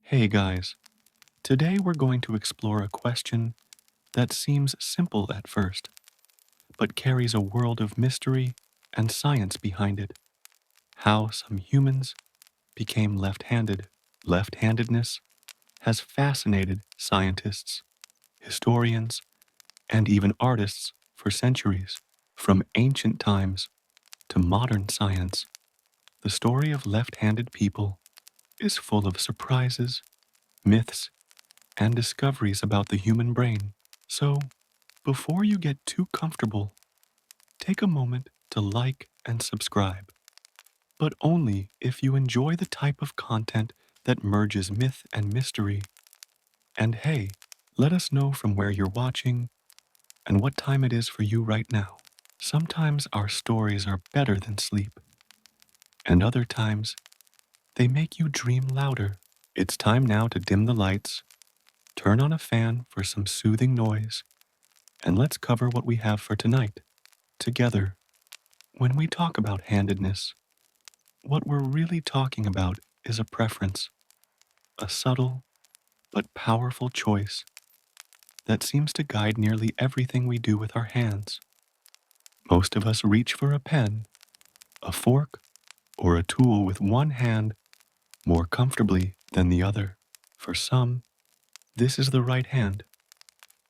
Hey guys, today we're going to explore a question that seems simple at first, but carries a world of mystery and science behind it. How some humans became left-handed. Left-handedness has fascinated scientists, historians, and even artists for centuries. From ancient times to modern science, the story of left-handed people is full of surprises, myths, and discoveries about the human brain. So, before you get too comfortable, take a moment to like and subscribe, but only if you enjoy the type of content that merges myth and mystery. And hey, let us know from where you're watching and what time it is for you right now. Sometimes our stories are better than sleep, and other times they make you dream louder. It's time now to dim the lights, turn on a fan for some soothing noise, and let's cover what we have for tonight together. When we talk about handedness, what we're really talking about is a preference, a subtle but powerful choice that seems to guide nearly everything we do with our hands. Most of us reach for a pen, a fork, or a tool with one hand more comfortably than the other. For some, this is the right hand.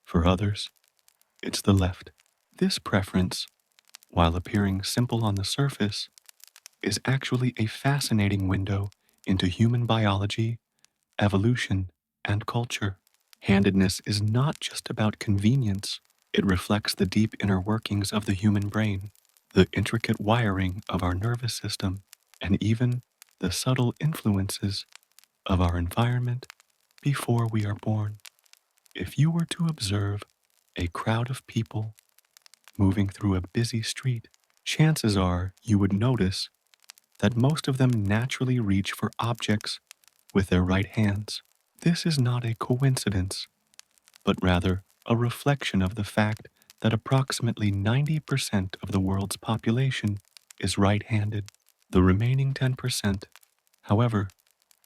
For others, it's the left. This preference, while appearing simple on the surface, is actually a fascinating window into human biology, evolution, and culture. Handedness is not just about convenience, it reflects the deep inner workings of the human brain, the intricate wiring of our nervous system, and even the subtle influences of our environment before we are born. If you were to observe a crowd of people moving through a busy street, chances are you would notice that most of them naturally reach for objects with their right hands. This is not a coincidence, but rather a reflection of the fact that approximately 90% of the world's population is right-handed. The remaining 10%, however,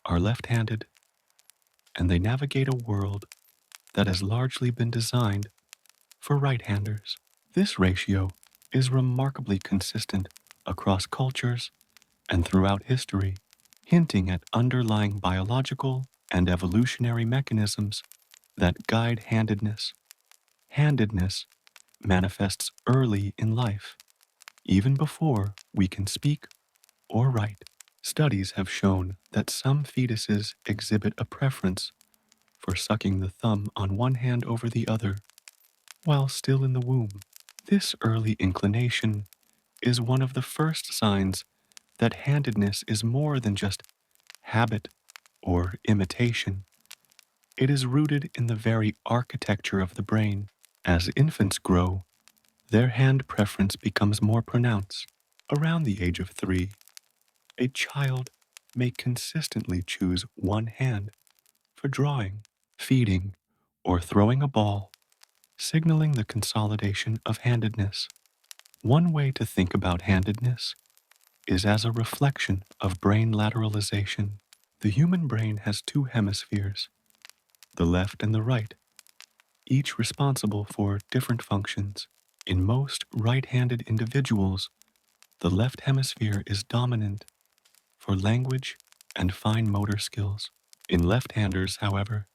are left-handed, and they navigate a world that has largely been designed for right-handers. This ratio is remarkably consistent across cultures and throughout history, hinting at underlying biological and evolutionary mechanisms that guide handedness. Handedness manifests early in life, even before we can speak or write. Studies have shown that some fetuses exhibit a preference for sucking the thumb on one hand over the other while still in the womb. This early inclination is one of the first signs that handedness is more than just habit or imitation. It is rooted in the very architecture of the brain. As infants grow, their hand preference becomes more pronounced. Around the age of 3, a child may consistently choose one hand for drawing, feeding, or throwing a ball, signaling the consolidation of handedness. One way to think about handedness is as a reflection of brain lateralization. The human brain has two hemispheres, the left and the right, each responsible for different functions. In most right-handed individuals, the left hemisphere is dominant for language and fine motor skills. In left-handers, however,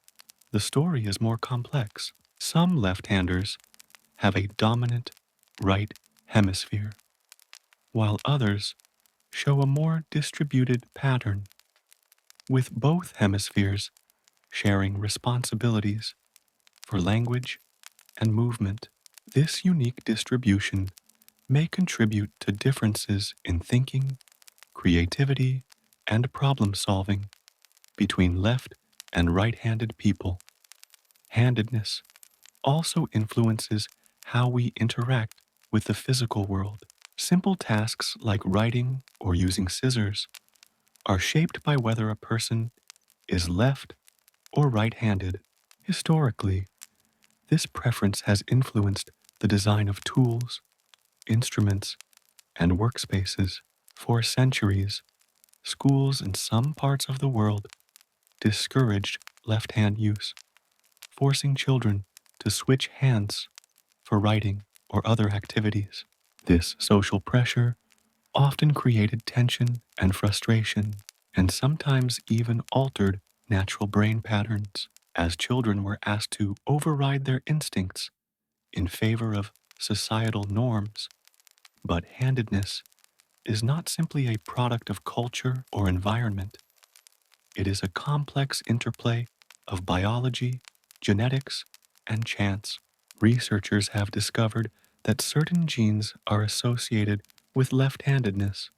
the story is more complex. Some left-handers have a dominant right hemisphere, while others show a more distributed pattern, with both hemispheres sharing responsibilities for language and movement. This unique distribution may contribute to differences in thinking, creativity, and problem solving between left and right-handed people. Handedness also influences how we interact with the physical world. Simple tasks like writing or using scissors are shaped by whether a person is left or right-handed. Historically, this preference has influenced the design of tools, instruments, and workspaces. For centuries, schools in some parts of the world discouraged left hand use, forcing children to switch hands for writing or other activities. This social pressure often created tension and frustration, and sometimes even altered natural brain patterns, as children were asked to override their instincts in favor of societal norms. But handedness is not simply a product of culture or environment. It is a complex interplay of biology, genetics, and chance. Researchers have discovered that certain genes are associated with left-handedness,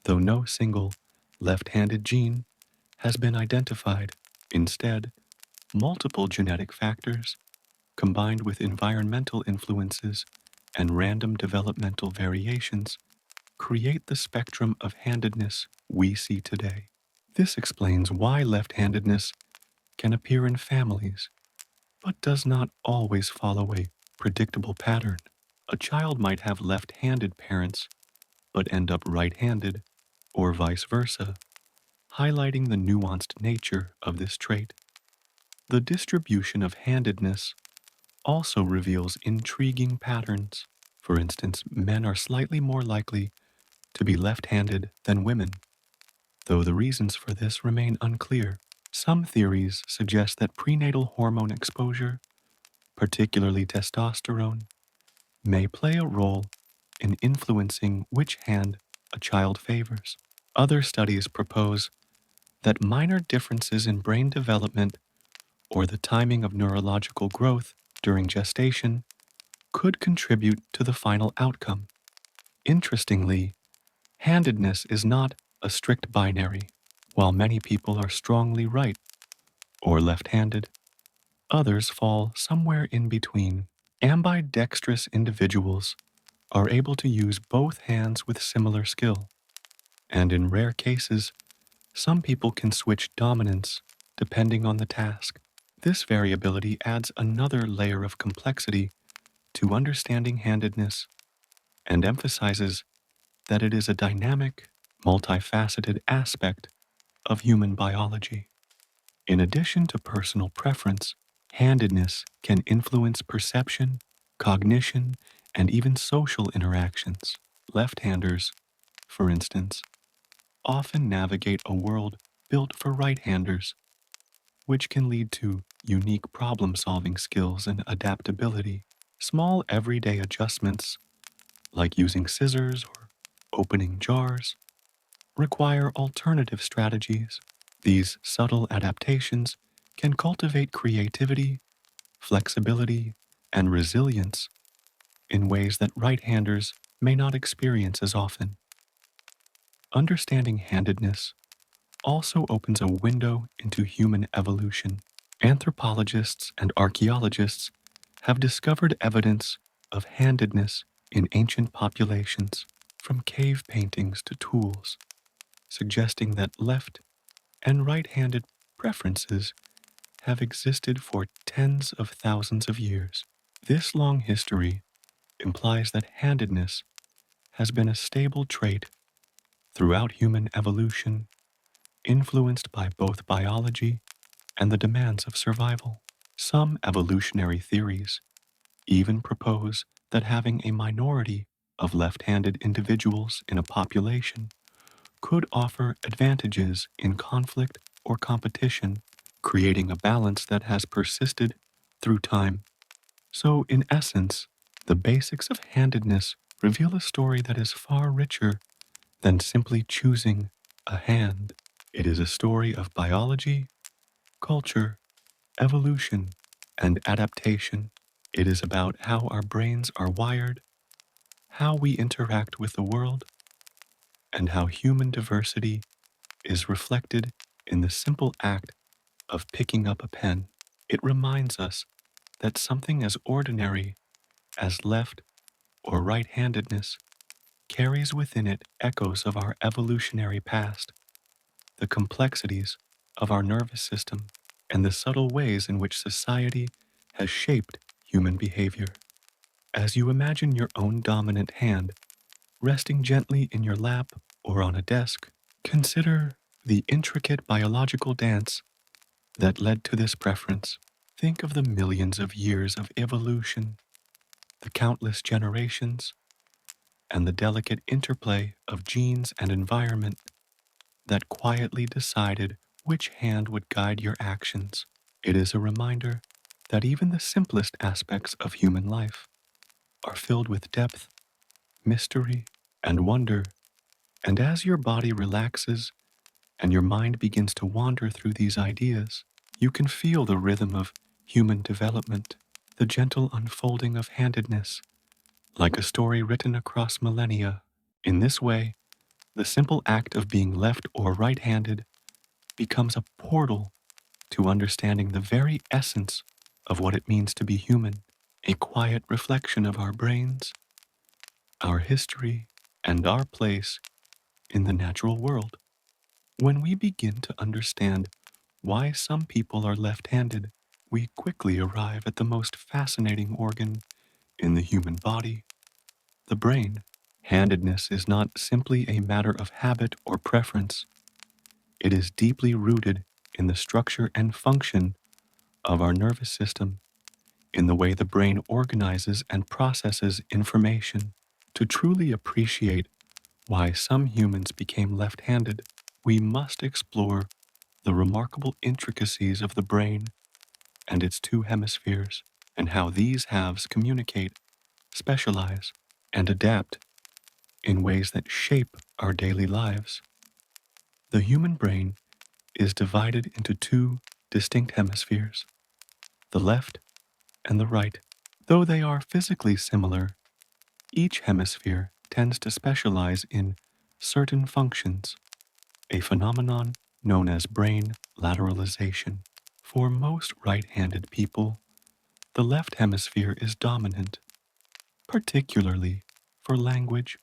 though no single left-handed gene has been identified. Instead, multiple genetic factors, combined with environmental influences and random developmental variations, create the spectrum of handedness we see today. This explains why left-handedness can appear in families, but does not always follow a predictable pattern. A child might have left-handed parents, but end up right-handed, or vice versa, highlighting the nuanced nature of this trait. The distribution of handedness also reveals intriguing patterns. For instance, men are slightly more likely to be left-handed than women, though the reasons for this remain unclear. Some theories suggest that prenatal hormone exposure, particularly testosterone, may play a role in influencing which hand a child favors. Other studies propose that minor differences in brain development or the timing of neurological growth during gestation could contribute to the final outcome. Interestingly, handedness is not a strict binary. While many people are strongly right or left-handed, others fall somewhere in between. Ambidextrous individuals are able to use both hands with similar skill, and in rare cases, some people can switch dominance depending on the task. This variability adds another layer of complexity to understanding handedness and emphasizes that it is a dynamic, multifaceted aspect of human biology. In addition to personal preference, handedness can influence perception, cognition, and even social interactions. Left-handers, for instance, often navigate a world built for right-handers, which can lead to unique problem-solving skills and adaptability. Small everyday adjustments, like using scissors or opening jars, require alternative strategies. These subtle adaptations can cultivate creativity, flexibility, and resilience in ways that right-handers may not experience as often. Understanding handedness also opens a window into human evolution. Anthropologists and archaeologists have discovered evidence of handedness in ancient populations, from cave paintings to tools, suggesting that left and right-handed preferences have existed for tens of thousands of years. This long history implies that handedness has been a stable trait throughout human evolution, influenced by both biology and the demands of survival. Some evolutionary theories even propose that having a minority of left-handed individuals in a population could offer advantages in conflict or competition, creating a balance that has persisted through time. So, in essence, the basics of handedness reveal a story that is far richer than simply choosing a hand. It is a story of biology, culture, evolution, and adaptation. It is about how our brains are wired, how we interact with the world, and how human diversity is reflected in the simple act of picking up a pen. It reminds us that something as ordinary as left or right-handedness carries within it echoes of our evolutionary past, the complexities of our nervous system, and the subtle ways in which society has shaped human behavior. As you imagine your own dominant hand resting gently in your lap or on a desk, consider the intricate biological dance that led to this preference. Think of the millions of years of evolution, the countless generations, and the delicate interplay of genes and environment that quietly decided which hand would guide your actions. It is a reminder that even the simplest aspects of human life are filled with depth, mystery, and wonder. And as your body relaxes and your mind begins to wander through these ideas, you can feel the rhythm of human development, the gentle unfolding of handedness, like a story written across millennia. In this way, the simple act of being left or right handed becomes a portal to understanding the very essence of what it means to be human, a quiet reflection of our brains, our history, and our place in the natural world. When we begin to understand why some people are left-handed, we quickly arrive at the most fascinating organ in the human body, the brain. Handedness is not simply a matter of habit or preference. It is deeply rooted in the structure and function of our nervous system, in the way the brain organizes and processes information. To truly appreciate why some humans became left-handed, we must explore the remarkable intricacies of the brain and its two hemispheres, and how these halves communicate, specialize, and adapt in ways that shape our daily lives. The human brain is divided into two distinct hemispheres, the left and the right. Though they are physically similar, each hemisphere tends to specialize in certain functions, a phenomenon known as brain lateralization. For most right-handed people, the left hemisphere is dominant, particularly for language,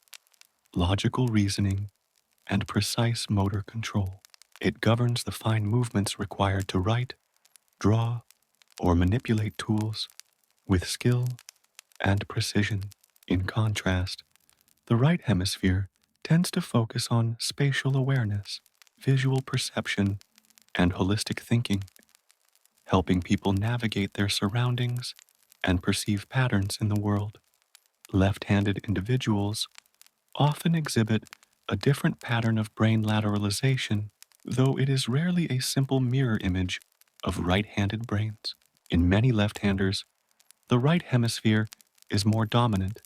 logical reasoning, and precise motor control. It governs the fine movements required to write, draw, or manipulate tools with skill and precision. In contrast, the right hemisphere tends to focus on spatial awareness, visual perception, and holistic thinking, helping people navigate their surroundings and perceive patterns in the world. Left-handed individuals often exhibit a different pattern of brain lateralization, though it is rarely a simple mirror image of right-handed brains. In many left-handers, the right hemisphere is more dominant,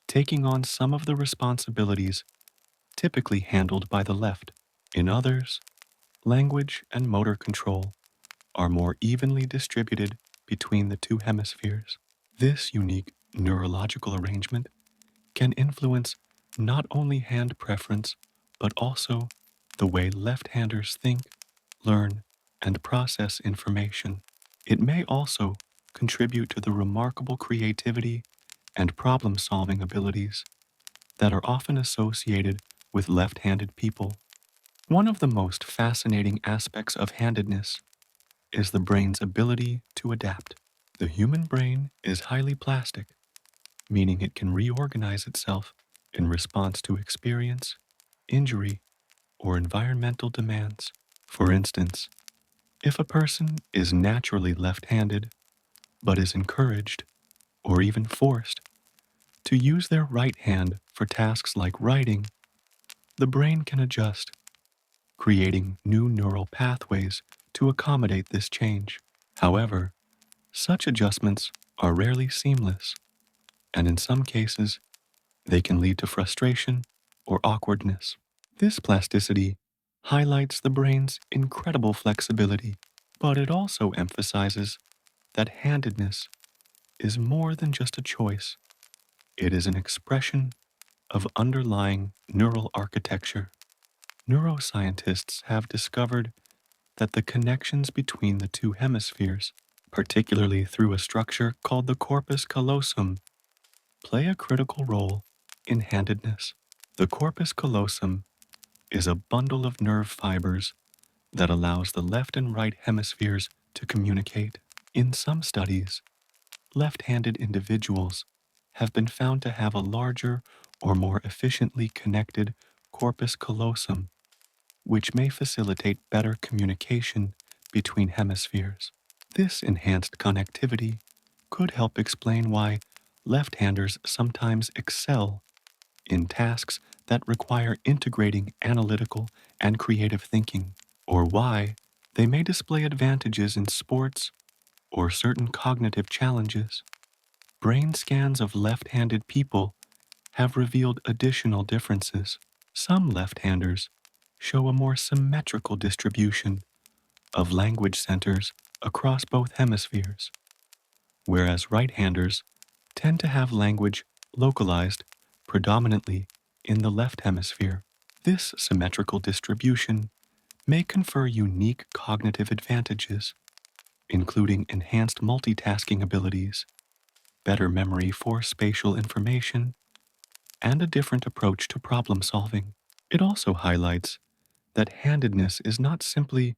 taking on some of the responsibilities typically handled by the left. In others, language and motor control are more evenly distributed between the two hemispheres. This unique neurological arrangement can influence not only hand preference, but also the way left-handers think, learn, and process information. It may also contribute to the remarkable creativity and problem-solving abilities that are often associated with left-handed people. One of the most fascinating aspects of handedness is the brain's ability to adapt. The human brain is highly plastic, meaning it can reorganize itself in response to experience, injury, or environmental demands. For instance, if a person is naturally left-handed but is encouraged or even forced to use their right hand for tasks like writing, the brain can adjust, creating new neural pathways to accommodate this change. However, such adjustments are rarely seamless, and in some cases, they can lead to frustration or awkwardness. This plasticity highlights the brain's incredible flexibility, but it also emphasizes that handedness is more than just a choice. It is an expression of underlying neural architecture. Neuroscientists have discovered that the connections between the two hemispheres, particularly through a structure called the corpus callosum, play a critical role in handedness. The corpus callosum is a bundle of nerve fibers that allows the left and right hemispheres to communicate. In some studies, left-handed individuals have been found to have a larger or more efficiently connected corpus callosum, which may facilitate better communication between hemispheres. This enhanced connectivity could help explain why left-handers sometimes excel in tasks that require integrating analytical and creative thinking, or why they may display advantages in sports or certain cognitive challenges. Brain scans of left-handed people have revealed additional differences. Some left-handers show a more symmetrical distribution of language centers across both hemispheres, whereas right-handers tend to have language localized predominantly in the left hemisphere. This symmetrical distribution may confer unique cognitive advantages, including enhanced multitasking abilities, better memory for spatial information, and a different approach to problem solving. It also highlights that handedness is not simply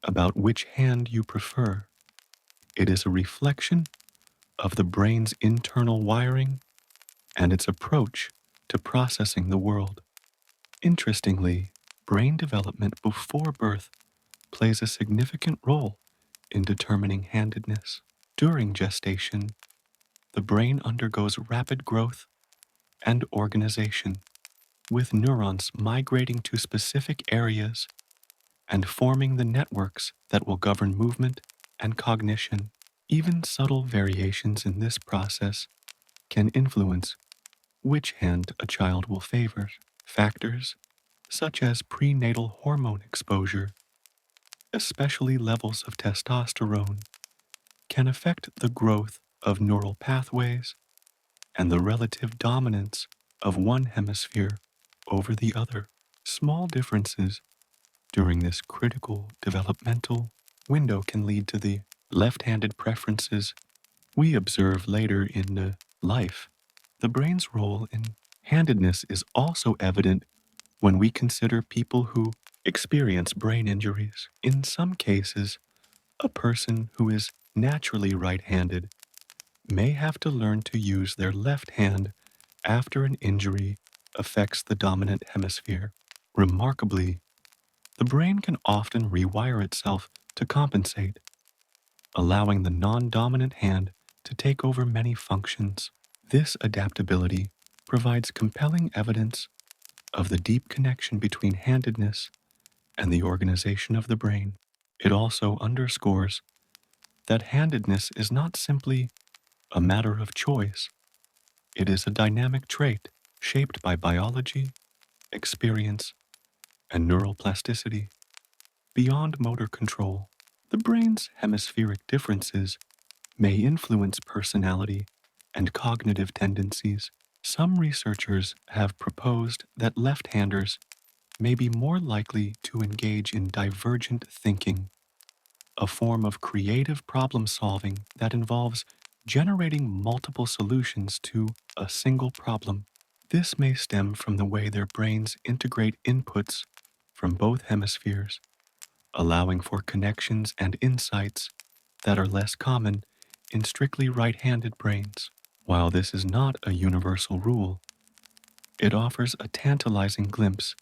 about which hand you prefer. It is a reflection of the brain's internal wiring and its approach to processing the world. Interestingly, brain development before birth plays a significant role in determining handedness. During gestation, the brain undergoes rapid growth and organization, with neurons migrating to specific areas and forming the networks that will govern movement and cognition. Even subtle variations in this process can influence which hand a child will favor. Factors such as prenatal hormone exposure, especially levels of testosterone, can affect the growth of neural pathways and the relative dominance of one hemisphere over the other. Small differences during this critical developmental window can lead to the left-handed preferences we observe later in life. The brain's role in handedness is also evident when we consider people who experience brain injuries. In some cases, a person who is naturally right-handed may have to learn to use their left hand after an injury affects the dominant hemisphere. Remarkably, the brain can often rewire itself to compensate, allowing the non-dominant hand to take over many functions. This adaptability provides compelling evidence of the deep connection between handedness and the organization of the brain. It also underscores that handedness is not simply a matter of choice. It is a dynamic trait shaped by biology, experience, and neural plasticity. Beyond motor control, the brain's hemispheric differences may influence personality and cognitive tendencies. Some researchers have proposed that left-handers may be more likely to engage in divergent thinking, a form of creative problem solving that involves generating multiple solutions to a single problem. This may stem from the way their brains integrate inputs from both hemispheres, allowing for connections and insights that are less common in strictly right-handed brains. While this is not a universal rule, it offers a tantalizing glimpse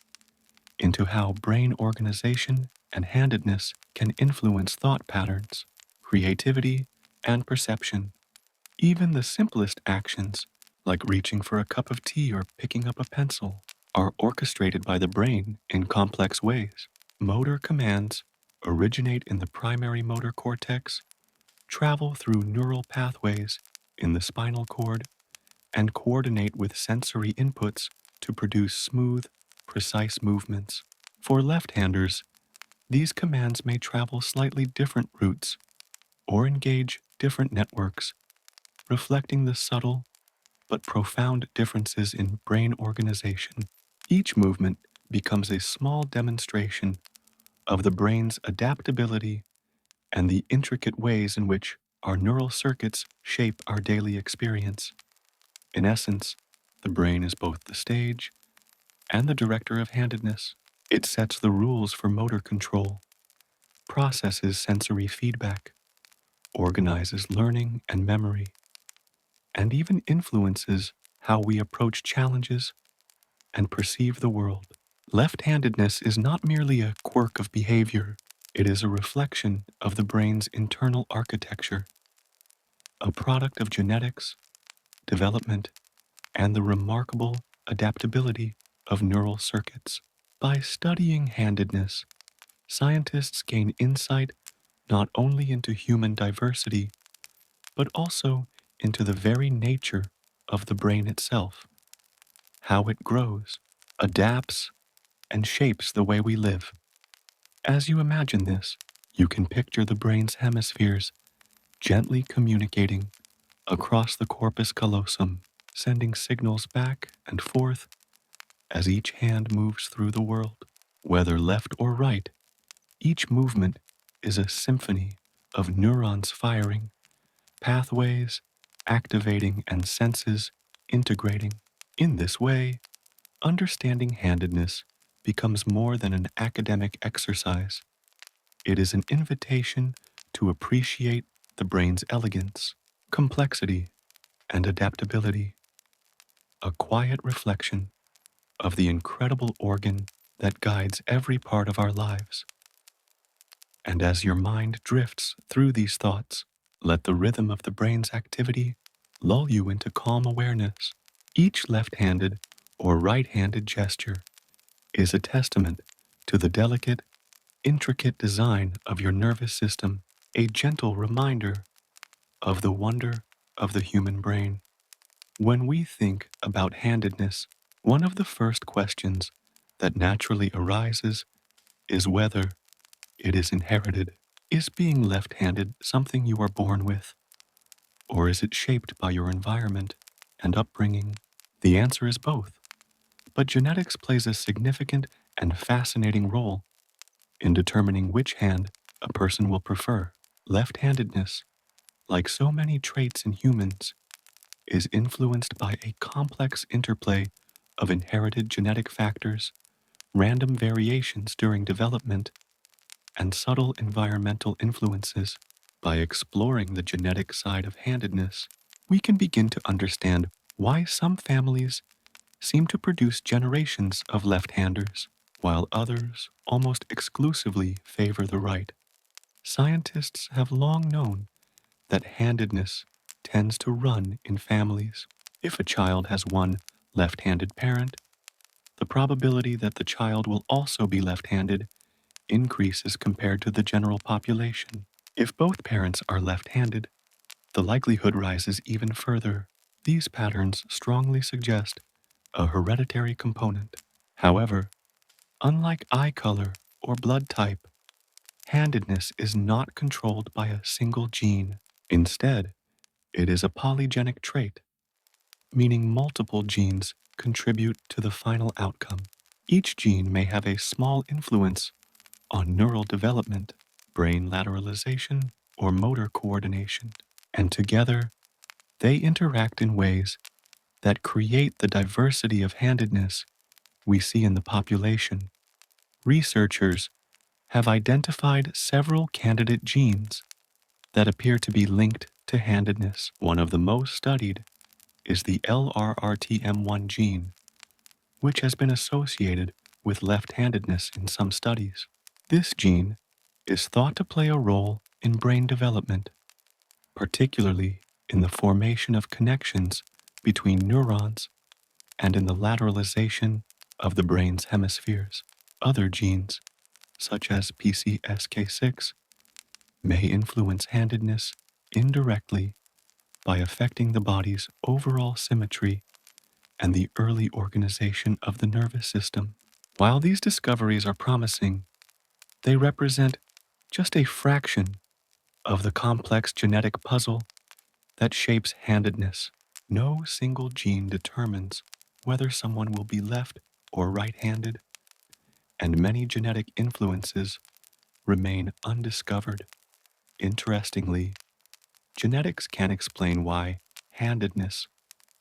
into how brain organization and handedness can influence thought patterns, creativity, and perception. Even the simplest actions, like reaching for a cup of tea or picking up a pencil, are orchestrated by the brain in complex ways. Motor commands originate in the primary motor cortex, travel through neural pathways in the spinal cord, and coordinate with sensory inputs to produce smooth, precise movements. For left-handers, these commands may travel slightly different routes or engage different networks, reflecting the subtle but profound differences in brain organization. Each movement becomes a small demonstration of the brain's adaptability and the intricate ways in which our neural circuits shape our daily experience. In essence, the brain is both the stage and the director of handedness. It sets the rules for motor control, processes sensory feedback, organizes learning and memory, and even influences how we approach challenges and perceive the world. Left-handedness is not merely a quirk of behavior, It is a reflection of the brain's internal architecture, a product of genetics, development, and the remarkable adaptability of neural circuits. By studying handedness, scientists gain insight not only into human diversity, but also into the very nature of the brain itself, how it grows, adapts, and shapes the way we live. As you imagine this, you can picture the brain's hemispheres gently communicating across the corpus callosum, sending signals back and forth as each hand moves through the world. Whether left or right, each movement is a symphony of neurons firing, pathways activating, and senses integrating. In this way, understanding handedness becomes more than an academic exercise. It is an invitation to appreciate the brain's elegance, complexity, and adaptability, a quiet reflection of the incredible organ that guides every part of our lives. And as your mind drifts through these thoughts, let the rhythm of the brain's activity lull you into calm awareness. Each left-handed or right-handed gesture is a testament to the delicate, intricate design of your nervous system, a gentle reminder of the wonder of the human brain. When we think about handedness, one of the first questions that naturally arises is whether it is inherited. Is being left-handed something you are born with, or is it shaped by your environment and upbringing? The answer is both, but genetics plays a significant and fascinating role in determining which hand a person will prefer. Left-handedness, like so many traits in humans, is influenced by a complex interplay of inherited genetic factors, random variations during development, and subtle environmental influences. By exploring the genetic side of handedness, we can begin to understand why some families seem to produce generations of left-handers, while others almost exclusively favor the right. Scientists have long known that handedness tends to run in families. If a child has one left-handed parent, the probability that the child will also be left-handed increases compared to the general population. If both parents are left-handed, the likelihood rises even further. These patterns strongly suggest a hereditary component. However, unlike eye color or blood type, handedness is not controlled by a single gene. Instead, it is a polygenic trait, meaning multiple genes contribute to the final outcome. Each gene may have a small influence on neural development, brain lateralization, or motor coordination, and together they interact in ways that create the diversity of handedness we see in the population. Researchers have identified several candidate genes that appear to be linked to handedness. One of the most studied is the LRRTM1 gene, which has been associated with left-handedness in some studies. This gene is thought to play a role in brain development, particularly in the formation of connections between neurons and in the lateralization of the brain's hemispheres. Other genes, such as PCSK6, may influence handedness indirectly by affecting the body's overall symmetry and the early organization of the nervous system. While these discoveries are promising, they represent just a fraction of the complex genetic puzzle that shapes handedness. No single gene determines whether someone will be left or right-handed, and many genetic influences remain undiscovered. Interestingly, genetics can explain why handedness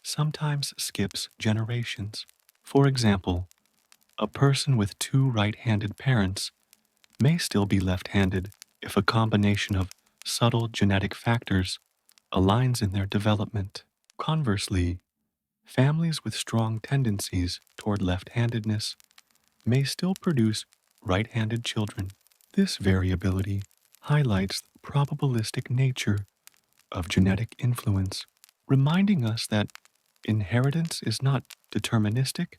sometimes skips generations. For example, a person with two right-handed parents may still be left-handed if a combination of subtle genetic factors aligns in their development. Conversely, families with strong tendencies toward left-handedness may still produce right-handed children. This variability highlights the probabilistic nature of genetic influence, reminding us that inheritance is not deterministic,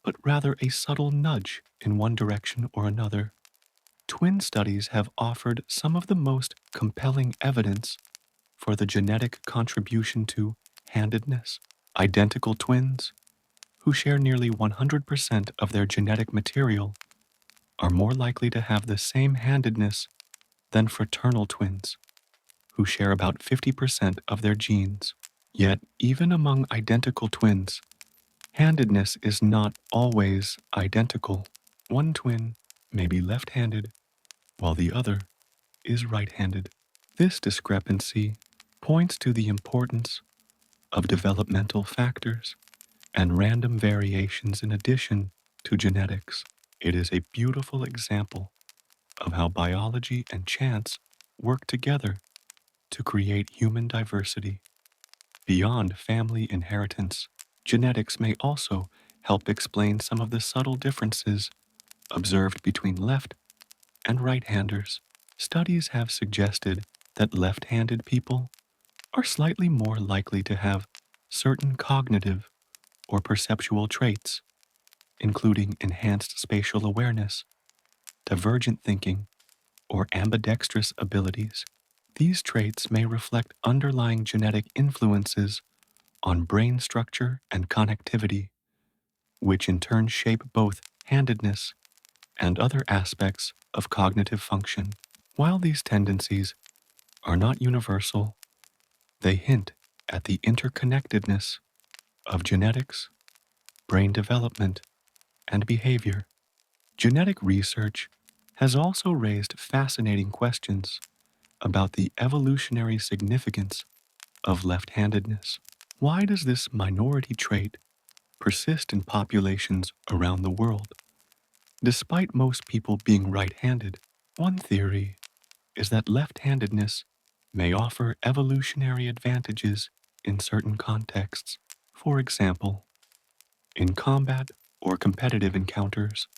but rather a subtle nudge in one direction or another. Twin studies have offered some of the most compelling evidence for the genetic contribution to handedness. Identical twins, who share nearly 100% of their genetic material, are more likely to have the same handedness than fraternal twins, who share about 50% of their genes. Yet, even among identical twins, handedness is not always identical. One twin may be left-handed, while the other is right-handed. This discrepancy points to the importance of developmental factors and random variations in addition to genetics. It is a beautiful example of how biology and chance work together to create human diversity. Beyond family inheritance, genetics may also help explain some of the subtle differences observed between left and right-handers. Studies have suggested that left-handed people are slightly more likely to have certain cognitive or perceptual traits, including enhanced spatial awareness, divergent thinking, or ambidextrous abilities. These traits may reflect underlying genetic influences on brain structure and connectivity, which in turn shape both handedness and other aspects of cognitive function. While these tendencies are not universal, they hint at the interconnectedness of genetics, brain development, and behavior. Genetic research has also raised fascinating questions about the evolutionary significance of left-handedness. Why does this minority trait persist in populations around the world, despite most people being right-handed? One theory is that left-handedness may offer evolutionary advantages in certain contexts. For example, in combat or competitive encounters,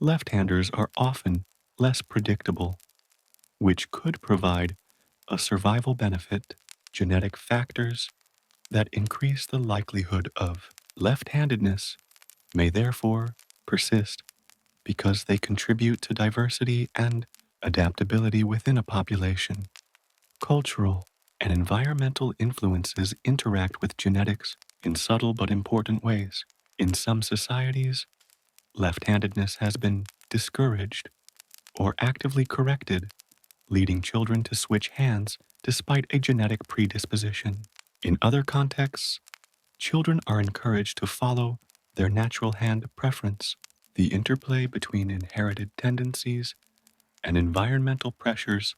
left-handers are often less predictable, which could provide a survival benefit. Genetic factors that increase the likelihood of left-handedness may therefore persist because they contribute to diversity and adaptability within a population. Cultural and environmental influences interact with genetics in subtle but important ways. In some societies, left-handedness has been discouraged or actively corrected, leading children to switch hands despite a genetic predisposition. In other contexts, children are encouraged to follow their natural hand preference. The interplay between inherited tendencies and environmental pressures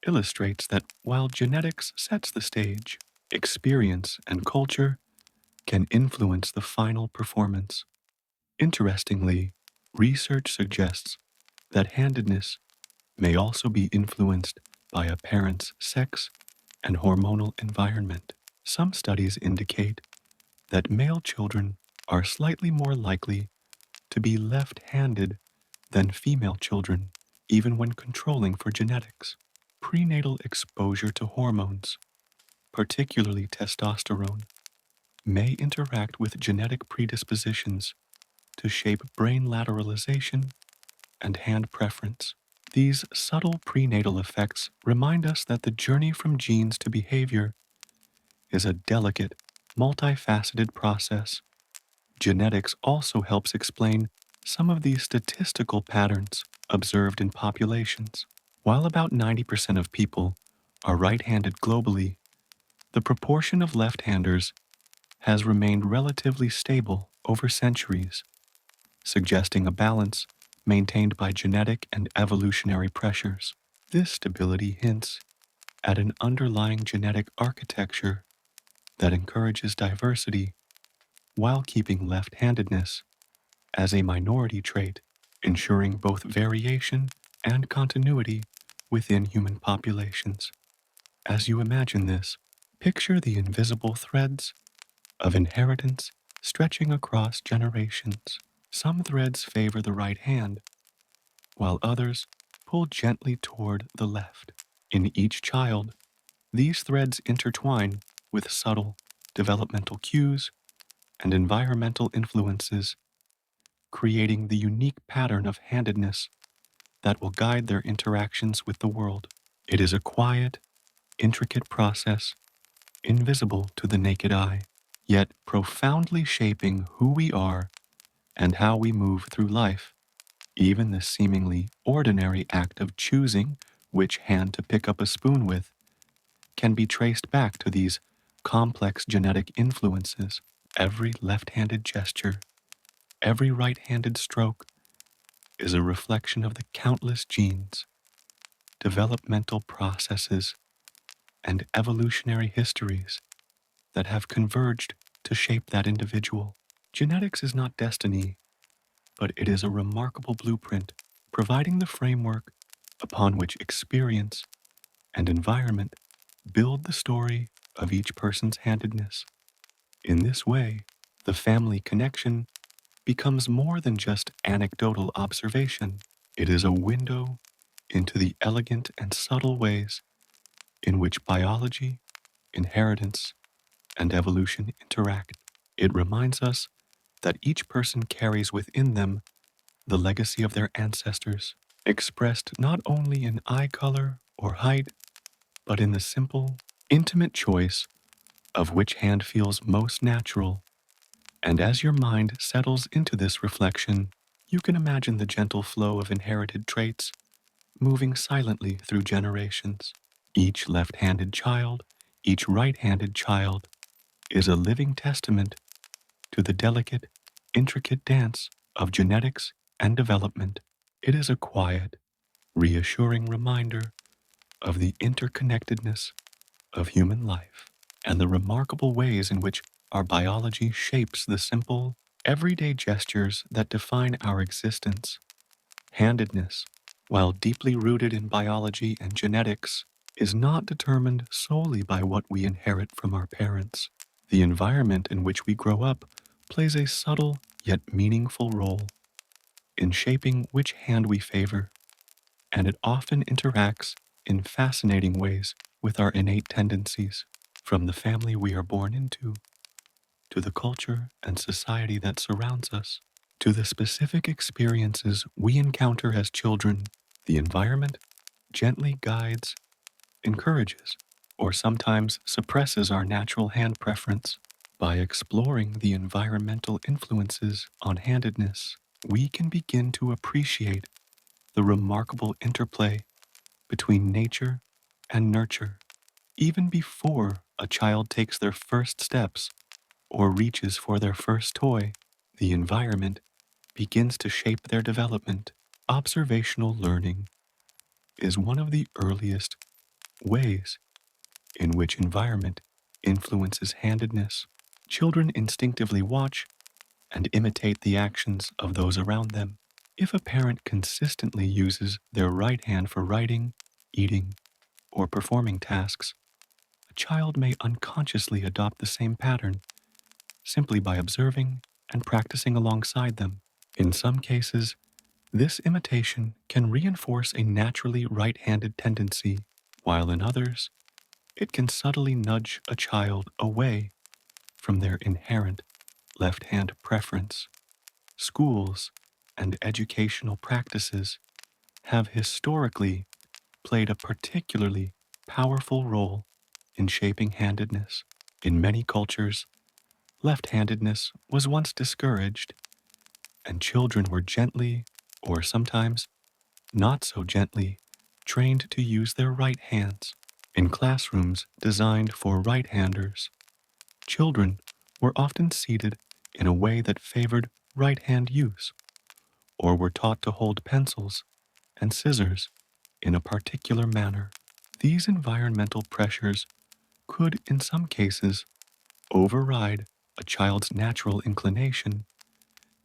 illustrates that while genetics sets the stage, experience and culture can influence the final performance. Interestingly, research suggests that handedness may also be influenced by a parent's sex and hormonal environment. Some studies indicate that male children are slightly more likely to be left-handed than female children, even when controlling for genetics. Prenatal exposure to hormones, particularly testosterone, may interact with genetic predispositions to shape brain lateralization and hand preference. These subtle prenatal effects remind us that the journey from genes to behavior is a delicate, multifaceted process. Genetics also helps explain some of these statistical patterns observed in populations. While about 90% of people are right-handed globally, the proportion of left-handers has remained relatively stable over centuries, suggesting a balance maintained by genetic and evolutionary pressures. This stability hints at an underlying genetic architecture that encourages diversity while keeping left-handedness as a minority trait, ensuring both variation and continuity within human populations. As you imagine this, picture the invisible threads of inheritance stretching across generations. Some threads favor the right hand, while others pull gently toward the left. In each child, these threads intertwine with subtle developmental cues and environmental influences, creating the unique pattern of handedness that will guide their interactions with the world. It is a quiet, intricate process, invisible to the naked eye, yet profoundly shaping who we are and how we move through life. Even the seemingly ordinary act of choosing which hand to pick up a spoon with can be traced back to these complex genetic influences. Every left-handed gesture, every right-handed stroke is a reflection of the countless genes, developmental processes, and evolutionary histories that have converged to shape that individual. Genetics is not destiny, but it is a remarkable blueprint, providing the framework upon which experience and environment build the story of each person's handedness. In this way, the family connection becomes more than just anecdotal observation. It is a window into the elegant and subtle ways in which biology, inheritance, and evolution interact. It reminds us that each person carries within them the legacy of their ancestors, expressed not only in eye color or height, but in the simple, intimate choice of which hand feels most natural. And as your mind settles into this reflection, you can imagine the gentle flow of inherited traits moving silently through generations. Each left-handed child, each right-handed child is a living testament to the delicate, intricate dance of genetics and development. It is a quiet, reassuring reminder of the interconnectedness of human life and the remarkable ways in which our biology shapes the simple, everyday gestures that define our existence. Handedness, while deeply rooted in biology and genetics, is not determined solely by what we inherit from our parents. The environment in which we grow up plays a subtle yet meaningful role in shaping which hand we favor, and it often interacts in fascinating ways with our innate tendencies. From the family we are born into, to the culture and society that surrounds us, to the specific experiences we encounter as children, the environment gently guides, encourages, or sometimes suppresses our natural hand preference. By exploring the environmental influences on handedness, we can begin to appreciate the remarkable interplay between nature and nurture. Even before a child takes their first steps or reaches for their first toy, the environment begins to shape their development. Observational learning is one of the earliest ways in which environment influences handedness. Children instinctively watch and imitate the actions of those around them. If a parent consistently uses their right hand for writing, eating, or performing tasks, a child may unconsciously adopt the same pattern simply by observing and practicing alongside them. In some cases, this imitation can reinforce a naturally right-handed tendency, while in others, it can subtly nudge a child away from their inherent left-hand preference. Schools and educational practices have historically played a particularly powerful role in shaping handedness. In many cultures, left-handedness was once discouraged, and children were gently, or sometimes not so gently, trained to use their right hands. In classrooms designed for right-handers, children were often seated in a way that favored right-hand use, or were taught to hold pencils and scissors in a particular manner. These environmental pressures could, in some cases, override a child's natural inclination,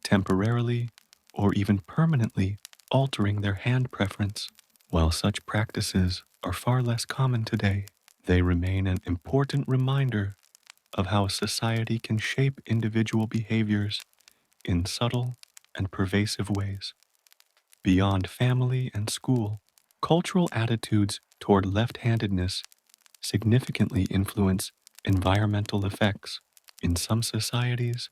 temporarily or even permanently altering their hand preference. While such practices are far less common today, they remain an important reminder of how society can shape individual behaviors in subtle and pervasive ways. Beyond family and school, Cultural attitudes toward left-handedness significantly influence environmental effects. In some societies,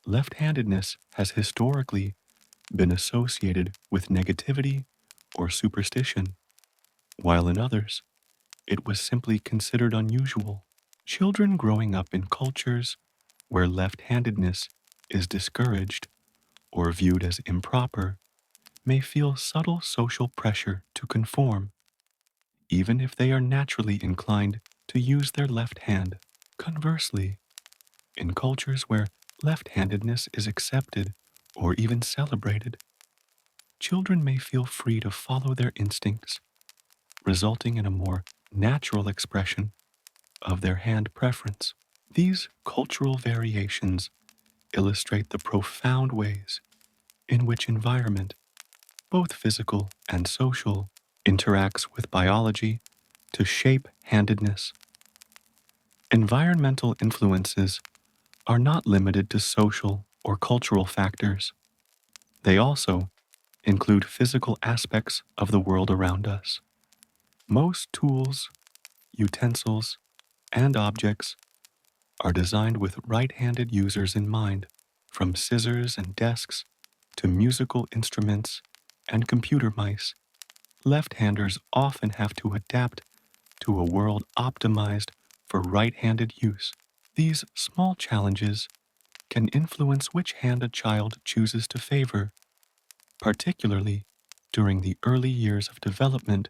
left-handedness has historically been associated with negativity or superstition, while in others, it was simply considered unusual. Children growing up in cultures where left-handedness is discouraged or viewed as improper may feel subtle social pressure to conform, even if they are naturally inclined to use their left hand. Conversely, in cultures where left-handedness is accepted or even celebrated, children may feel free to follow their instincts, resulting in a more natural expression of their hand preference. These cultural variations illustrate the profound ways in which environment, both physical and social, interacts with biology to shape handedness. Environmental influences are not limited to social or cultural factors. They also include physical aspects of the world around us. Most tools, utensils, and objects are designed with right-handed users in mind, from scissors and desks to musical instruments and computer mice. Left-handers often have to adapt to a world optimized for right-handed use. These small challenges can influence which hand a child chooses to favor, particularly during the early years of development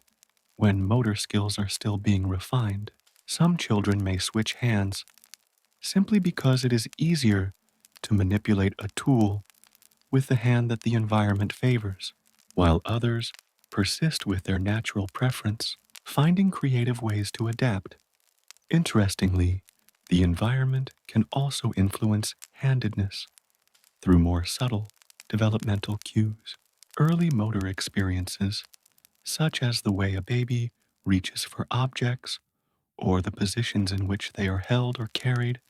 when motor skills are still being refined. Some children may switch hands simply because it is easier to manipulate a tool with the hand that the environment favors, while others persist with their natural preference, finding creative ways to adapt. Interestingly, the environment can also influence handedness through more subtle developmental cues. Early motor experiences, such as the way a baby reaches for objects or the positions in which they are held or carried,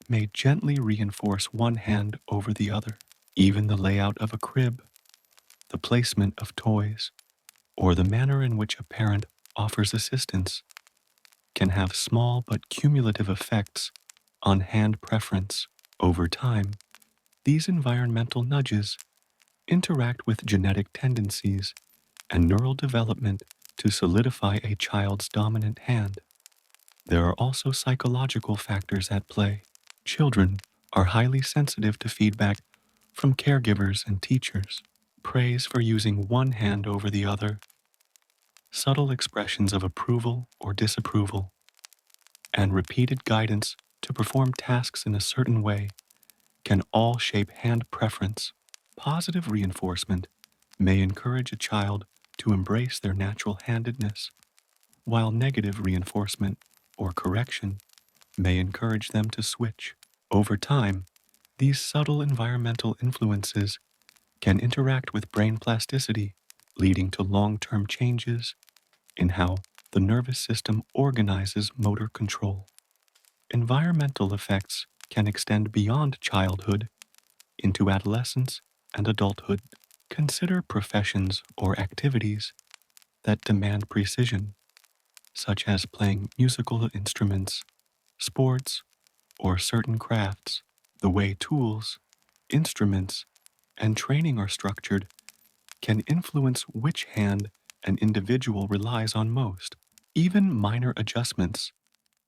may gently reinforce one hand over the other. Even the layout of a crib, the placement of toys, or the manner in which a parent offers assistance can have small but cumulative effects on hand preference. Over time, these environmental nudges interact with genetic tendencies and neural development to solidify a child's dominant hand. There are also psychological factors at play. Children are highly sensitive to feedback from caregivers and teachers. Praise for using one hand over the other, subtle expressions of approval or disapproval, and repeated guidance to perform tasks in a certain way can all shape hand preference. Positive reinforcement may encourage a child to embrace their natural handedness, while negative reinforcement or correction may encourage them to switch. Over time, these subtle environmental influences can interact with brain plasticity, leading to long-term changes in how the nervous system organizes motor control. Environmental effects can extend beyond childhood into adolescence and adulthood. Consider professions or activities that demand precision, such as playing musical instruments, sports, or certain crafts. The way tools, instruments, and training are structured can influence which hand an individual relies on most. Even minor adjustments,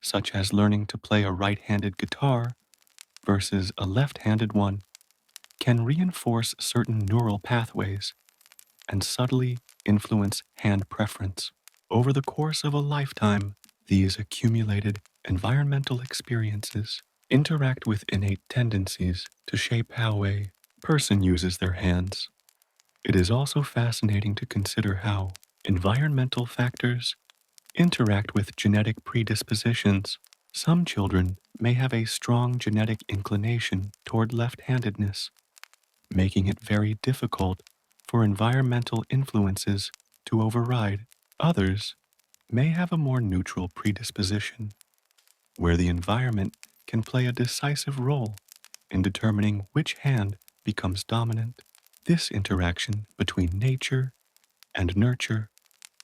such as learning to play a right-handed guitar versus a left-handed one, can reinforce certain neural pathways and subtly influence hand preference. Over the course of a lifetime, these accumulated environmental experiences interact with innate tendencies to shape how a person uses their hands. It is also fascinating to consider how environmental factors interact with genetic predispositions. Some children may have a strong genetic inclination toward left-handedness, making it very difficult for environmental influences to override. Others may have a more neutral predisposition, where the environment can play a decisive role in determining which hand becomes dominant. This interaction between nature and nurture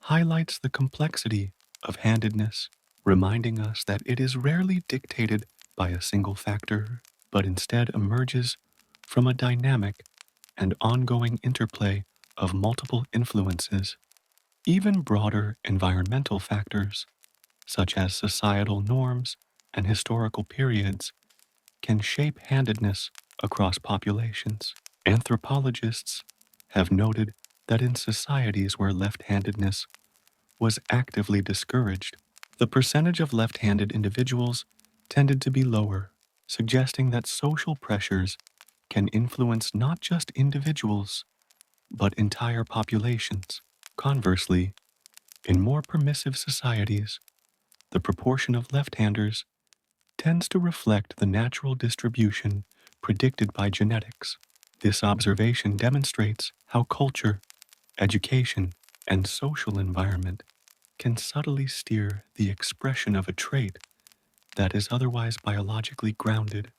highlights the complexity of handedness, reminding us that it is rarely dictated by a single factor, but instead emerges from a dynamic and ongoing interplay of multiple influences. Even broader environmental factors, such as societal norms and historical periods, can shape handedness across populations. Anthropologists have noted that in societies where left-handedness was actively discouraged, the percentage of left-handed individuals tended to be lower, suggesting that social pressures can influence not just individuals, but entire populations. Conversely, in more permissive societies, the proportion of left-handers tends to reflect the natural distribution predicted by genetics. This observation demonstrates how culture, education, and social environment can subtly steer the expression of a trait that is otherwise biologically grounded.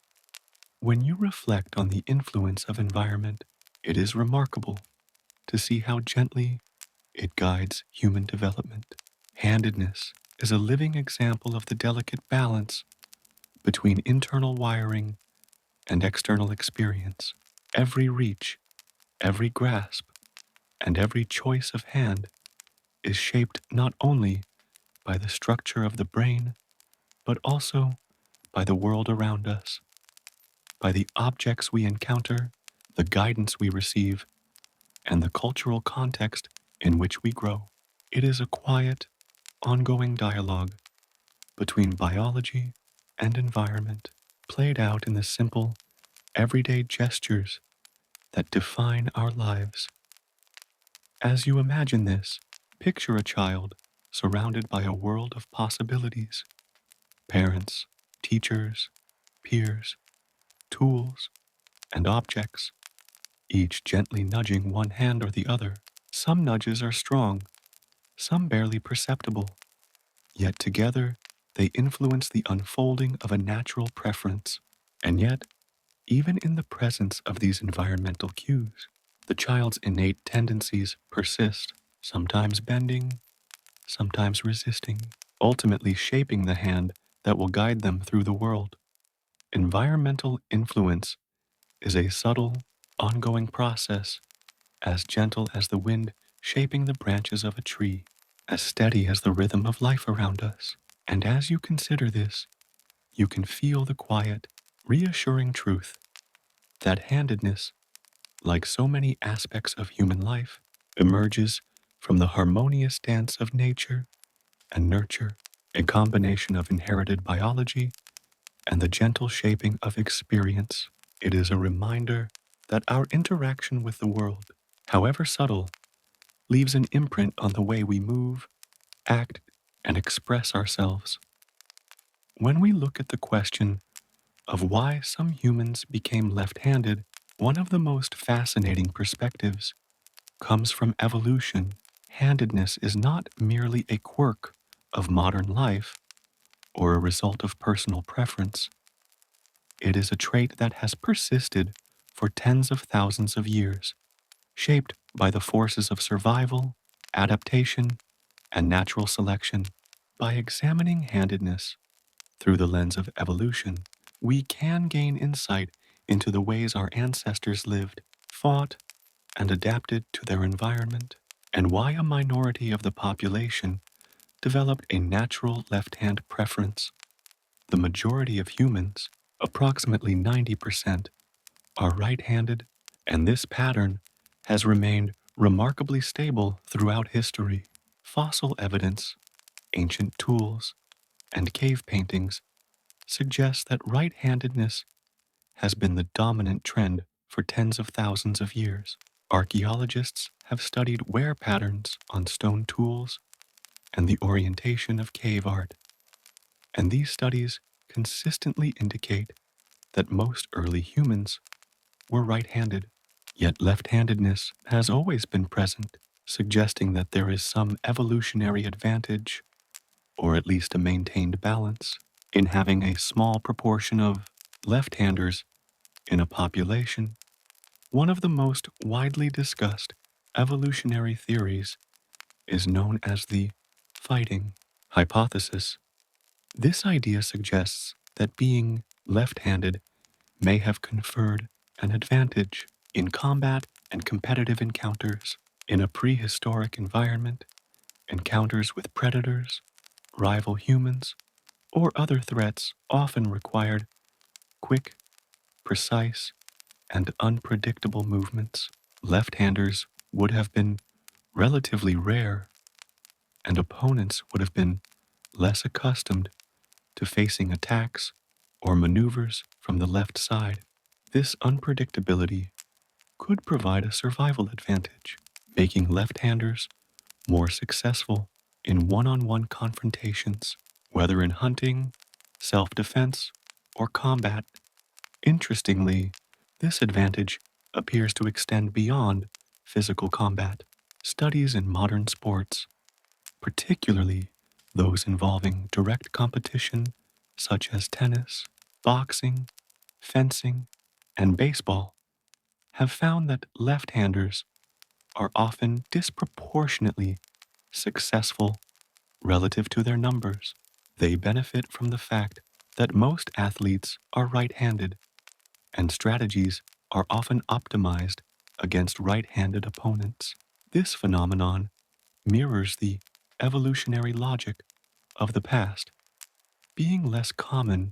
When you reflect on the influence of environment, it is remarkable to see how gently it guides human development. Handedness is a living example of the delicate balance between internal wiring and external experience. Every reach, every grasp, and every choice of hand is shaped not only by the structure of the brain, but also by the world around us, by the objects we encounter, the guidance we receive, and the cultural context in which we grow. It is a quiet, ongoing dialogue between biology and environment, played out in the simple, everyday gestures that define our lives. As you imagine this, picture a child surrounded by a world of possibilities: parents, teachers, peers, tools, and objects, each gently nudging one hand or the other. Some nudges are strong, some barely perceptible, yet together they influence the unfolding of a natural preference. And yet, even in the presence of these environmental cues, the child's innate tendencies persist, sometimes bending, sometimes resisting, ultimately shaping the hand that will guide them through the world. Environmental influence is a subtle, ongoing process, as gentle as the wind shaping the branches of a tree, as steady as the rhythm of life around us. And as you consider this, you can feel the quiet, reassuring truth that handedness, like so many aspects of human life, emerges from the harmonious dance of nature and nurture, a combination of inherited biology and the gentle shaping of experience. It is a reminder that our interaction with the world, however subtle, leaves an imprint on the way we move, act, and express ourselves. When we look at the question of why some humans became left-handed, one of the most fascinating perspectives comes from evolution. Handedness is not merely a quirk of modern life or a result of personal preference. It is a trait that has persisted for tens of thousands of years, shaped by the forces of survival, adaptation, and natural selection. By examining handedness through the lens of evolution, we can gain insight into the ways our ancestors lived, fought, and adapted to their environment, and why a minority of the population developed a natural left-hand preference. The majority of humans, approximately 90%, are right-handed, and this pattern has remained remarkably stable throughout history. Fossil evidence, ancient tools, and cave paintings suggest that right-handedness has been the dominant trend for tens of thousands of years. Archaeologists have studied wear patterns on stone tools and the orientation of cave art, and these studies consistently indicate that most early humans were right-handed. Yet left-handedness has always been present, suggesting that there is some evolutionary advantage, or at least a maintained balance, in having a small proportion of left-handers in a population. One of the most widely discussed evolutionary theories is known as the fighting hypothesis. This idea suggests that being left-handed may have conferred an advantage in combat and competitive encounters. In a prehistoric environment, encounters with predators, rival humans, or other threats often required quick, precise, and unpredictable movements. Left-handers would have been relatively rare, and opponents would have been less accustomed to facing attacks or maneuvers from the left side. This unpredictability could provide a survival advantage, making left-handers more successful in one-on-one confrontations, whether in hunting, self-defense, or combat. Interestingly, this advantage appears to extend beyond physical combat. Studies in modern sports, particularly those involving direct competition such as tennis, boxing, fencing, and baseball, have found that left-handers are often disproportionately successful relative to their numbers. They benefit from the fact that most athletes are right-handed, and strategies are often optimized against right-handed opponents. This phenomenon mirrors the evolutionary logic of the past. Being less common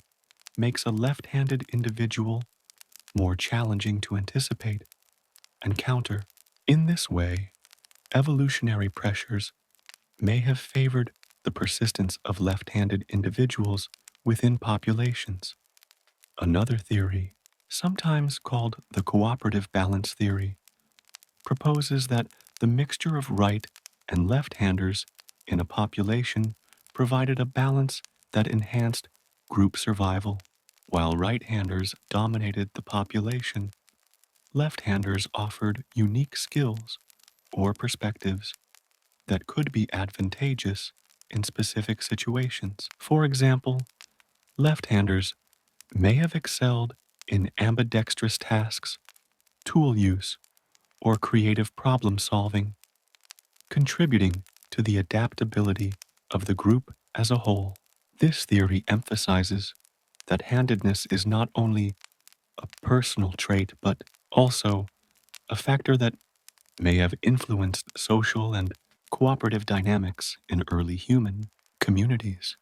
makes a left-handed individual more challenging to anticipate and counter. In this way, evolutionary pressures may have favored the persistence of left-handed individuals within populations. Another theory, sometimes called the cooperative balance theory, proposes that the mixture of right and left-handers in a population provided a balance that enhanced group survival. While right-handers dominated the population, left-handers offered unique skills or perspectives that could be advantageous in specific situations. For example, left-handers may have excelled in ambidextrous tasks, tool use, or creative problem solving, contributing to the adaptability of the group as a whole. This theory emphasizes that handedness is not only a personal trait but also a factor that may have influenced social and cooperative dynamics in early human communities.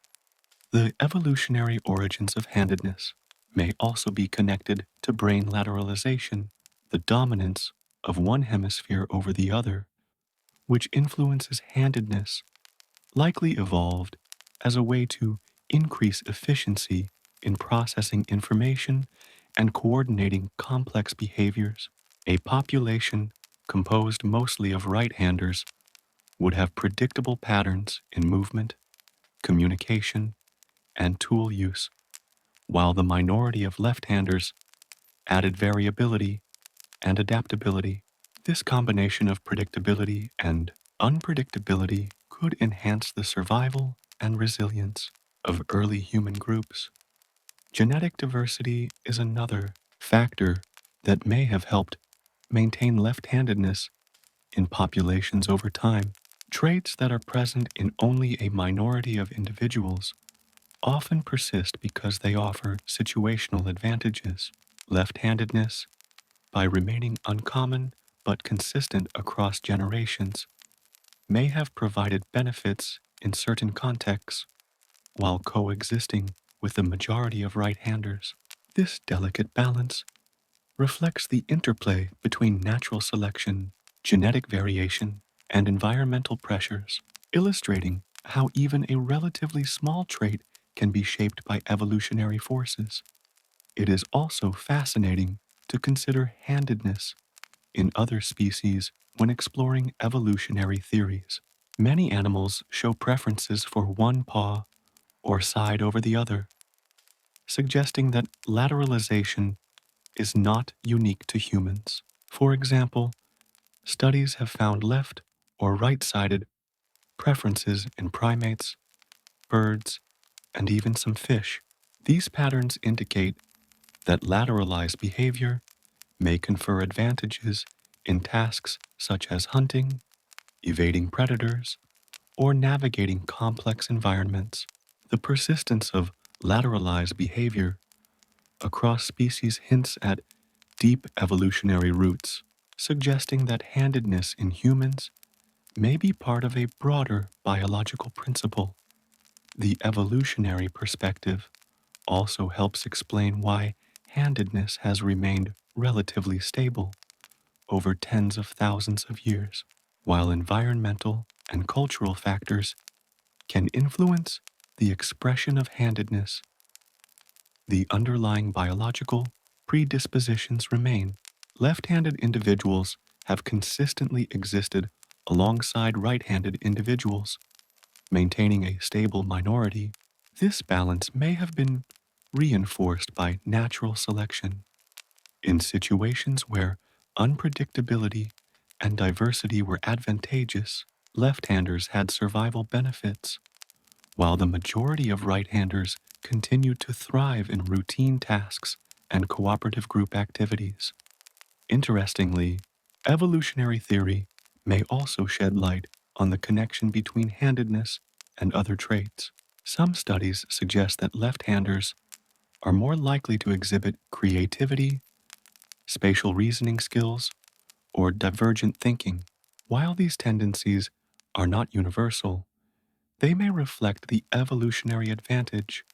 The evolutionary origins of handedness may also be connected to brain lateralization, the dominance of one hemisphere over the other, which influences handedness, likely evolved as a way to increase efficiency in processing information and coordinating complex behaviors. A population composed mostly of right-handers would have predictable patterns in movement, communication, and tool use, while the minority of left-handers added variability and adaptability. This combination of predictability and unpredictability could enhance the survival and resilience of early human groups. Genetic diversity is another factor that may have helped maintain left-handedness in populations over time. Traits that are present in only a minority of individuals often persist because they offer situational advantages. Left-handedness, by remaining uncommon but consistent across generations, may have provided benefits in certain contexts while coexisting with the majority of right-handers. This delicate balance reflects the interplay between natural selection, genetic variation, and environmental pressures, illustrating how even a relatively small trait can be shaped by evolutionary forces. It is also fascinating to consider handedness in other species when exploring evolutionary theories. Many animals show preferences for one paw or side over the other, suggesting that lateralization is not unique to humans. For example, studies have found left or right-sided preferences in primates, birds, and even some fish. These patterns indicate that lateralized behavior may confer advantages in tasks such as hunting, evading predators, or navigating complex environments. The persistence of lateralized behavior across species hints at deep evolutionary roots, suggesting that handedness in humans may be part of a broader biological principle. The evolutionary perspective also helps explain why handedness has remained relatively stable over tens of thousands of years, while environmental and cultural factors can influence the expression of handedness. The underlying biological predispositions remain. Left-handed individuals have consistently existed alongside right-handed individuals, maintaining a stable minority. This balance may have been reinforced by natural selection. In situations where unpredictability and diversity were advantageous, left-handers had survival benefits, while the majority of right-handers continued to thrive in routine tasks and cooperative group activities. Interestingly, evolutionary theory may also shed light on the connection between handedness and other traits. Some studies suggest that left-handers are more likely to exhibit creativity, spatial reasoning skills, or divergent thinking. While these tendencies are not universal, they may reflect the evolutionary advantage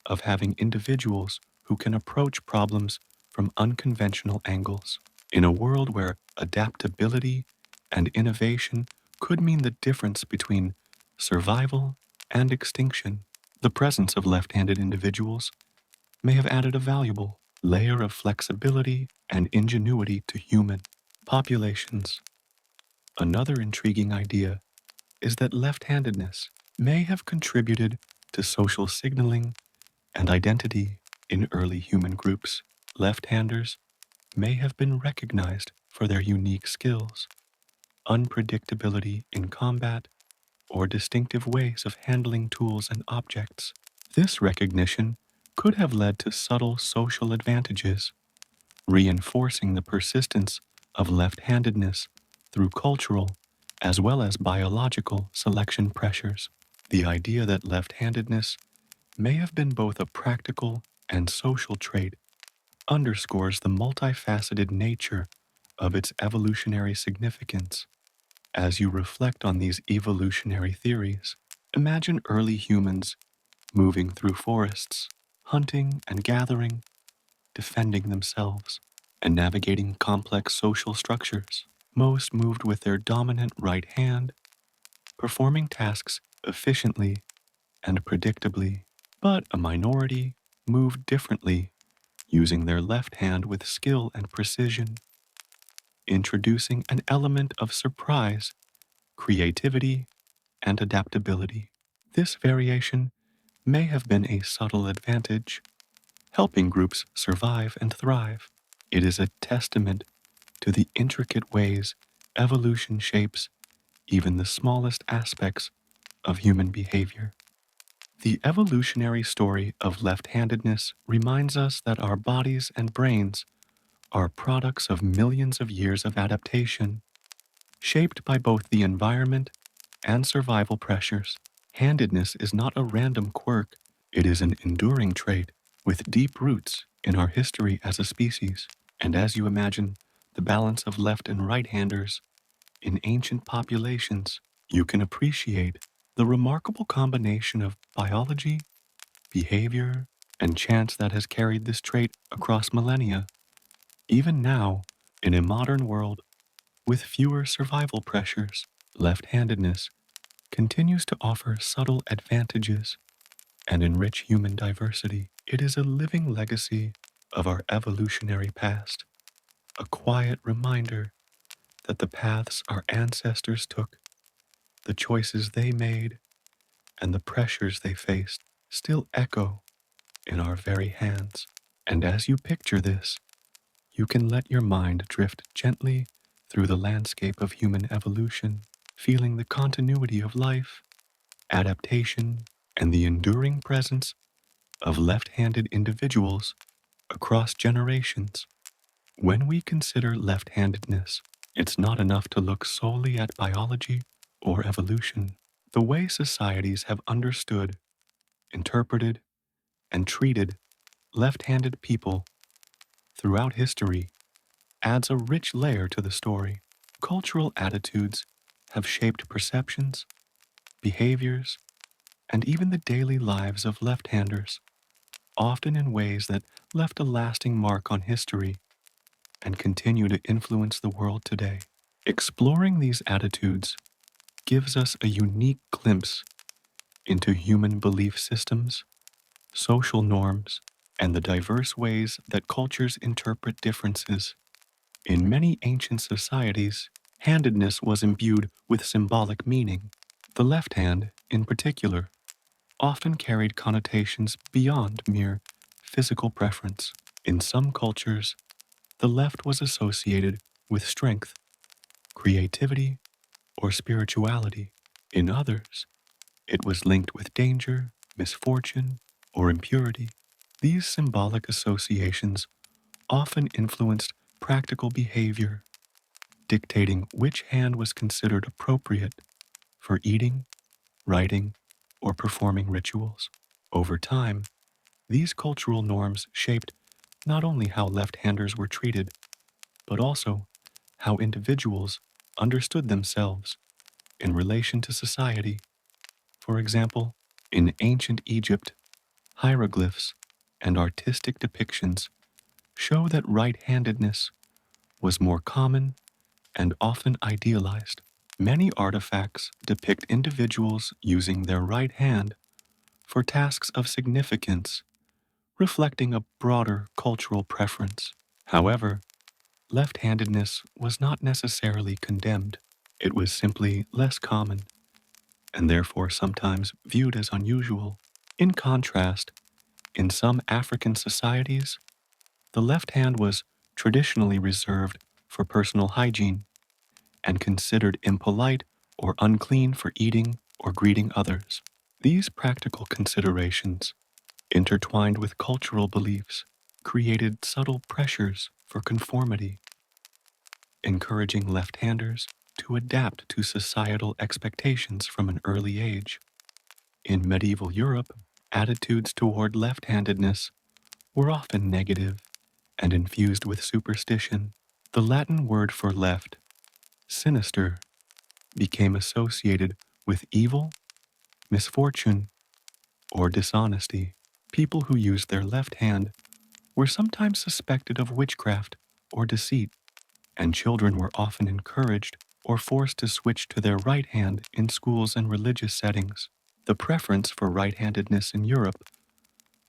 of having individuals who can approach problems from unconventional angles. In a world where adaptability and innovation could mean the difference between survival and extinction, the presence of left-handed individuals may have added a valuable layer of flexibility and ingenuity to human populations. Another intriguing idea is that left-handedness may have contributed to social signaling and identity in early human groups. Left-handers may have been recognized for their unique skills, unpredictability in combat, or distinctive ways of handling tools and objects. This recognition could have led to subtle social advantages, reinforcing the persistence of left-handedness through cultural as well as biological selection pressures. The idea that left-handedness may have been both a practical and social trait underscores the multifaceted nature of its evolutionary significance. As you reflect on these evolutionary theories, imagine early humans moving through forests, hunting and gathering, defending themselves, and navigating complex social structures. Most moved with their dominant right hand, performing tasks efficiently and predictably, but a minority moved differently, using their left hand with skill and precision, introducing an element of surprise, creativity, and adaptability. This variation may have been a subtle advantage, helping groups survive and thrive. It is a testament to the intricate ways evolution shapes even the smallest aspects of human behavior. The evolutionary story of left-handedness reminds us that our bodies and brains are products of millions of years of adaptation, shaped by both the environment and survival pressures. Handedness is not a random quirk, it is an enduring trait with deep roots in our history as a species. And as you imagine the balance of left and right-handers in ancient populations, you can appreciate the remarkable combination of biology, behavior, and chance that has carried this trait across millennia. Even now, in a modern world with fewer survival pressures, left-handedness continues to offer subtle advantages and enrich human diversity. It is a living legacy of our evolutionary past, a quiet reminder that the paths our ancestors took, the choices they made, and the pressures they faced still echo in our very hands. And as you picture this, you can let your mind drift gently through the landscape of human evolution, feeling the continuity of life, adaptation, and the enduring presence of left-handed individuals across generations. When we consider left-handedness, it's not enough to look solely at biology or evolution. The way societies have understood, interpreted, and treated left-handed people throughout history adds a rich layer to the story. Cultural attitudes have shaped perceptions, behaviors, and even the daily lives of left-handers, often in ways that left a lasting mark on history and continue to influence the world today. Exploring these attitudes gives us a unique glimpse into human belief systems, social norms, and the diverse ways that cultures interpret differences. In many ancient societies, handedness was imbued with symbolic meaning. The left hand, in particular, often carried connotations beyond mere physical preference. In some cultures, the left was associated with strength, creativity, or spirituality. In others, it was linked with danger, misfortune, or impurity. These symbolic associations often influenced practical behavior, dictating which hand was considered appropriate for eating, writing, or performing rituals. Over time, these cultural norms shaped not only how left-handers were treated, but also how individuals understood themselves in relation to society. For example, in ancient Egypt, hieroglyphs and artistic depictions show that right-handedness was more common and often idealized. Many artifacts depict individuals using their right hand for tasks of significance, reflecting a broader cultural preference. However, left-handedness was not necessarily condemned. It was simply less common, and therefore sometimes viewed as unusual. In contrast, in some African societies, the left hand was traditionally reserved for personal hygiene and considered impolite or unclean for eating or greeting others. These practical considerations, intertwined with cultural beliefs, created subtle pressures for conformity, encouraging left-handers to adapt to societal expectations from an early age. In medieval Europe, attitudes toward left-handedness were often negative and infused with superstition. The Latin word for left, sinister, became associated with evil, misfortune, or dishonesty. People who used their left hand were sometimes suspected of witchcraft or deceit, and children were often encouraged or forced to switch to their right hand in schools and religious settings. The preference for right-handedness in Europe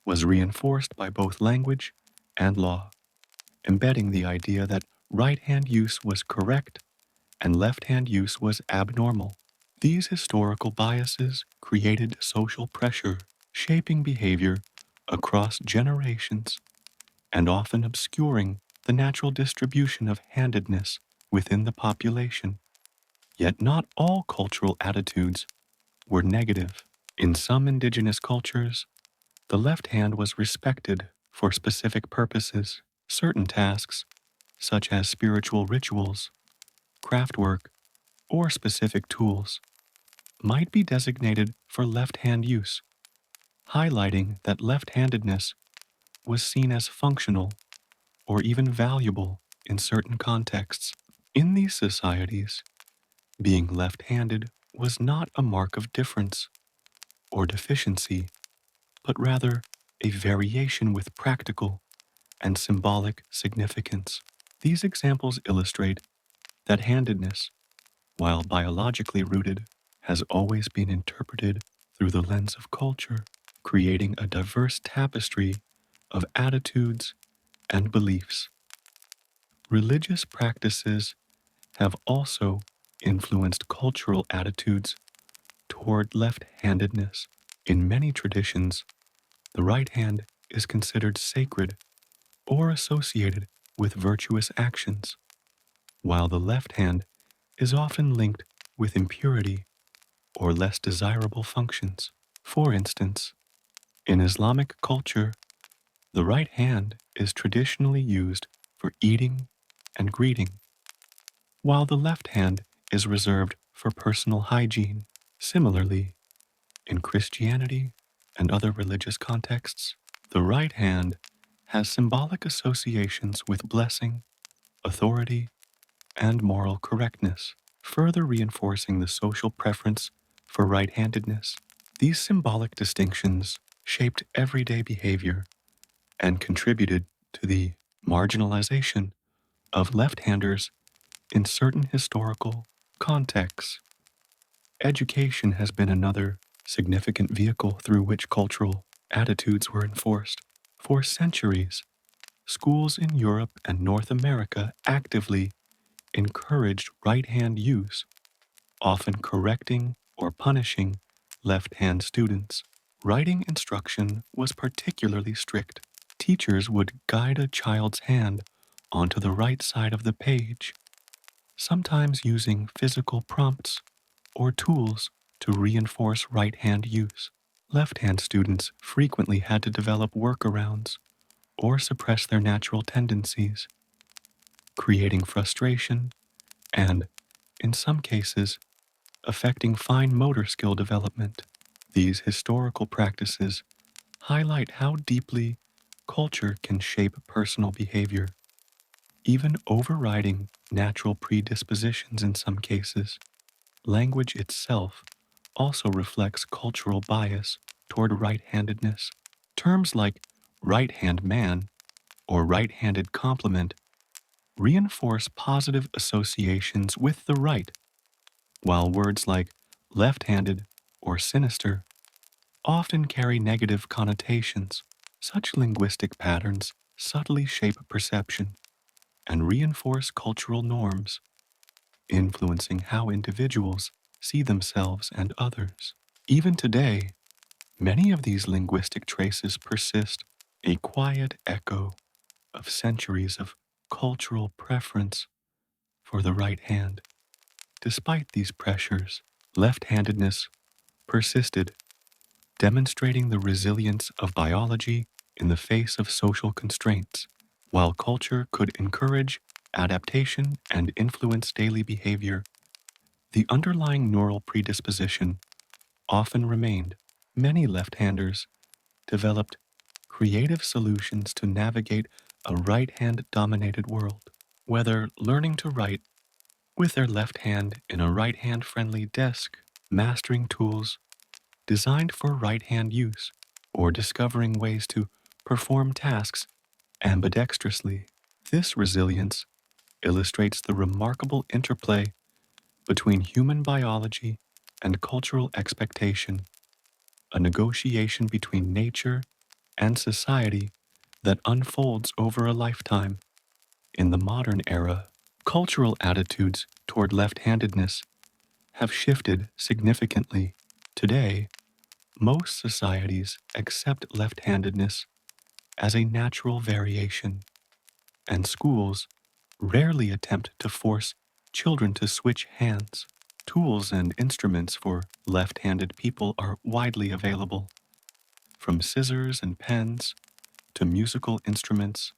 was reinforced by both language and law, embedding the idea that right-hand use was correct and left-hand use was abnormal. These historical biases created social pressure, shaping behavior across generations and often obscuring the natural distribution of handedness within the population. Yet not all cultural attitudes were negative. In some indigenous cultures, the left hand was respected for specific purposes. Certain tasks, such as spiritual rituals, craft work, or specific tools, might be designated for left-hand use, highlighting that left-handedness was seen as functional or even valuable in certain contexts. In these societies, being left-handed was not a mark of difference or deficiency, but rather a variation with practical and symbolic significance. These examples illustrate that handedness, while biologically rooted, has always been interpreted through the lens of culture, creating a diverse tapestry of attitudes and beliefs. Religious practices have also influenced cultural attitudes toward left-handedness. In many traditions, the right hand is considered sacred or associated with virtuous actions, while the left hand is often linked with impurity or less desirable functions. For instance, in Islamic culture, the right hand is traditionally used for eating and greeting, while the left hand is reserved for personal hygiene. Similarly, in Christianity and other religious contexts, the right hand has symbolic associations with blessing, authority, and moral correctness, further reinforcing the social preference for right-handedness. These symbolic distinctions shaped everyday behavior and contributed to the marginalization of left-handers in certain historical contexts. Education has been another significant vehicle through which cultural attitudes were enforced. For centuries, schools in Europe and North America actively encouraged right-hand use, often correcting or punishing left-hand students. Writing instruction was particularly strict. Teachers would guide a child's hand onto the right side of the page, sometimes using physical prompts or tools to reinforce right-hand use. Left-hand students frequently had to develop workarounds or suppress their natural tendencies, creating frustration and, in some cases, affecting fine motor skill development. These historical practices highlight how deeply culture can shape personal behavior, even overriding natural predispositions in some cases. Language itself also reflects cultural bias toward right-handedness. Terms like right-hand man or right-handed compliment reinforce positive associations with the right, while words like left-handed or sinister often carry negative connotations. Such linguistic patterns subtly shape perception and reinforce cultural norms, influencing how individuals see themselves and others. Even today, many of these linguistic traces persist, a quiet echo of centuries of cultural preference for the right hand. Despite these pressures, left-handedness persisted, demonstrating the resilience of biology in the face of social constraints. While culture could encourage adaptation and influence daily behavior, the underlying neural predisposition often remained. Many left-handers developed creative solutions to navigate a right-hand dominated world, whether learning to write with their left hand in a right-hand friendly desk, mastering tools designed for right-hand use, or discovering ways to perform tasks ambidextrously. This resilience illustrates the remarkable interplay between human biology and cultural expectation, a negotiation between nature and society that unfolds over a lifetime. In the modern era, cultural attitudes toward left-handedness have shifted significantly. Today, most societies accept left-handedness as a natural variation, and schools rarely attempt to force children to switch hands. Tools and instruments for left-handed people are widely available, from scissors and pens to musical instruments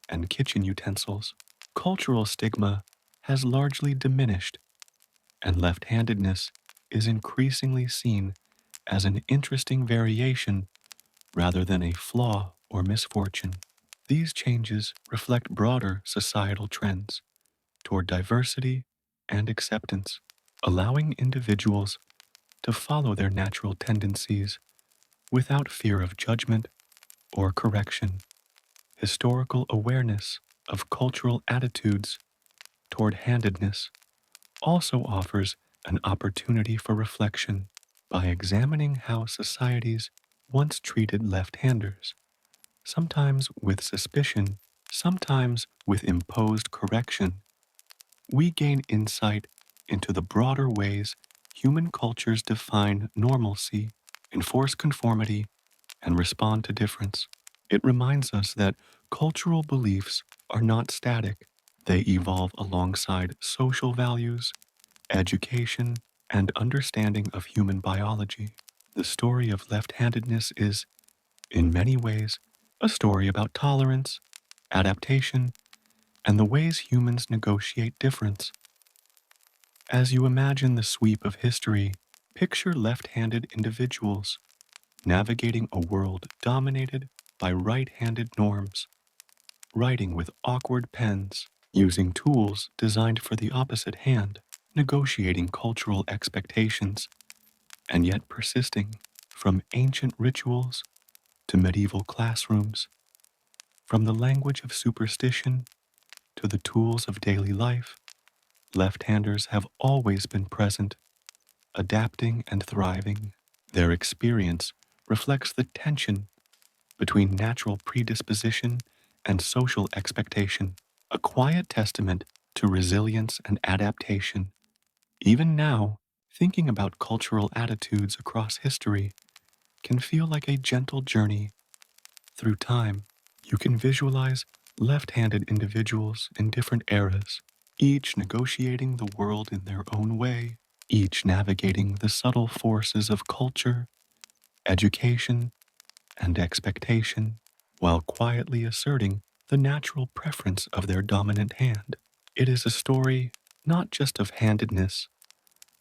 and kitchen utensils. Cultural stigma has largely diminished, and left-handedness is increasingly seen as an interesting variation rather than a flaw or misfortune. These changes reflect broader societal trends toward diversity and acceptance, allowing individuals to follow their natural tendencies without fear of judgment or correction. Historical awareness of cultural attitudes toward handedness also offers an opportunity for reflection by examining how societies once treated left-handers, sometimes with suspicion, sometimes with imposed correction. We gain insight into the broader ways human cultures define normalcy, enforce conformity, and respond to difference. It reminds us that cultural beliefs are not static. They evolve alongside social values, education, and understanding of human biology. The story of left-handedness is, in many ways, a story about tolerance, adaptation, and the ways humans negotiate difference. As you imagine the sweep of history Picture left-handed individuals navigating a world dominated by right-handed norms, writing with awkward pens, using tools designed for the opposite hand, negotiating cultural expectations, and yet persisting from ancient rituals to medieval classrooms, from the language of superstition to the tools of daily life. Left-handers have always been present, adapting and thriving. Their experience reflects the tension between natural predisposition and social expectation, a quiet testament to resilience and adaptation. Even now, thinking about cultural attitudes across history can feel like a gentle journey through time. You can visualize left-handed individuals in different eras, each negotiating the world in their own way, each navigating the subtle forces of culture, education, and expectation, while quietly asserting the natural preference of their dominant hand. It is a story not just of handedness,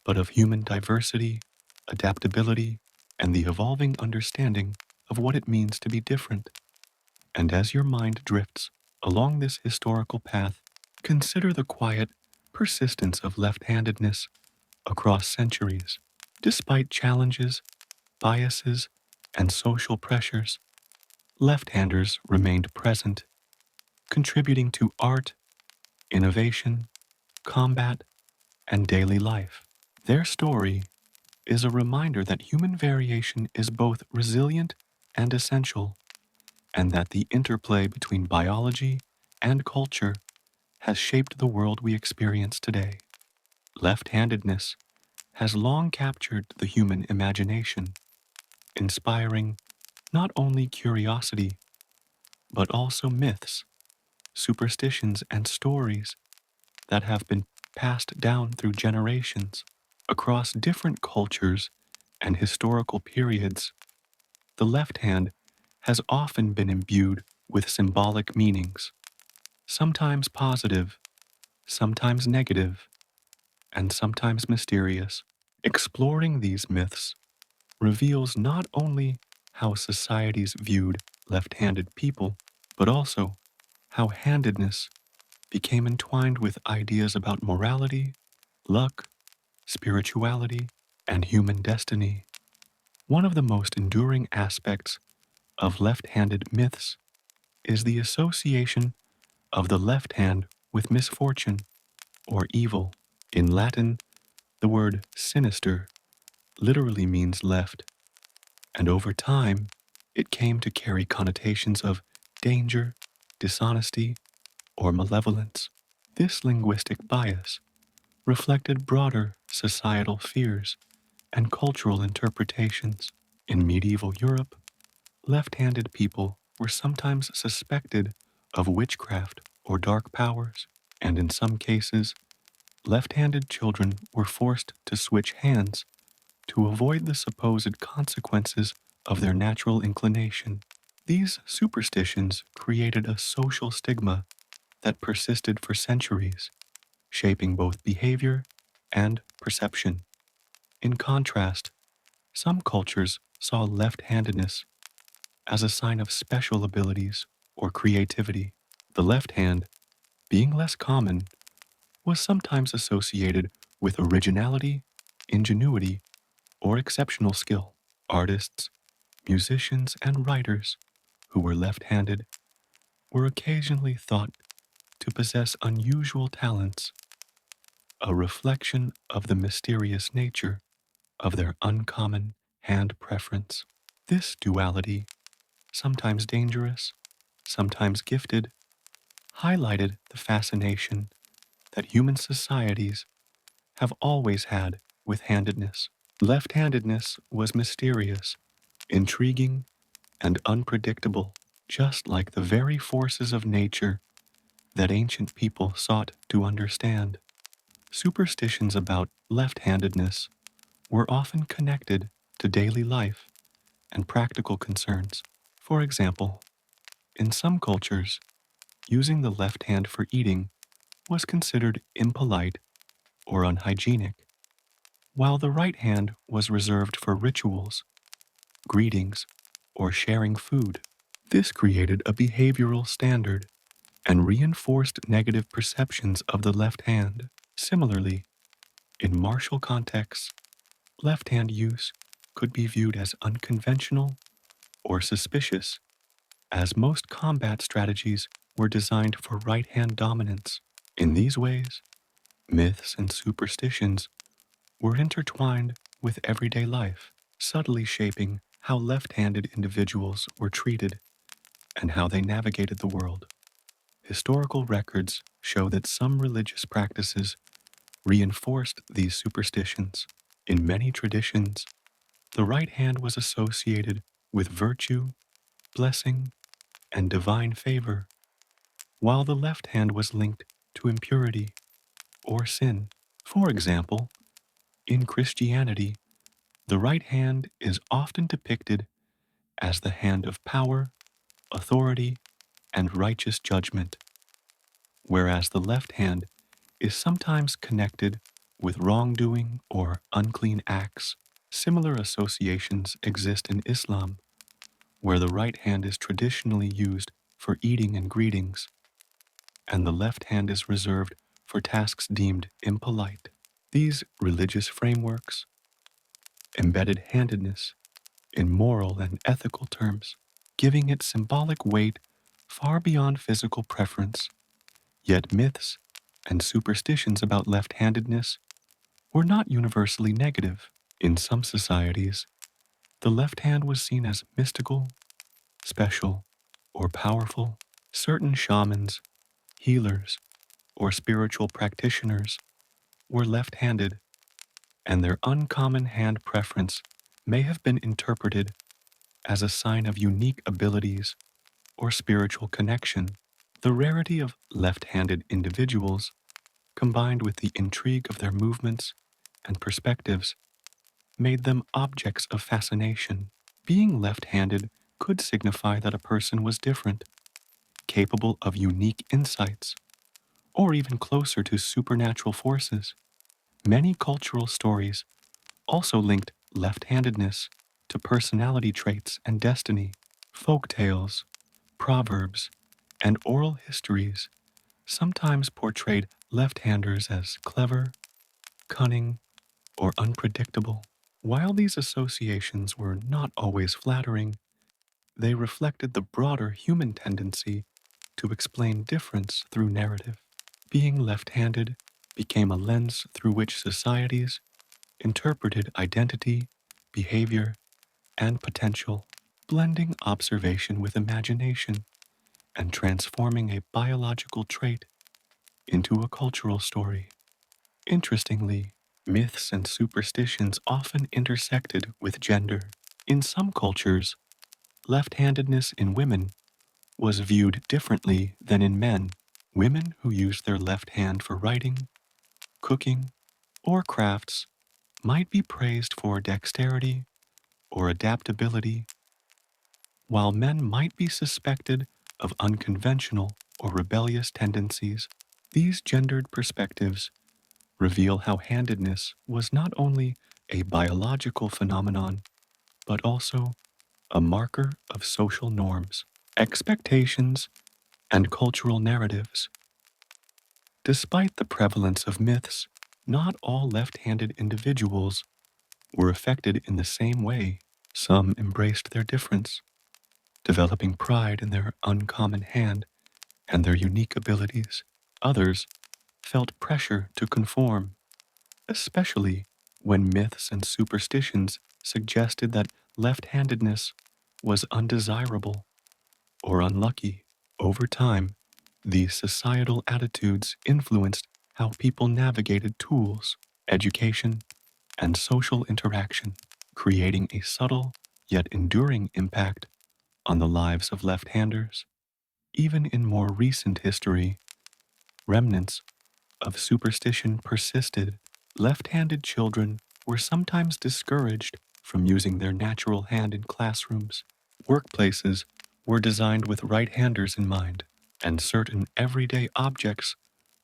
but of human diversity, adaptability, and the evolving understanding of what it means to be different. And as your mind drifts along this historical path, consider the quiet persistence of left-handedness across centuries. Despite challenges, biases, and social pressures, left-handers remained present, contributing to art, innovation, combat, and daily life. Their story is a reminder that human variation is both resilient and essential, and that the interplay between biology and culture has shaped the world we experience today. Left-handedness has long captured the human imagination, inspiring not only curiosity, but also myths, superstitions, and stories that have been passed down through generations. Across different cultures and historical periods, the left hand has often been imbued with symbolic meanings, sometimes positive, sometimes negative, and sometimes mysterious. Exploring these myths reveals not only how societies viewed left-handed people, but also how handedness became entwined with ideas about morality, luck, spirituality, and human destiny. One of the most enduring aspects of left-handed myths is the association of the left hand with misfortune or evil. In Latin, the word sinister literally means left, and over time, it came to carry connotations of danger, dishonesty, or malevolence. This linguistic bias reflected broader societal fears and cultural interpretations. In medieval Europe, left-handed people were sometimes suspected of witchcraft or dark powers, and in some cases, left-handed children were forced to switch hands to avoid the supposed consequences of their natural inclination. These superstitions created a social stigma that persisted for centuries, shaping both behavior and perception. In contrast, some cultures saw left-handedness as a sign of special abilities or creativity. The left hand, being less common, was sometimes associated with originality, ingenuity, or exceptional skill. Artists, musicians, and writers who were left-handed were occasionally thought to possess unusual talents, a reflection of the mysterious nature of their uncommon hand preference. This duality, sometimes dangerous, sometimes gifted, highlighted the fascination that human societies have always had with handedness. Left-handedness was mysterious, intriguing, and unpredictable, just like the very forces of nature that ancient people sought to understand. Superstitions about left-handedness were often connected to daily life and practical concerns. For example, in some cultures, using the left hand for eating was considered impolite or unhygienic, while the right hand was reserved for rituals, greetings, or sharing food. This created a behavioral standard and reinforced negative perceptions of the left hand. Similarly, in martial contexts, left hand use could be viewed as unconventional or suspicious, as most combat strategies were designed for right hand dominance. In these ways, myths and superstitions were intertwined with everyday life, subtly shaping how left handed individuals were treated and how they navigated the world. Historical records show that some religious practices reinforced these superstitions. In many traditions, the right hand was associated with virtue, blessing, and divine favor, while the left hand was linked to impurity or sin. For example, in Christianity, the right hand is often depicted as the hand of power, authority, and righteous judgment, whereas the left hand is sometimes connected with wrongdoing or unclean acts. Similar associations exist in Islam, where the right hand is traditionally used for eating and greetings, and the left hand is reserved for tasks deemed impolite. These religious frameworks embedded handedness in moral and ethical terms, giving it symbolic weight far beyond physical preference. Yet myths and superstitions about left-handedness were not universally negative. In some societies, the left hand was seen as mystical, special, or powerful. Certain shamans, healers, or spiritual practitioners were left-handed, and their uncommon hand preference may have been interpreted as a sign of unique abilities or spiritual connection. The rarity of left-handed individuals, combined with the intrigue of their movements and perspectives, made them objects of fascination. Being left-handed could signify that a person was different, capable of unique insights, or even closer to supernatural forces. Many cultural stories also linked left-handedness to personality traits and destiny. Folk tales, proverbs, and oral histories sometimes portrayed left-handers as clever, cunning, or unpredictable. While these associations were not always flattering, they reflected the broader human tendency to explain difference through narrative. Being left-handed became a lens through which societies interpreted identity, behavior, and potential, blending observation with imagination and transforming a biological trait into a cultural story. Interestingly, myths and superstitions often intersected with gender. In some cultures, left-handedness in women was viewed differently than in men. Women who used their left hand for writing, cooking, or crafts might be praised for dexterity or adaptability, while men might be suspected of unconventional or rebellious tendencies. These gendered perspectives reveal how handedness was not only a biological phenomenon, but also a marker of social norms, expectations, and cultural narratives. Despite the prevalence of myths, not all left-handed individuals were affected in the same way. Some embraced their difference, developing pride in their uncommon hand and their unique abilities. Others felt pressure to conform, especially when myths and superstitions suggested that left-handedness was undesirable or unlucky. Over time, these societal attitudes influenced how people navigated tools, education, and social interaction, creating a subtle yet enduring impact on the lives of left-handers. Even in more recent history, remnants of superstition persisted. Left-handed children were sometimes discouraged from using their natural hand in classrooms. Workplaces were designed with right-handers in mind, and certain everyday objects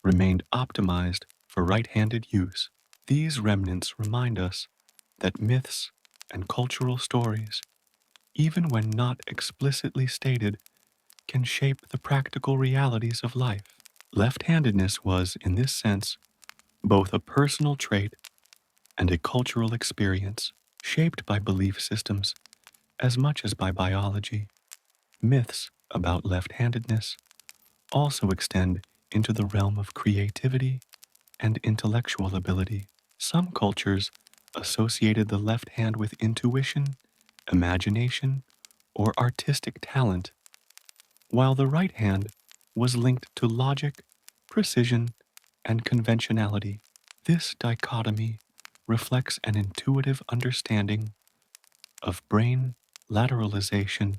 remained optimized for right-handed use. These remnants remind us that myths and cultural stories, even when not explicitly stated, can shape the practical realities of life. Left-handedness was, in this sense, both a personal trait and a cultural experience, shaped by belief systems as much as by biology. Myths about left-handedness also extend into the realm of creativity and intellectual ability. Some cultures associated the left hand with intuition, imagination, or artistic talent, while the right hand was linked to logic, precision, and conventionality. This dichotomy reflects an intuitive understanding of brain lateralization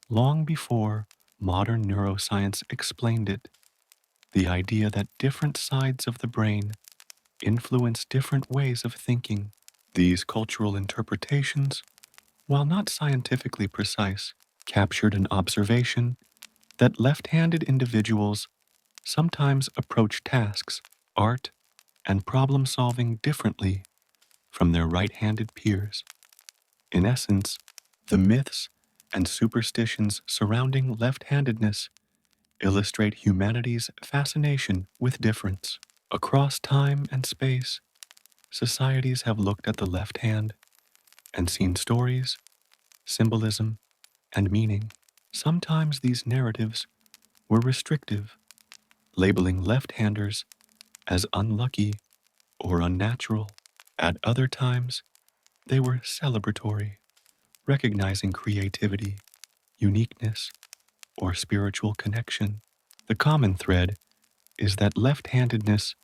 long before modern neuroscience explained it. The idea that different sides of the brain influence different ways of thinking. These cultural interpretations, while not scientifically precise, captured an observation that left-handed individuals sometimes approach tasks, art, and problem-solving differently from their right-handed peers. In essence, the myths and superstitions surrounding left-handedness illustrate humanity's fascination with difference. Across time and space, societies have looked at the left hand and seen stories, symbolism, and meaning. Sometimes these narratives were restrictive, labeling left-handers as unlucky or unnatural. At other times, they were celebratory, recognizing creativity, uniqueness, or spiritual connection. The common thread is that left-handedness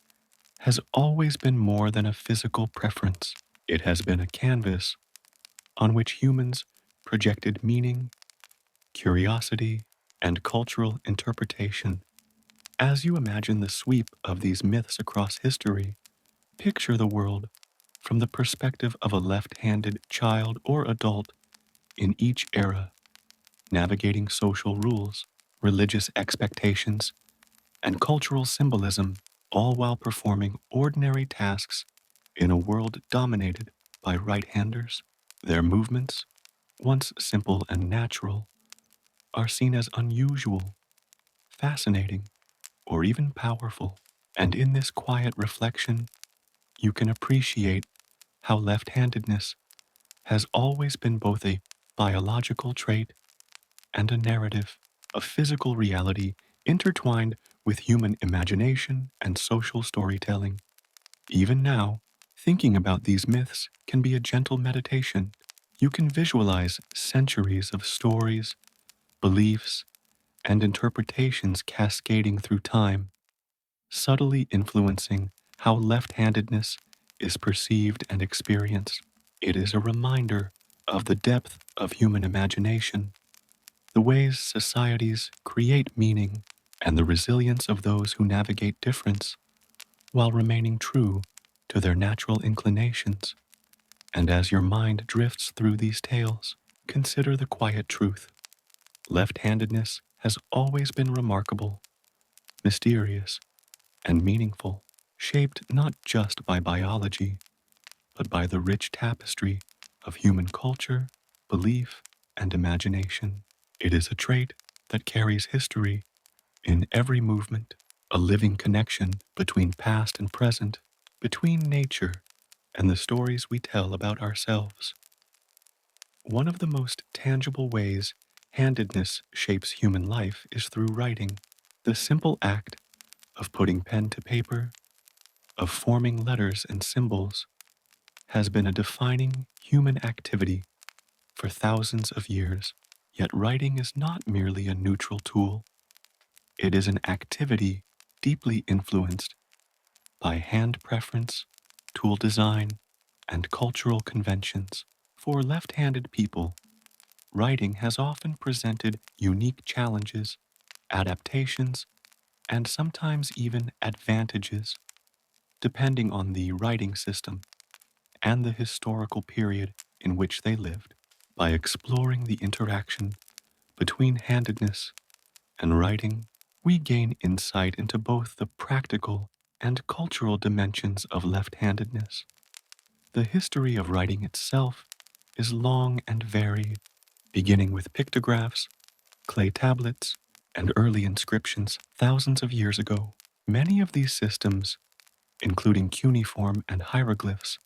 has always been more than a physical preference. It has been a canvas on which humans projected meaning, curiosity, and cultural interpretation. As you imagine the sweep of these myths across history, picture the world from the perspective of a left-handed child or adult in each era, navigating social rules, religious expectations, and cultural symbolism, all while performing ordinary tasks in a world dominated by right-handers. Their movements, once simple and natural, are seen as unusual, fascinating, or even powerful. And in this quiet reflection, you can appreciate how left-handedness has always been both a biological trait and a narrative, a physical reality intertwined with human imagination and social storytelling. Even now, thinking about these myths can be a gentle meditation. You can visualize centuries of stories, beliefs, and interpretations cascading through time, subtly influencing how left-handedness is perceived and experienced. It is a reminder of the depth of human imagination, the ways societies create meaning, and the resilience of those who navigate difference while remaining true to their natural inclinations. And as your mind drifts through these tales, consider the quiet truth. Left-handedness has always been remarkable, mysterious, and meaningful, shaped not just by biology, but by the rich tapestry of human culture, belief, and imagination. It is a trait that carries history in every movement, a living connection between past and present, between nature and the stories we tell about ourselves. One of the most tangible ways handedness shapes human life is through writing. The simple act of putting pen to paper, of forming letters and symbols, has been a defining human activity for thousands of years. Yet writing is not merely a neutral tool. It is an activity deeply influenced by hand preference, tool design, and cultural conventions. For left-handed people, writing has often presented unique challenges, adaptations, and sometimes even advantages, depending on the writing system and the historical period in which they lived. By exploring the interaction between handedness and writing, we gain insight into both the practical and cultural dimensions of left-handedness. The history of writing itself is long and varied, beginning with pictographs, clay tablets, and early inscriptions thousands of years ago. Many of these systems, including cuneiform and hieroglyphs,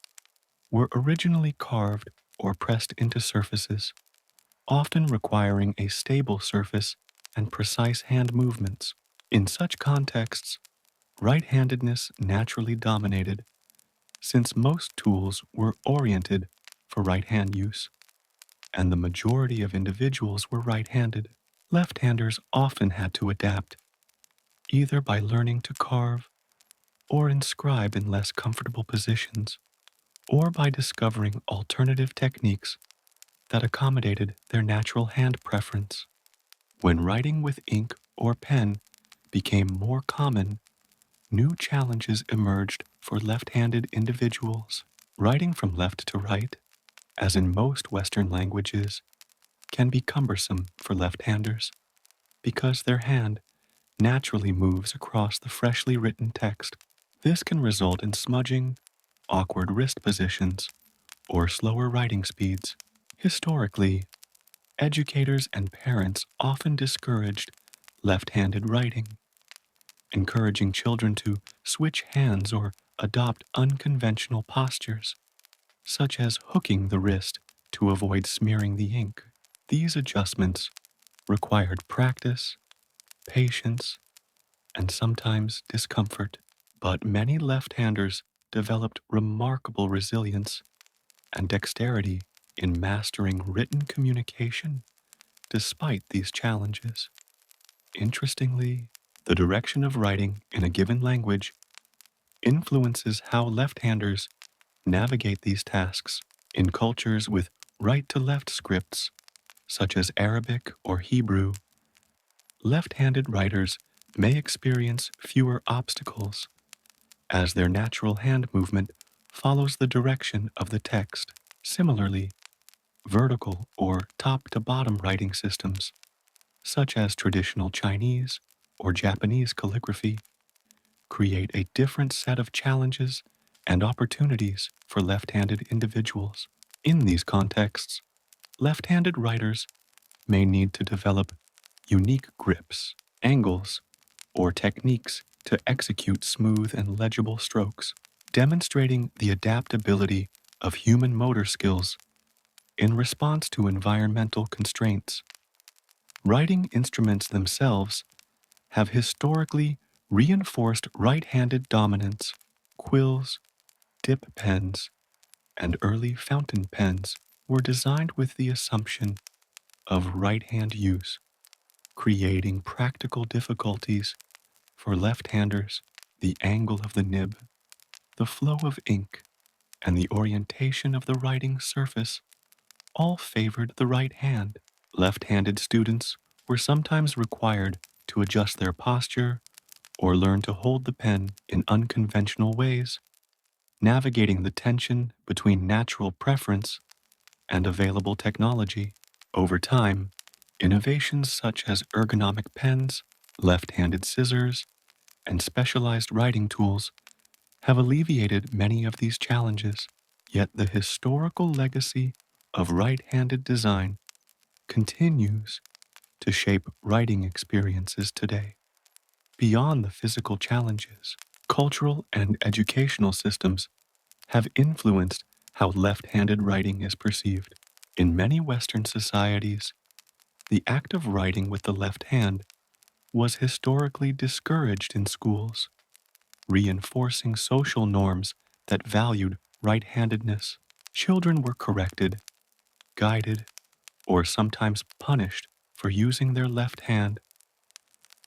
were originally carved or pressed into surfaces, often requiring a stable surface and precise hand movements. In such contexts, right-handedness naturally dominated, since most tools were oriented for right-hand use, and the majority of individuals were right-handed. Left-handers often had to adapt, either by learning to carve or inscribe in less comfortable positions, or by discovering alternative techniques that accommodated their natural hand preference. When writing with ink or pen became more common, new challenges emerged for left-handed individuals. Writing from left to right, as in most Western languages, can be cumbersome for left-handers because their hand naturally moves across the freshly written text. This can result in smudging, awkward wrist positions, or slower writing speeds. Historically, educators and parents often discouraged left-handed writing, encouraging children to switch hands or adopt unconventional postures, such as hooking the wrist to avoid smearing the ink. These adjustments required practice, patience, and sometimes discomfort, but many left-handers developed remarkable resilience and dexterity in mastering written communication despite these challenges. Interestingly, the direction of writing in a given language influences how left-handers navigate these tasks. In cultures with right-to-left scripts, such as Arabic or Hebrew, left-handed writers may experience fewer obstacles, as their natural hand movement follows the direction of the text. Similarly, vertical or top-to-bottom writing systems, such as traditional Chinese or Japanese calligraphy, create a different set of challenges and opportunities for left-handed individuals. In these contexts, left-handed writers may need to develop unique grips, angles, or techniques to execute smooth and legible strokes, demonstrating the adaptability of human motor skills in response to environmental constraints. Writing instruments themselves have historically reinforced right-handed dominance. Quills, dip pens, and early fountain pens were designed with the assumption of right-hand use, creating practical difficulties for left-handers. The angle of the nib, the flow of ink, and the orientation of the writing surface all favored the right hand. Left-handed students were sometimes required to adjust their posture or learn to hold the pen in unconventional ways, navigating the tension between natural preference and available technology. Over time, innovations such as ergonomic pens, left-handed scissors, and specialized writing tools have alleviated many of these challenges. Yet the historical legacy of right-handed design continues to shape writing experiences today. Beyond the physical challenges, cultural and educational systems have influenced how left-handed writing is perceived. In many Western societies, the act of writing with the left hand was historically discouraged in schools, reinforcing social norms that valued right-handedness. Children were corrected, guided, or sometimes punished for using their left hand,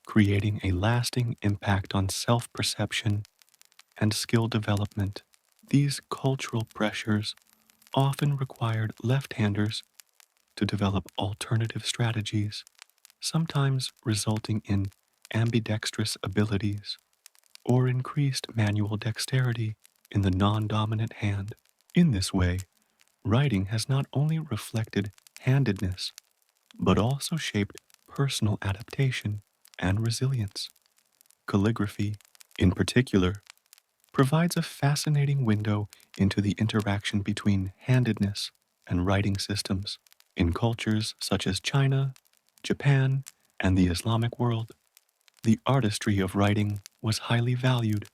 creating a lasting impact on self-perception and skill development. These cultural pressures often required left-handers to develop alternative strategies, sometimes resulting in ambidextrous abilities or increased manual dexterity in the non-dominant hand. In this way, writing has not only reflected handedness, but also shaped personal adaptation and resilience. Calligraphy, in particular, provides a fascinating window into the interaction between handedness and writing systems. In cultures such as China, Japan, and the Islamic world, the artistry of writing was highly valued,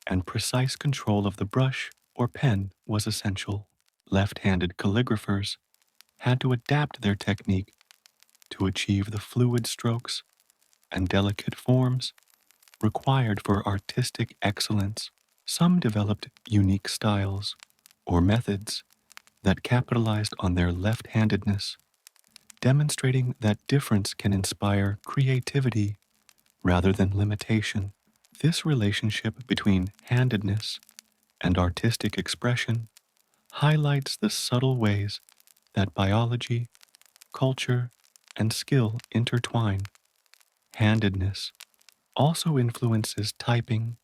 and precise control of the brush or pen was essential. Left-handed calligraphers had to adapt their technique to achieve the fluid strokes and delicate forms required for artistic excellence. Some developed unique styles or methods that capitalized on their left-handedness, demonstrating that difference can inspire creativity rather than limitation. This relationship between handedness and artistic expression highlights the subtle ways that biology, culture, and skill intertwine. Handedness also influences typing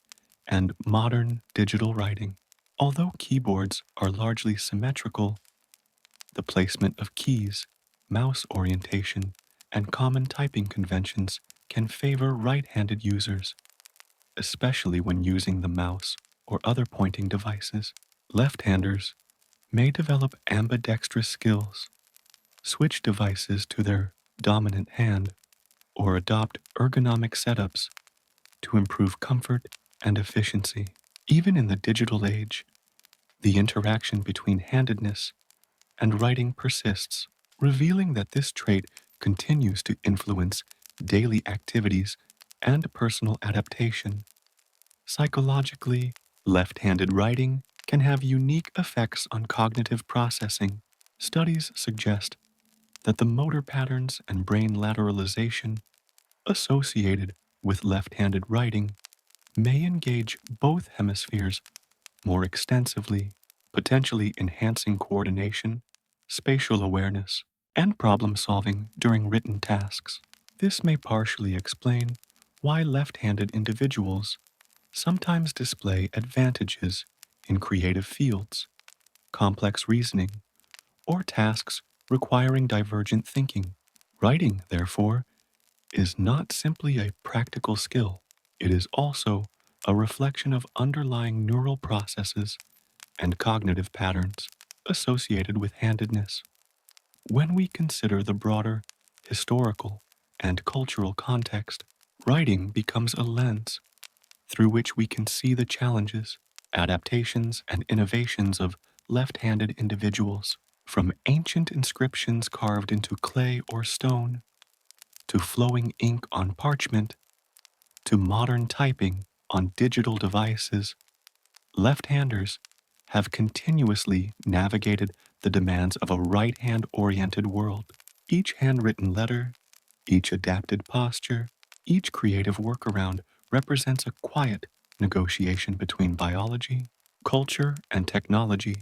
and modern digital writing. Although keyboards are largely symmetrical, the placement of keys, mouse orientation, and common typing conventions can favor right-handed users, especially when using the mouse or other pointing devices. Left-handers may develop ambidextrous skills, switch devices to their dominant hand, or adopt ergonomic setups to improve comfort and efficiency. Even in the digital age, the interaction between handedness and writing persists, revealing that this trait continues to influence daily activities and personal adaptation. Psychologically, left-handed writing can have unique effects on cognitive processing. Studies suggest that the motor patterns and brain lateralization associated with left-handed writing may engage both hemispheres more extensively, potentially enhancing coordination, spatial awareness, and problem solving during written tasks. This may partially explain why left-handed individuals sometimes display advantages in creative fields, complex reasoning, or tasks requiring divergent thinking. Writing, therefore, is not simply a practical skill, it is also a reflection of underlying neural processes and cognitive patterns associated with handedness. When we consider the broader historical and cultural context, writing becomes a lens through which we can see the challenges, adaptations, and innovations of left-handed individuals. From ancient inscriptions carved into clay or stone, to flowing ink on parchment, to modern typing on digital devices, left-handers have continuously navigated the demands of a right-hand-oriented world. Each handwritten letter, each adapted posture, each creative workaround represents a quiet negotiation between biology, culture, and technology.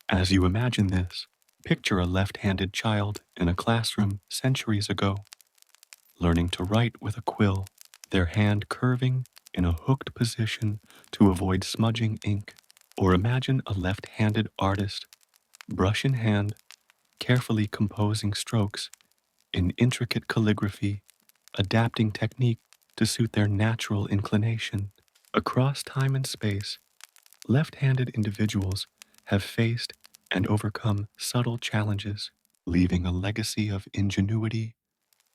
As you imagine this, picture a left-handed child in a classroom centuries ago, learning to write with a quill, their hand curving in a hooked position to avoid smudging ink. Or imagine a left-handed artist, brush in hand, carefully composing strokes in intricate calligraphy, adapting technique to suit their natural inclination. Across time and space, left-handed individuals have faced and overcome subtle challenges, leaving a legacy of ingenuity,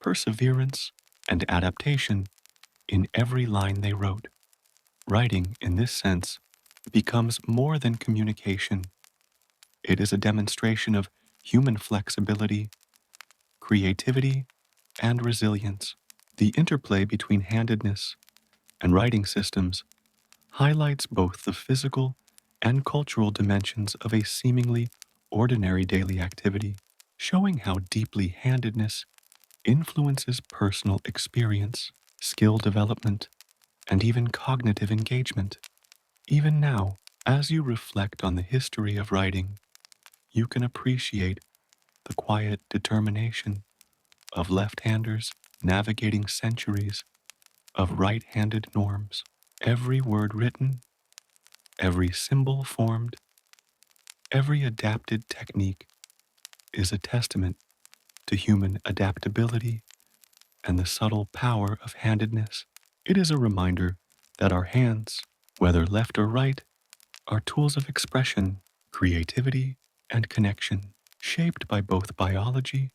perseverance, and adaptation in every line they wrote. Writing, in this sense, becomes more than communication. It is a demonstration of human flexibility, creativity, and resilience. The interplay between handedness and writing systems highlights both the physical and cultural dimensions of a seemingly ordinary daily activity, showing how deeply handedness influences personal experience, skill development, and even cognitive engagement. Even now, as you reflect on the history of writing, you can appreciate the quiet determination of left-handers navigating centuries of right-handed norms. Every word written, every symbol formed, every adapted technique is a testament to human adaptability and the subtle power of handedness. It is a reminder that our hands, whether left or right, are tools of expression, creativity, and connection, shaped by both biology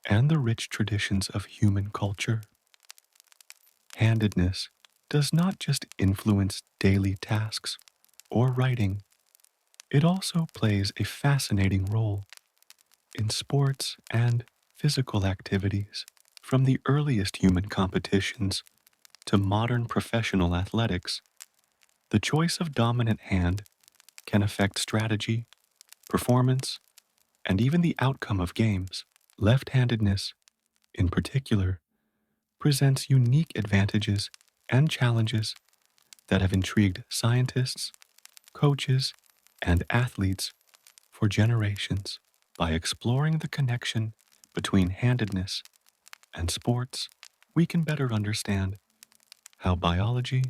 and the rich traditions of human culture. Handedness does not just influence daily tasks or writing, it also plays a fascinating role in sports and physical activities. From the earliest human competitions to modern professional athletics, the choice of dominant hand can affect strategy, performance, and even the outcome of games. Left-handedness, in particular, presents unique advantages and challenges that have intrigued scientists, coaches, and athletes for generations. By exploring the connection between handedness and sports, we can better understand how biology,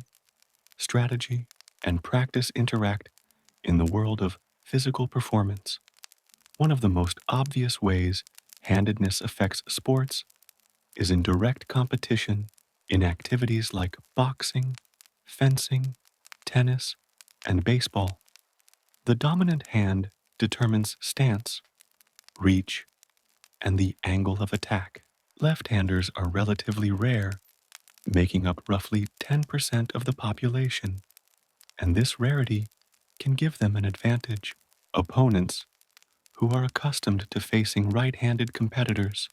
strategy, and practice interact in the world of physical performance. One of the most obvious ways handedness affects sports is in direct competition in activities like boxing, fencing, tennis, and baseball. The dominant hand determines stance, reach, and the angle of attack. Left-handers are relatively rare, making up roughly 10% of the population, and this rarity can give them an advantage. Opponents, who are accustomed to facing right-handed competitors,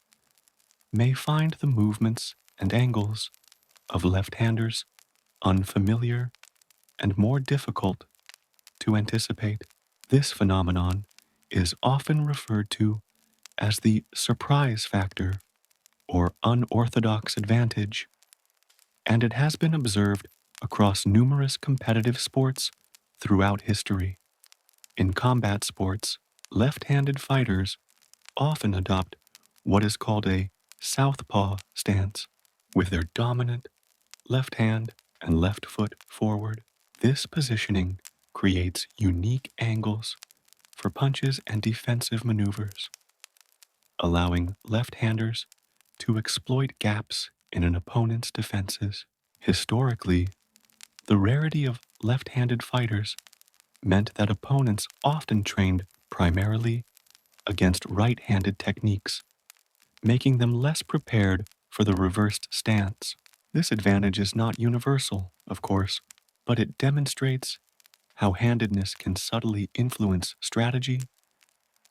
may find the movements and angles of left-handers unfamiliar and more difficult to anticipate. This phenomenon is often referred to as the surprise factor or unorthodox advantage, and it has been observed across numerous competitive sports throughout history. In combat sports, left-handed fighters often adopt what is called a southpaw stance, with their dominant left hand and left foot forward. This positioning creates unique angles for punches and defensive maneuvers, allowing left-handers to exploit gaps in an opponent's defenses. Historically, the rarity of left-handed fighters meant that opponents often trained primarily against right-handed techniques, making them less prepared for the reversed stance. This advantage is not universal, of course, but it demonstrates how handedness can subtly influence strategy,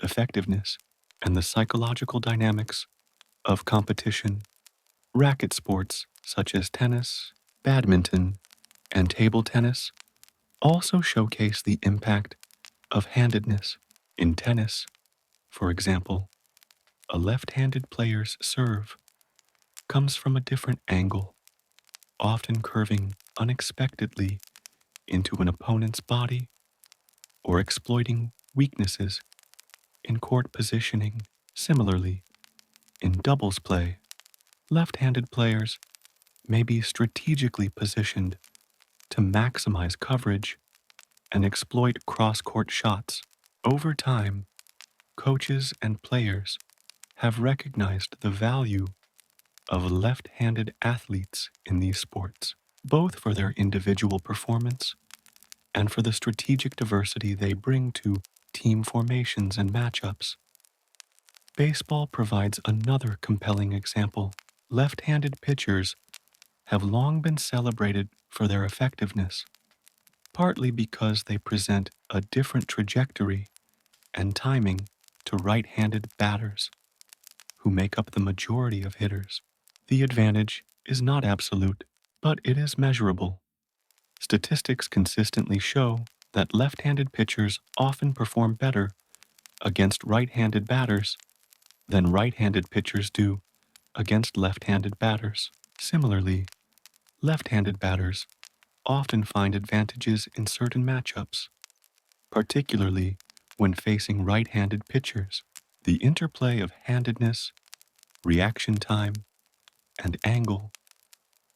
effectiveness, and the psychological dynamics of competition. Racket sports such as tennis, badminton, and table tennis also showcase the impact of handedness. In tennis, for example, a left-handed player's serve comes from a different angle, often curving unexpectedly into an opponent's body or exploiting weaknesses in court positioning. Similarly, in doubles play, left-handed players may be strategically positioned to maximize coverage and exploit cross-court shots. Over time, coaches and players have recognized the value of left-handed athletes in these sports, both for their individual performance and for the strategic diversity they bring to team formations and matchups. Baseball provides another compelling example. Left-handed pitchers have long been celebrated for their effectiveness, partly because they present a different trajectory and timing to right-handed batters, who make up the majority of hitters. The advantage is not absolute, but it is measurable. Statistics consistently show that left-handed pitchers often perform better against right-handed batters than right-handed pitchers do against left-handed batters. Similarly, left-handed batters often find advantages in certain matchups, particularly when facing right-handed pitchers. The interplay of handedness, reaction time, and angle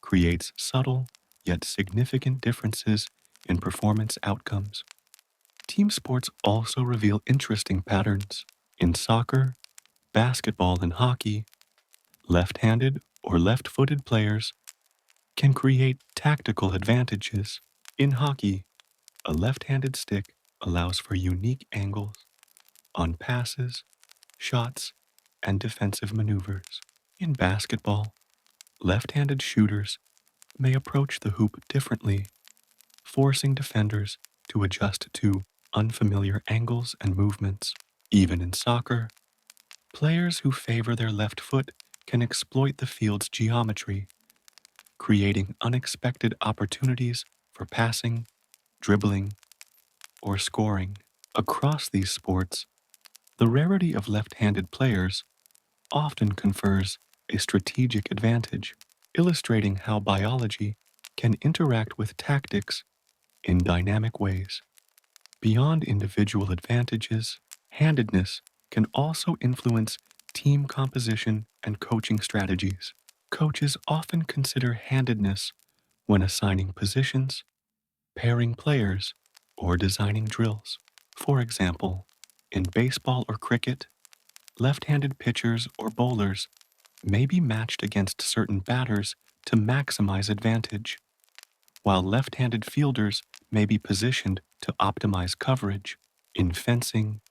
creates subtle yet significant differences in performance outcomes. Team sports also reveal interesting patterns. In soccer, basketball, and hockey, left-handed or left-footed players can create tactical advantages In hockey, a left-handed stick allows for unique angles on passes, shots, and defensive maneuvers. In basketball, left-handed shooters may approach the hoop differently, forcing defenders to adjust to unfamiliar angles and movements. Even in soccer, players who favor their left foot can exploit the field's geometry, creating unexpected opportunities for passing, dribbling, or scoring. Across these sports, the rarity of left-handed players often confers a strategic advantage, illustrating how biology can interact with tactics in dynamic ways. Beyond individual advantages, handedness can also influence team composition and coaching strategies. Coaches often consider handedness when assigning positions, pairing players, or designing drills. For example, in baseball or cricket, left-handed pitchers or bowlers may be matched against certain batters to maximize advantage, while left-handed fielders may be positioned to optimize coverage. In fencing,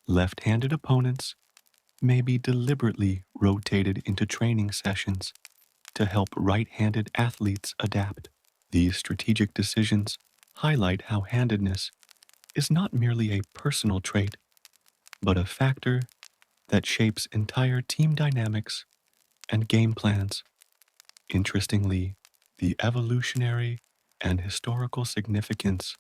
left-handed opponents may be deliberately rotated into training sessions to help right-handed athletes adapt. These strategic decisions highlight how handedness is not merely a personal trait, but a factor that shapes entire team dynamics and game plans. Interestingly, the evolutionary and historical significance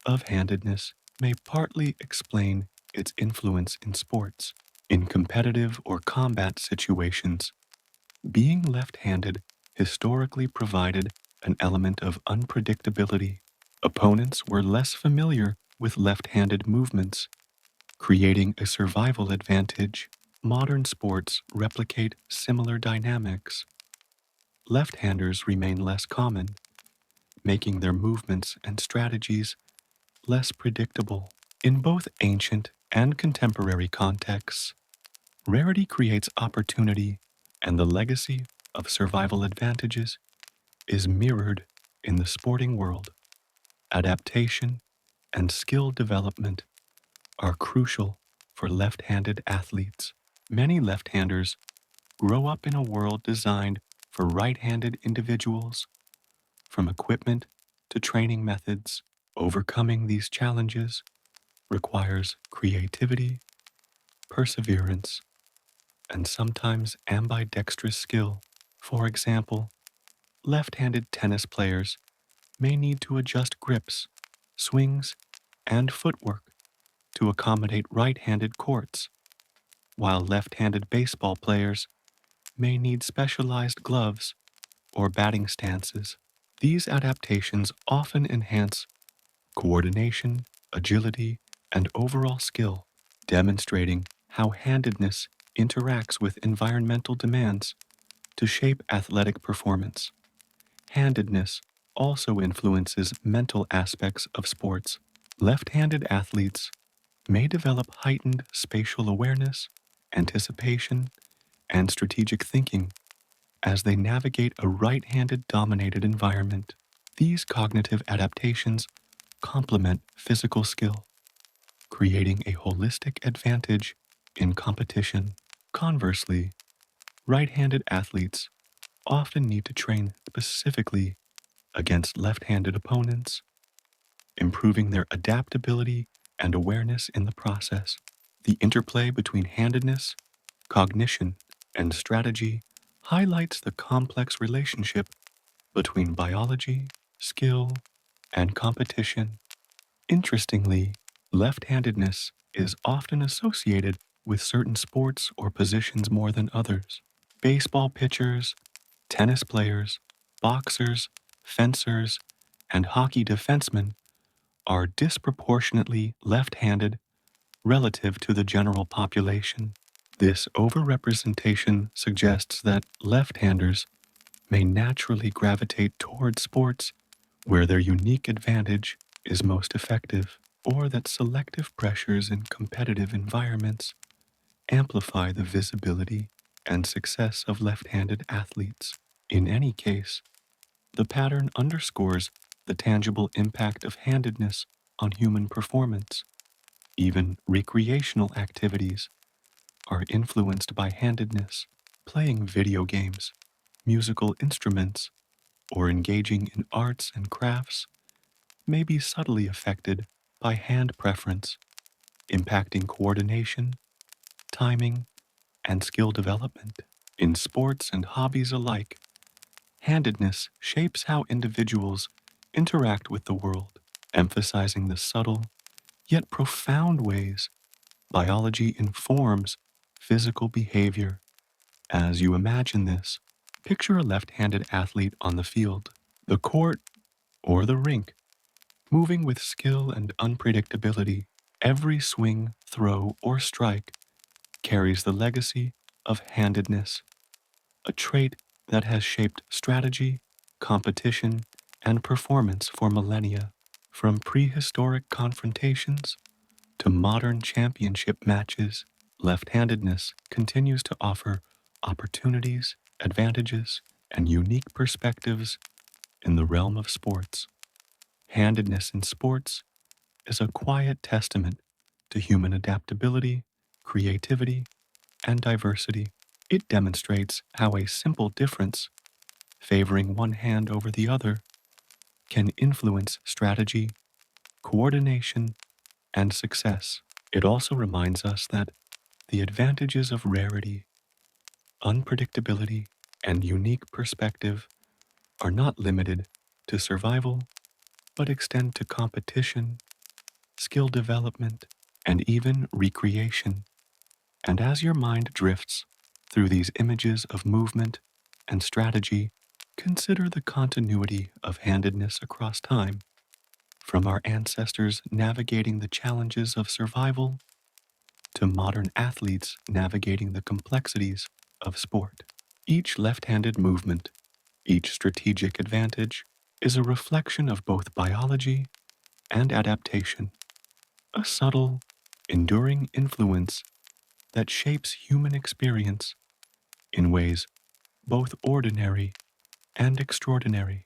of handedness may partly explain its influence in sports. In competitive or combat situations, being left-handed historically provided an element of unpredictability. Opponents were less familiar with left-handed movements, creating a survival advantage. Modern sports replicate similar dynamics. Left-handers remain less common, making their movements and strategies less predictable. In both ancient and contemporary contexts, rarity creates opportunity, and the legacy of survival advantages is mirrored in the sporting world. Adaptation and skill development are crucial for left-handed athletes. Many left-handers grow up in a world designed for right-handed individuals, from equipment to training methods. Overcoming these challenges requires creativity, perseverance, and sometimes ambidextrous skill. For example, left-handed tennis players may need to adjust grips, swings, and footwork to accommodate right-handed courts, while left-handed baseball players may need specialized gloves or batting stances. These adaptations often enhance coordination, agility, and overall skill, demonstrating how handedness interacts with environmental demands to shape athletic performance. Handedness also influences mental aspects of sports. Left-handed athletes may develop heightened spatial awareness, anticipation, and strategic thinking as they navigate a right-handed dominated environment. These cognitive adaptations complement physical skill, creating a holistic advantage in competition. Conversely, right-handed athletes often need to train specifically against left-handed opponents, improving their adaptability and awareness in the process. The interplay between handedness, cognition, and strategy highlights the complex relationship between biology, skill, and competition. Interestingly, left-handedness is often associated with certain sports or positions more than others. Baseball pitchers, tennis players, boxers, fencers, and hockey defensemen are disproportionately left-handed relative to the general population. This overrepresentation suggests that left-handers may naturally gravitate toward sports where their unique advantage is most effective, or that selective pressures in competitive environments amplify the visibility and success of left-handed athletes. In any case, the pattern underscores the tangible impact of handedness on human performance. Even recreational activities are influenced by handedness. Playing video games, musical instruments, or engaging in arts and crafts may be subtly affected by hand preference, impacting coordination, timing, and skill development. In sports and hobbies alike, handedness shapes how individuals interact with the world, emphasizing the subtle yet profound ways biology informs physical behavior. As you imagine this, picture a left-handed athlete on the field, the court, or the rink, moving with skill and unpredictability. Every swing, throw, or strike carries the legacy of handedness, a trait that has shaped strategy, competition, and performance for millennia. From prehistoric confrontations to modern championship matches, left-handedness continues to offer opportunities, advantages, and unique perspectives in the realm of sports. Handedness in sports is a quiet testament to human adaptability, creativity, and diversity. It demonstrates how a simple difference, favoring one hand over the other, can influence strategy, coordination, and success. It also reminds us that the advantages of rarity, unpredictability, and unique perspective are not limited to survival, but extend to competition, skill development, and even recreation. And as your mind drifts through these images of movement and strategy, consider the continuity of handedness across time, from our ancestors navigating the challenges of survival to modern athletes navigating the complexities of sport. Each left-handed movement, each strategic advantage, is a reflection of both biology and adaptation, a subtle, enduring influence that shapes human experience in ways both ordinary and extraordinary.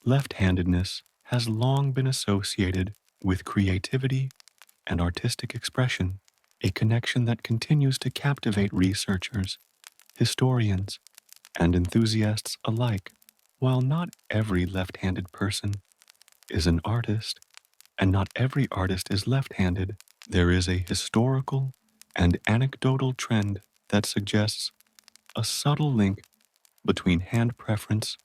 Left-handedness has long been associated with creativity and artistic expression, a connection that continues to captivate researchers, historians, and enthusiasts alike. While not every left-handed person is an artist, and not every artist is left-handed, there is a historical and anecdotal trend that suggests a subtle link between hand preference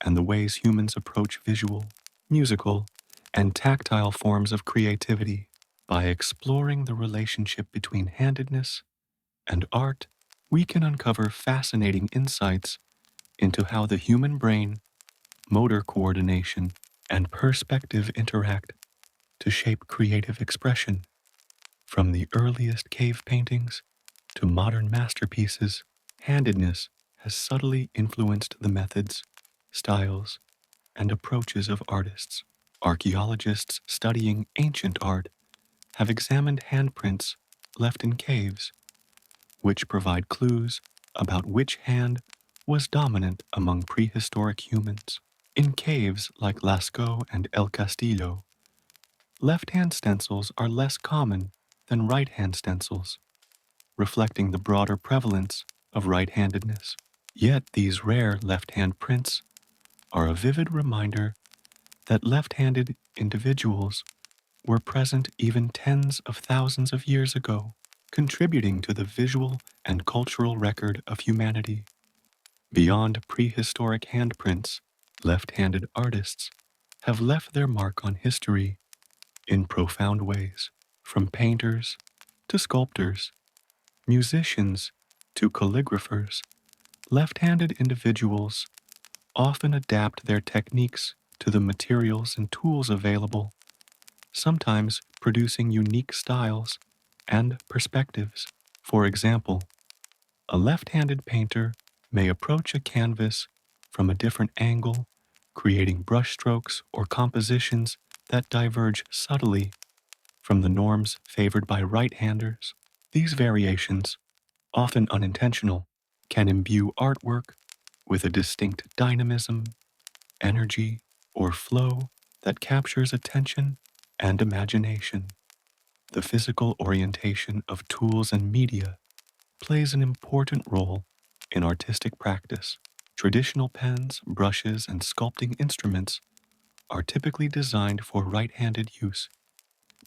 and the ways humans approach visual, musical, and tactile forms of creativity. By exploring the relationship between handedness and art, we can uncover fascinating insights into how the human brain, motor coordination, and perspective interact to shape creative expression. From the earliest cave paintings to modern masterpieces, handedness has subtly influenced the methods, styles, and approaches of artists. Archaeologists studying ancient art have examined handprints left in caves, which provide clues about which hand was dominant among prehistoric humans. In caves like Lascaux and El Castillo, left-hand stencils are less common than right-hand stencils, reflecting the broader prevalence of right-handedness. Yet these rare left-hand prints are a vivid reminder that left-handed individuals were present even tens of thousands of years ago, contributing to the visual and cultural record of humanity. Beyond prehistoric handprints, left-handed artists have left their mark on history in profound ways, from painters to sculptors, musicians to calligraphers. Left-handed individuals often adapt their techniques to the materials and tools available, sometimes producing unique styles and perspectives. For example, a left-handed painter may approach a canvas from a different angle, creating brushstrokes or compositions that diverge subtly from the norms favored by right-handers. These variations, often unintentional, can imbue artwork with a distinct dynamism, energy, or flow that captures attention and imagination. The physical orientation of tools and media plays an important role in artistic practice. Traditional pens, brushes, and sculpting instruments are typically designed for right-handed use,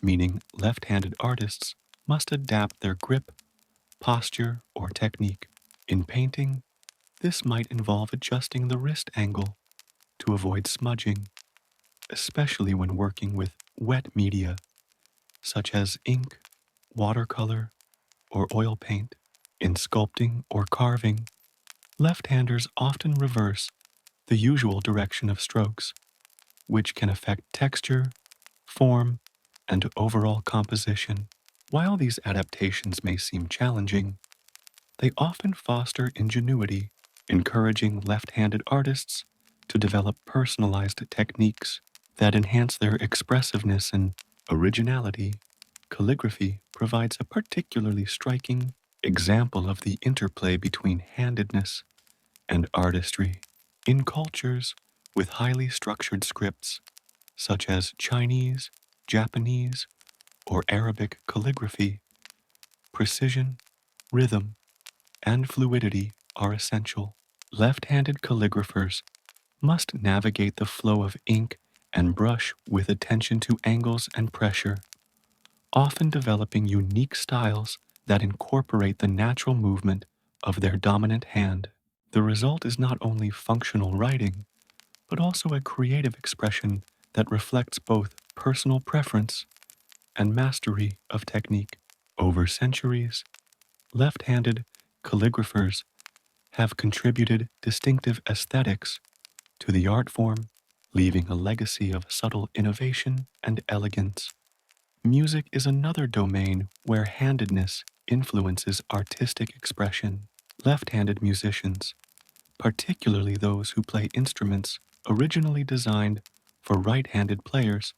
meaning left-handed artists must adapt their grip, posture, or technique. In painting, this might involve adjusting the wrist angle to avoid smudging, especially when working with wet media such as ink, watercolor, or oil paint. In sculpting or carving, left-handers often reverse the usual direction of strokes, which can affect texture, form, and overall composition. While these adaptations may seem challenging, they often foster ingenuity, encouraging left-handed artists to develop personalized techniques that enhance their expressiveness and originality. Calligraphy provides a particularly striking example of the interplay between handedness and artistry. In cultures with highly structured scripts, such as Chinese, Japanese, or Arabic calligraphy, precision, rhythm, and fluidity are essential. Left-handed calligraphers must navigate the flow of ink and brush with attention to angles and pressure, often developing unique styles that incorporate the natural movement of their dominant hand. The result is not only functional writing, but also a creative expression that reflects both personal preference and mastery of technique. Over centuries, left-handed calligraphers have contributed distinctive aesthetics to the art form, leaving a legacy of subtle innovation and elegance. Music is another domain where handedness influences artistic expression. Left-handed musicians, particularly those who play instruments originally designed for right-handed players,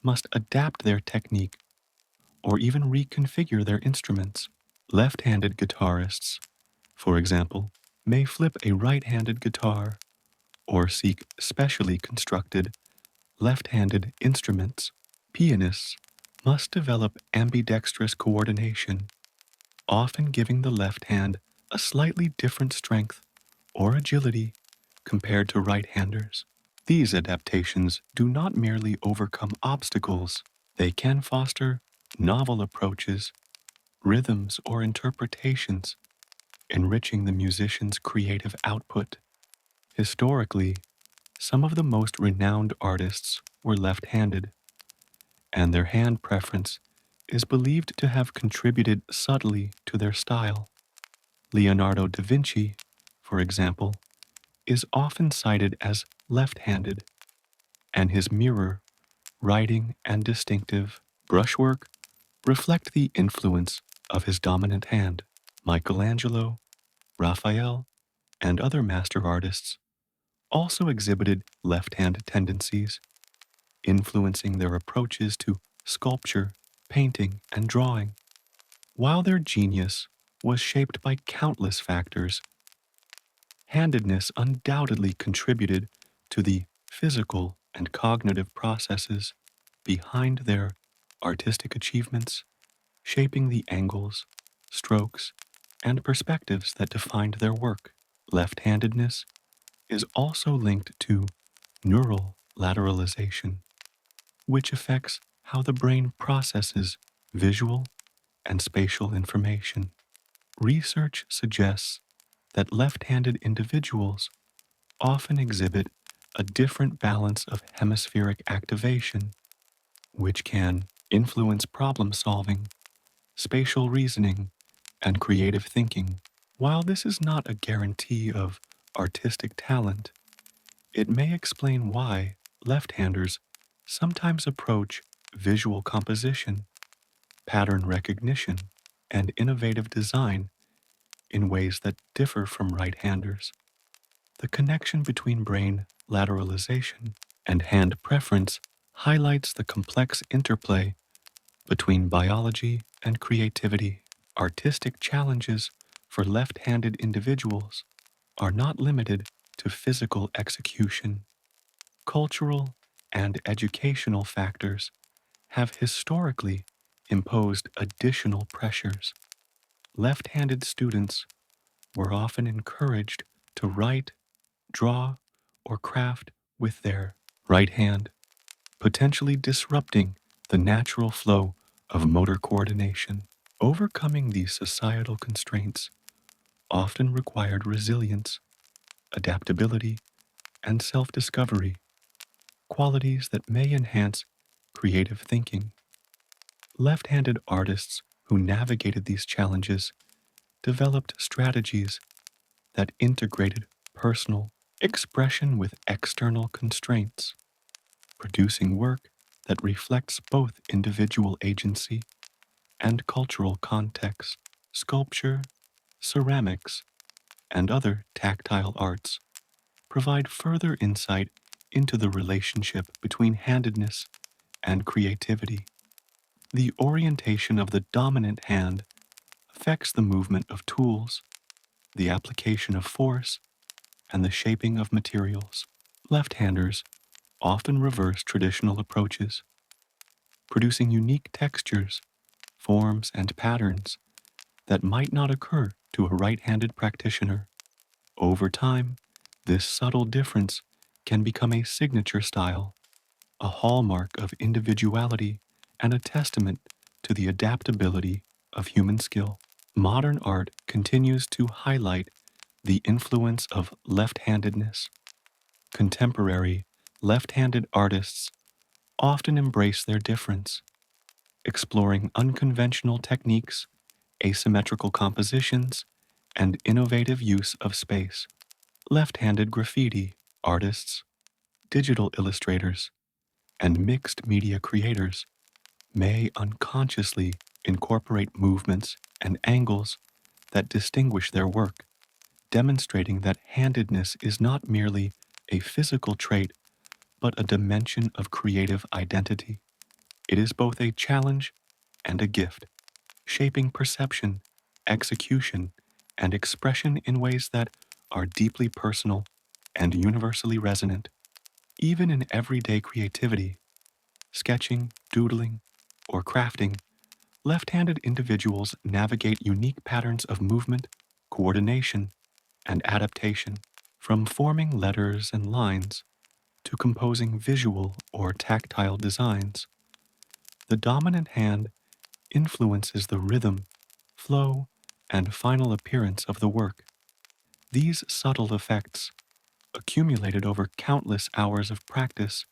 must adapt their technique or even reconfigure their instruments. Left-handed guitarists, for example, may flip a right-handed guitar or seek specially constructed left-handed instruments. Pianists must develop ambidextrous coordination, often giving the left hand a slightly different strength or agility compared to right-handers. These adaptations do not merely overcome obstacles, they can foster novel approaches, rhythms, or interpretations, enriching the musician's creative output. Historically, some of the most renowned artists were left-handed, and their hand preference is believed to have contributed subtly to their style. Leonardo da Vinci, for example, is often cited as left-handed, and his mirror, writing, and distinctive brushwork reflect the influence of his dominant hand. Michelangelo, Raphael, and other master artists also exhibited left-hand tendencies, influencing their approaches to sculpture, painting, and drawing. While their genius was shaped by countless factors, handedness undoubtedly contributed to the physical and cognitive processes behind their artistic achievements, shaping the angles, strokes, and perspectives that defined their work. Left-handedness is also linked to neural lateralization, which affects how the brain processes visual and spatial information. Research suggests that left-handed individuals often exhibit a different balance of hemispheric activation, which can influence problem solving, spatial reasoning, and creative thinking. While this is not a guarantee of artistic talent, it may explain why left-handers sometimes approach visual composition, pattern recognition, and innovative design in ways that differ from right-handers. The connection between brain lateralization and hand preference highlights the complex interplay between biology and creativity. Artistic challenges for left-handed individuals are not limited to physical execution. Cultural and educational factors have historically imposed additional pressures. Left-handed students were often encouraged to write, draw, or craft with their right hand, potentially disrupting the natural flow of motor coordination. Overcoming these societal constraints often required resilience, adaptability, and self-discovery, qualities that may enhance creative thinking. Left-handed artists who navigated these challenges developed strategies that integrated personal expression with external constraints, producing work that reflects both individual agency and cultural context. Sculpture, ceramics, and other tactile arts provide further insight into the relationship between handedness and creativity. The orientation of the dominant hand affects the movement of tools, the application of force, and the shaping of materials. Left-handers often reverse traditional approaches, producing unique textures, forms, and patterns that might not occur to a right-handed practitioner. Over time, this subtle difference can become a signature style, a hallmark of individuality, and a testament to the adaptability of human skill. Modern art continues to highlight the influence of left-handedness. Contemporary left-handed artists often embrace their difference, exploring unconventional techniques, asymmetrical compositions, and innovative use of space. Left-handed graffiti artists, digital illustrators, and mixed media creators may unconsciously incorporate movements and angles that distinguish their work, demonstrating that handedness is not merely a physical trait but a dimension of creative identity. It is both a challenge and a gift, shaping perception, execution, and expression in ways that are deeply personal and universally resonant. Even in everyday creativity, sketching, doodling, or crafting, left-handed individuals navigate unique patterns of movement, coordination, and adaptation. From forming letters and lines to composing visual or tactile designs, the dominant hand influences the rhythm, flow, and final appearance of the work. These subtle effects, accumulated over countless hours of practice,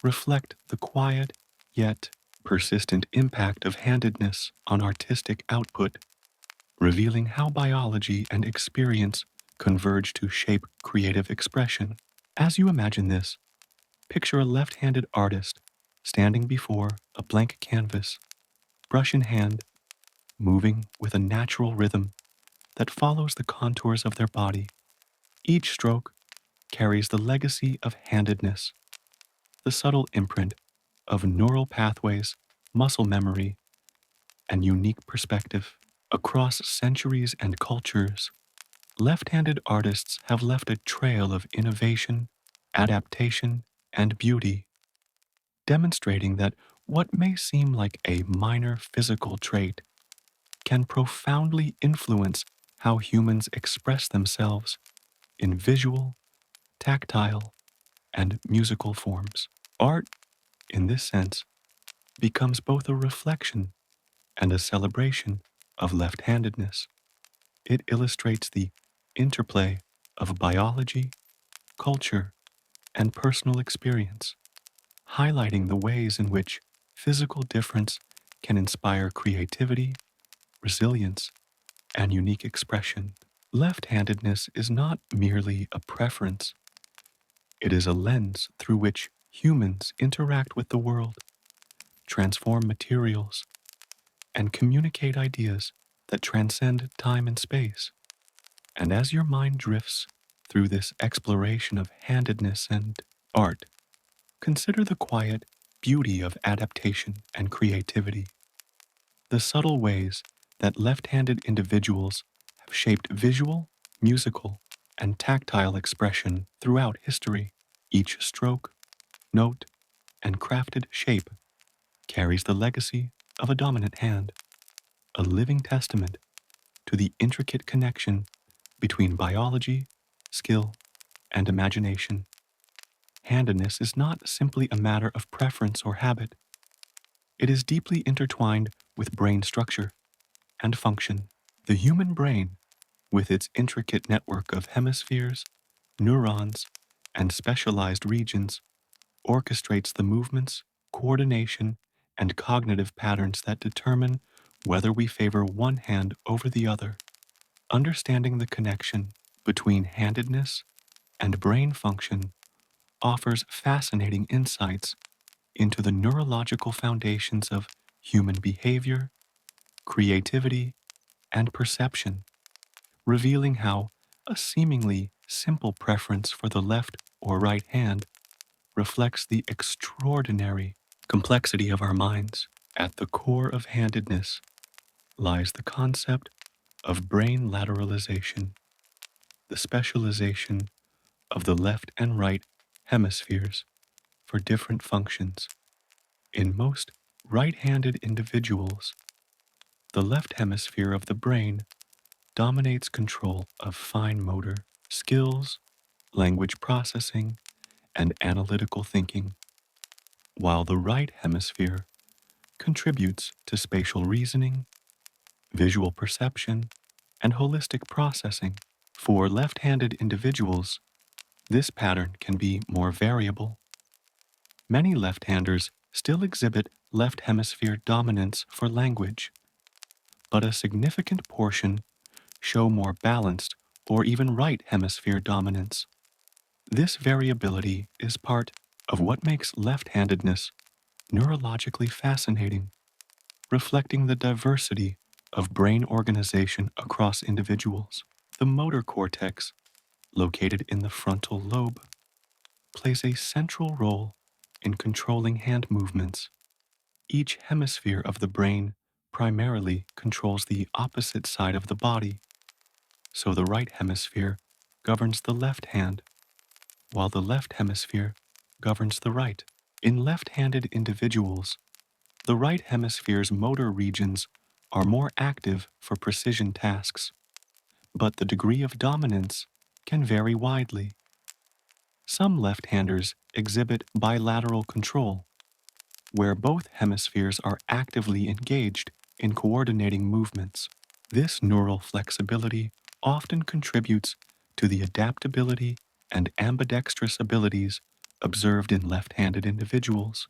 reflect the quiet yet persistent impact of handedness on artistic output, revealing how biology and experience converge to shape creative expression. As you imagine this, picture a left-handed artist standing before a blank canvas, brush in hand, moving with a natural rhythm that follows the contours of their body. Each stroke carries the legacy of handedness, the subtle imprint of neural pathways, muscle memory, and unique perspective. Across centuries and cultures, left-handed artists have left a trail of innovation, adaptation, and beauty, demonstrating that what may seem like a minor physical trait can profoundly influence how humans express themselves in visual, tactile, and musical forms. Art, in this sense, becomes both a reflection and a celebration of left-handedness. It illustrates the interplay of biology, culture, and personal experience, highlighting the ways in which physical difference can inspire creativity, resilience, and unique expression. Left-handedness is not merely a preference, it is a lens through which humans interact with the world, transform materials, and communicate ideas that transcend time and space. And as your mind drifts through this exploration of handedness and art, consider the quiet beauty of adaptation and creativity, the subtle ways that left-handed individuals have shaped visual, musical, and tactile expression throughout history. Each stroke, note, and crafted shape carries the legacy of a dominant hand, a living testament to the intricate connection between biology, skill, and imagination. Handedness is not simply a matter of preference or habit. It is deeply intertwined with brain structure and function. The human brain, with its intricate network of hemispheres, neurons, and specialized regions, orchestrates the movements, coordination, and cognitive patterns that determine whether we favor one hand over the other. Understanding the connection between handedness and brain function offers fascinating insights into the neurological foundations of human behavior, creativity, and perception, revealing how a seemingly simple preference for the left or right hand reflects the extraordinary complexity of our minds. At the core of handedness lies the concept of brain lateralization, the specialization of the left and right hemispheres for different functions. In most right-handed individuals, the left hemisphere of the brain dominates control of fine motor skills, language processing, and analytical thinking, while the right hemisphere contributes to spatial reasoning, visual perception, and holistic processing. For left-handed individuals, this pattern can be more variable. Many left-handers still exhibit left hemisphere dominance for language, but a significant portion show more balanced or even right hemisphere dominance. This variability is part of what makes left-handedness neurologically fascinating, reflecting the diversity of brain organization across individuals. The motor cortex, located in the frontal lobe, plays a central role in controlling hand movements. Each hemisphere of the brain primarily controls the opposite side of the body, so the right hemisphere governs the left hand, while the left hemisphere governs the right. In left-handed individuals, the right hemisphere's motor regions are more active for precision tasks, but the degree of dominance can vary widely. Some left-handers exhibit bilateral control, where both hemispheres are actively engaged in coordinating movements. This neural flexibility often contributes to the adaptability and ambidextrous abilities observed in left-handed individuals,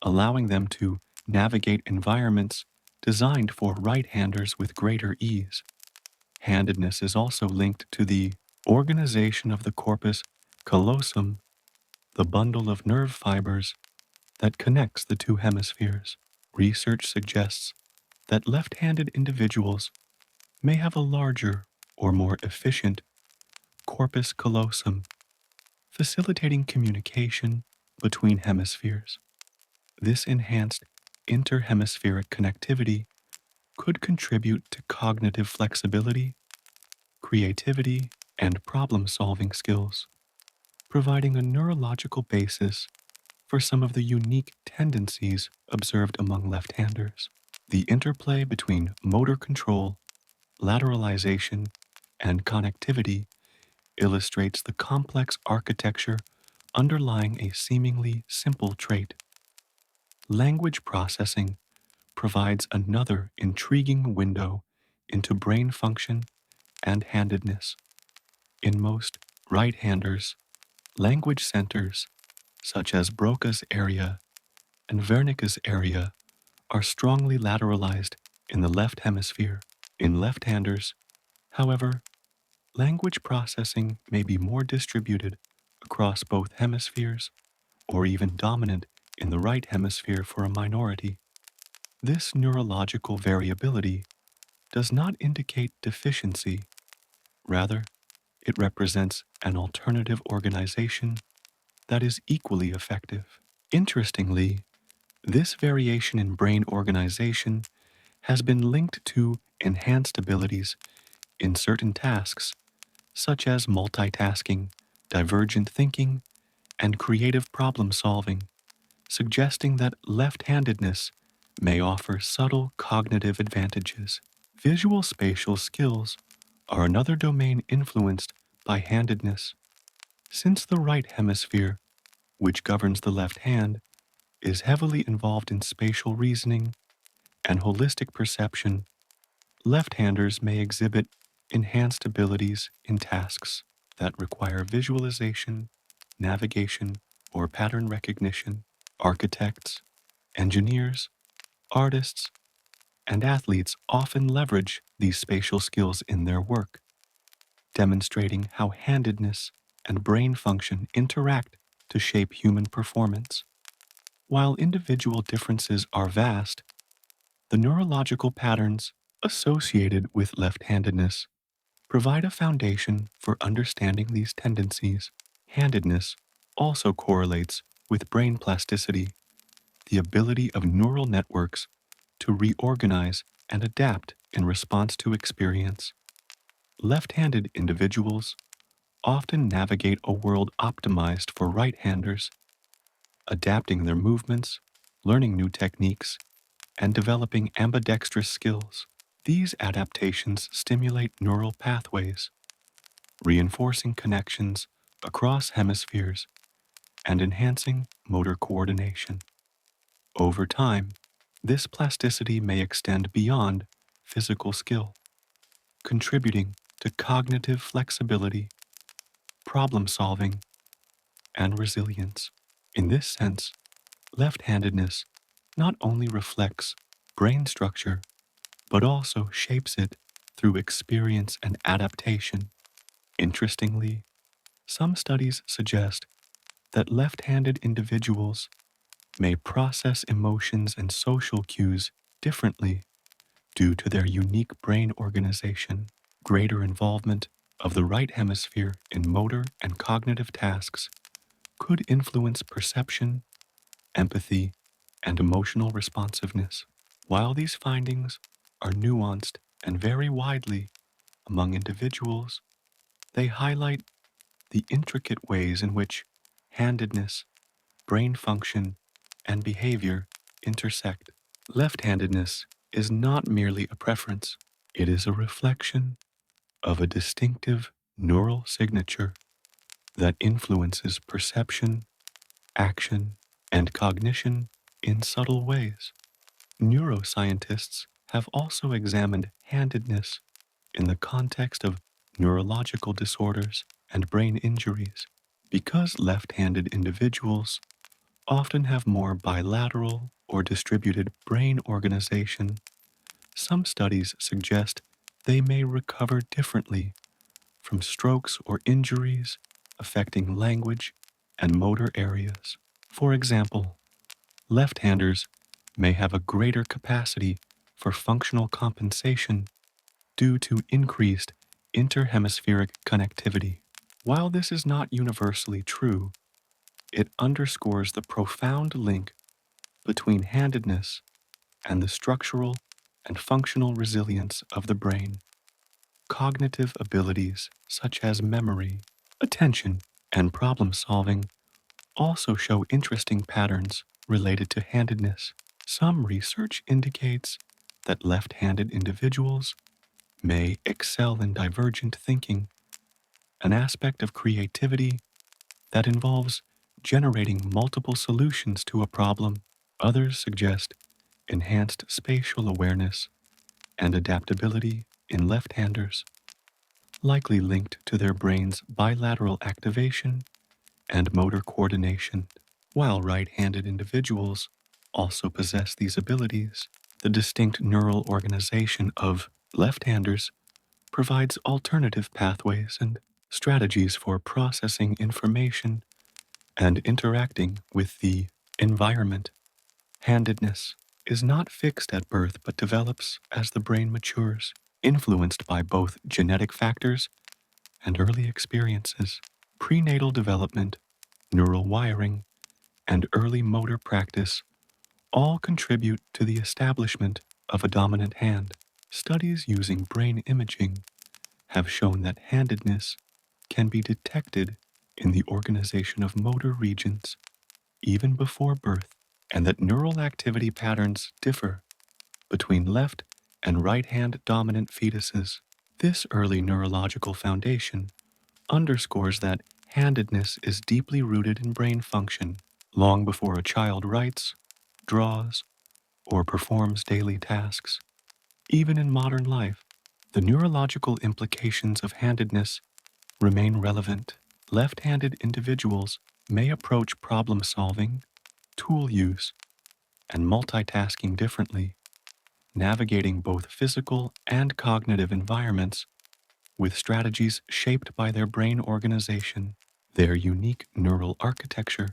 allowing them to navigate environments designed for right-handers with greater ease. Handedness is also linked to the organization of the corpus callosum, the bundle of nerve fibers that connects the two hemispheres. Research suggests that left-handed individuals may have a larger or more efficient corpus callosum, facilitating communication between hemispheres. This enhanced interhemispheric connectivity could contribute to cognitive flexibility, creativity, and problem-solving skills, providing a neurological basis for some of the unique tendencies observed among left-handers. The interplay between motor control, lateralization, and connectivity illustrates the complex architecture underlying a seemingly simple trait. Language processing provides another intriguing window into brain function and handedness. In most right-handers, language centers, such as Broca's area and Wernicke's area, are strongly lateralized in the left hemisphere. In left-handers, however, language processing may be more distributed across both hemispheres or even dominant in the right hemisphere for a minority. This neurological variability does not indicate deficiency. Rather, it represents an alternative organization that is equally effective. Interestingly, this variation in brain organization has been linked to enhanced abilities in certain tasks, such as multitasking, divergent thinking, and creative problem solving, suggesting that left-handedness may offer subtle cognitive advantages. Visual spatial skills are another domain influenced by handedness. Since the right hemisphere, which governs the left hand, is heavily involved in spatial reasoning and holistic perception, left-handers may exhibit enhanced abilities in tasks that require visualization, navigation, or pattern recognition. Architects, engineers, artists, and athletes often leverage these spatial skills in their work, demonstrating how handedness and brain function interact to shape human performance. While individual differences are vast, the neurological patterns associated with left-handedness provide a foundation for understanding these tendencies. Handedness also correlates with brain plasticity, the ability of neural networks to reorganize and adapt in response to experience. Left-handed individuals often navigate a world optimized for right-handers, adapting their movements, learning new techniques, and developing ambidextrous skills. These adaptations stimulate neural pathways, reinforcing connections across hemispheres and enhancing motor coordination. Over time, this plasticity may extend beyond physical skill, contributing to cognitive flexibility, problem solving, and resilience. In this sense, left-handedness not only reflects brain structure, but also shapes it through experience and adaptation. Interestingly, some studies suggest that left-handed individuals may process emotions and social cues differently due to their unique brain organization. Greater involvement of the right hemisphere in motor and cognitive tasks could influence perception, empathy, and emotional responsiveness. While these findings are nuanced and vary widely among individuals, they highlight the intricate ways in which handedness, brain function, and behavior intersect. Left-handedness is not merely a preference, it is a reflection of a distinctive neural signature that influences perception, action, and cognition in subtle ways. Neuroscientists have also examined handedness in the context of neurological disorders and brain injuries. Because left-handed individuals often have more bilateral or distributed brain organization, some studies suggest they may recover differently from strokes or injuries affecting language and motor areas. For example, left-handers may have a greater capacity for functional compensation due to increased interhemispheric connectivity. While this is not universally true, it underscores the profound link between handedness and the structural and functional resilience of the brain. Cognitive abilities such as memory, attention, and problem solving also show interesting patterns related to handedness. Some research indicates that left-handed individuals may excel in divergent thinking, an aspect of creativity that involves generating multiple solutions to a problem. Others suggest enhanced spatial awareness and adaptability in left-handers, likely linked to their brain's bilateral activation and motor coordination. While right-handed individuals also possess these abilities, the distinct neural organization of left-handers provides alternative pathways and strategies for processing information and interacting with the environment. Handedness is not fixed at birth but develops as the brain matures, influenced by both genetic factors and early experiences. Prenatal development, neural wiring, and early motor practice all contribute to the establishment of a dominant hand. Studies using brain imaging have shown that handedness can be detected in the organization of motor regions even before birth, and that neural activity patterns differ between left and right hand dominant fetuses. This early neurological foundation underscores that handedness is deeply rooted in brain function long before a child writes, draws, or performs daily tasks. Even in modern life, the neurological implications of handedness remain relevant. Left-handed individuals may approach problem solving, tool use, and multitasking differently, navigating both physical and cognitive environments with strategies shaped by their brain organization. Their unique neural architecture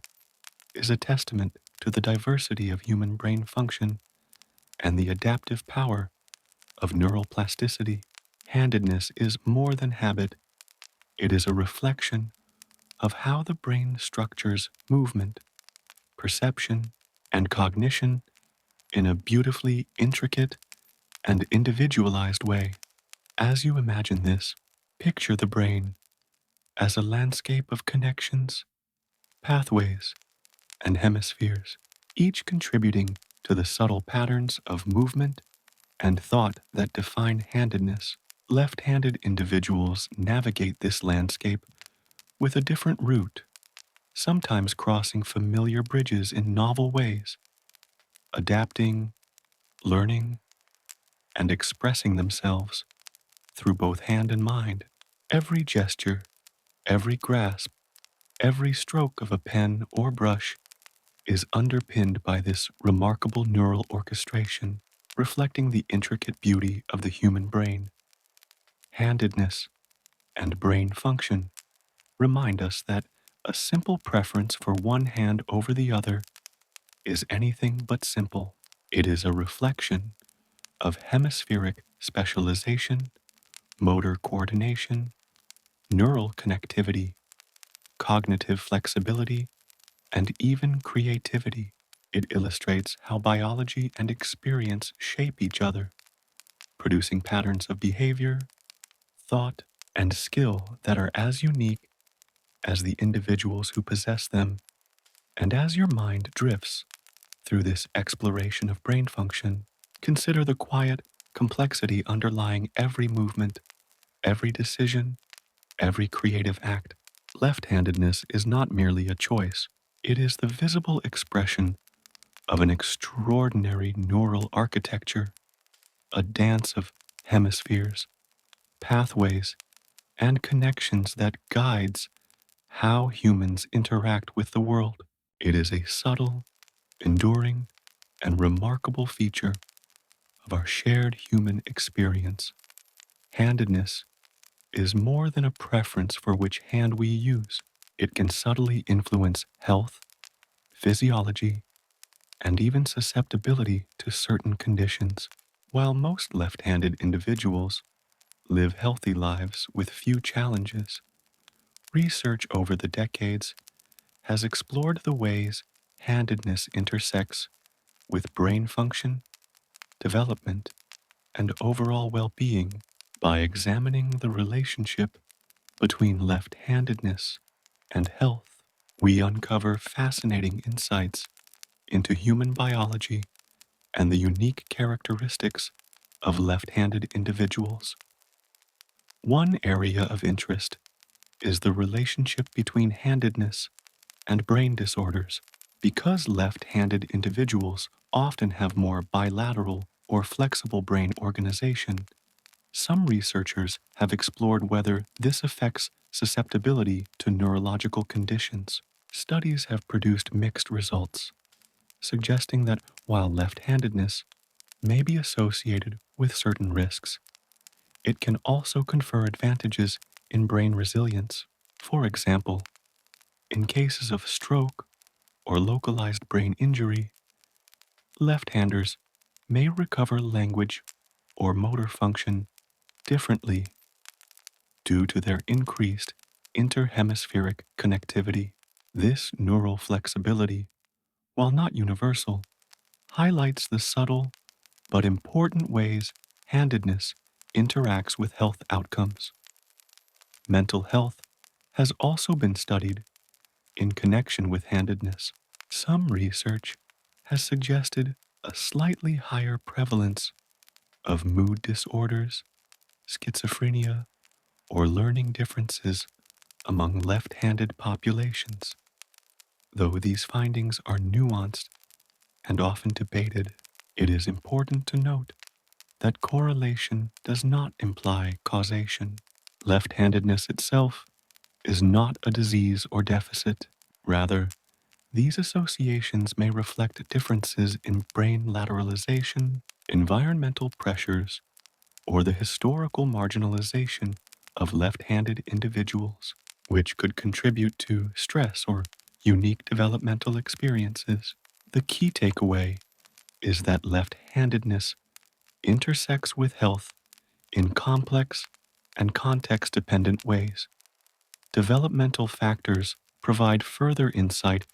is a testament to the diversity of human brain function and the adaptive power of neural plasticity. Handedness is more than habit, it is a reflection of how the brain structures movement, perception, and cognition in a beautifully intricate and individualized way. As you imagine this, picture the brain as a landscape of connections, pathways, and hemispheres, each contributing to the subtle patterns of movement and thought that define handedness. Left-handed individuals navigate this landscape with a different route, sometimes crossing familiar bridges in novel ways, adapting, learning, and expressing themselves through both hand and mind. Every gesture, every grasp, every stroke of a pen or brush is underpinned by this remarkable neural orchestration, reflecting the intricate beauty of the human brain. Handedness and brain function remind us that a simple preference for one hand over the other is anything but simple. It is a reflection of hemispheric specialization, motor coordination, neural connectivity, cognitive flexibility, and even creativity. It illustrates how biology and experience shape each other, producing patterns of behavior, thought, and skill that are as unique as the individuals who possess them. And as your mind drifts through this exploration of brain function, consider the quiet complexity underlying every movement, every decision, every creative act. Left-handedness is not merely a choice, it is the visible expression of an extraordinary neural architecture, a dance of hemispheres, pathways, and connections that guides how humans interact with the world. It is a subtle, enduring, and remarkable feature of our shared human experience. Handedness is more than a preference for which hand we use. It can subtly influence health, physiology, and even susceptibility to certain conditions. While most left-handed individuals live healthy lives with few challenges, research over the decades has explored the ways handedness intersects with brain function, development, and overall well-being. By examining the relationship between left-handedness and health, we uncover fascinating insights into human biology and the unique characteristics of left-handed individuals. One area of interest is the relationship between handedness and brain disorders. Because left-handed individuals often have more bilateral or flexible brain organization, some researchers have explored whether this affects susceptibility to neurological conditions. Studies have produced mixed results, suggesting that while left-handedness may be associated with certain risks, it can also confer advantages in brain resilience. For example, in cases of stroke or localized brain injury, left-handers may recover language or motor function differently due to their increased interhemispheric connectivity. This neural flexibility, while not universal, highlights the subtle but important ways handedness interacts with health outcomes. Mental health has also been studied in connection with handedness. Some research has suggested a slightly higher prevalence of mood disorders, schizophrenia, or learning differences among left-handed populations. Though these findings are nuanced and often debated, it is important to note that correlation does not imply causation. Left-handedness itself is not a disease or deficit. Rather, these associations may reflect differences in brain lateralization, environmental pressures, or the historical marginalization of left-handed individuals, which could contribute to stress or unique developmental experiences. The key takeaway is that left-handedness intersects with health in complex and context-dependent ways. Developmental factors provide further insight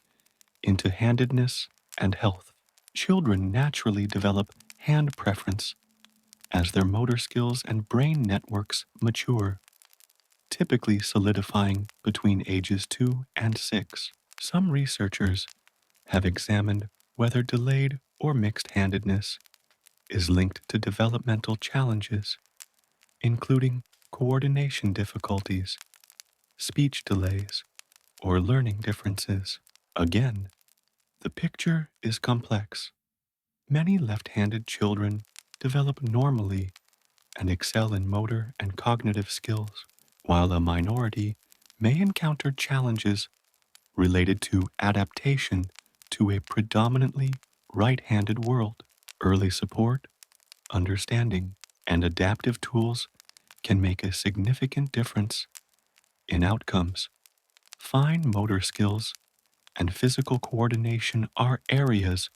into handedness and health. Children naturally develop hand preference as their motor skills and brain networks mature, typically solidifying between ages 2 and 6. Some researchers have examined whether delayed or mixed handedness is linked to developmental challenges, including coordination difficulties, speech delays, or learning differences. Again, the picture is complex. Many left-handed children develop normally and excel in motor and cognitive skills, while a minority may encounter challenges related to adaptation to a predominantly right-handed world. Early support, understanding, and adaptive tools can make a significant difference in outcomes. Fine motor skills and physical coordination are areas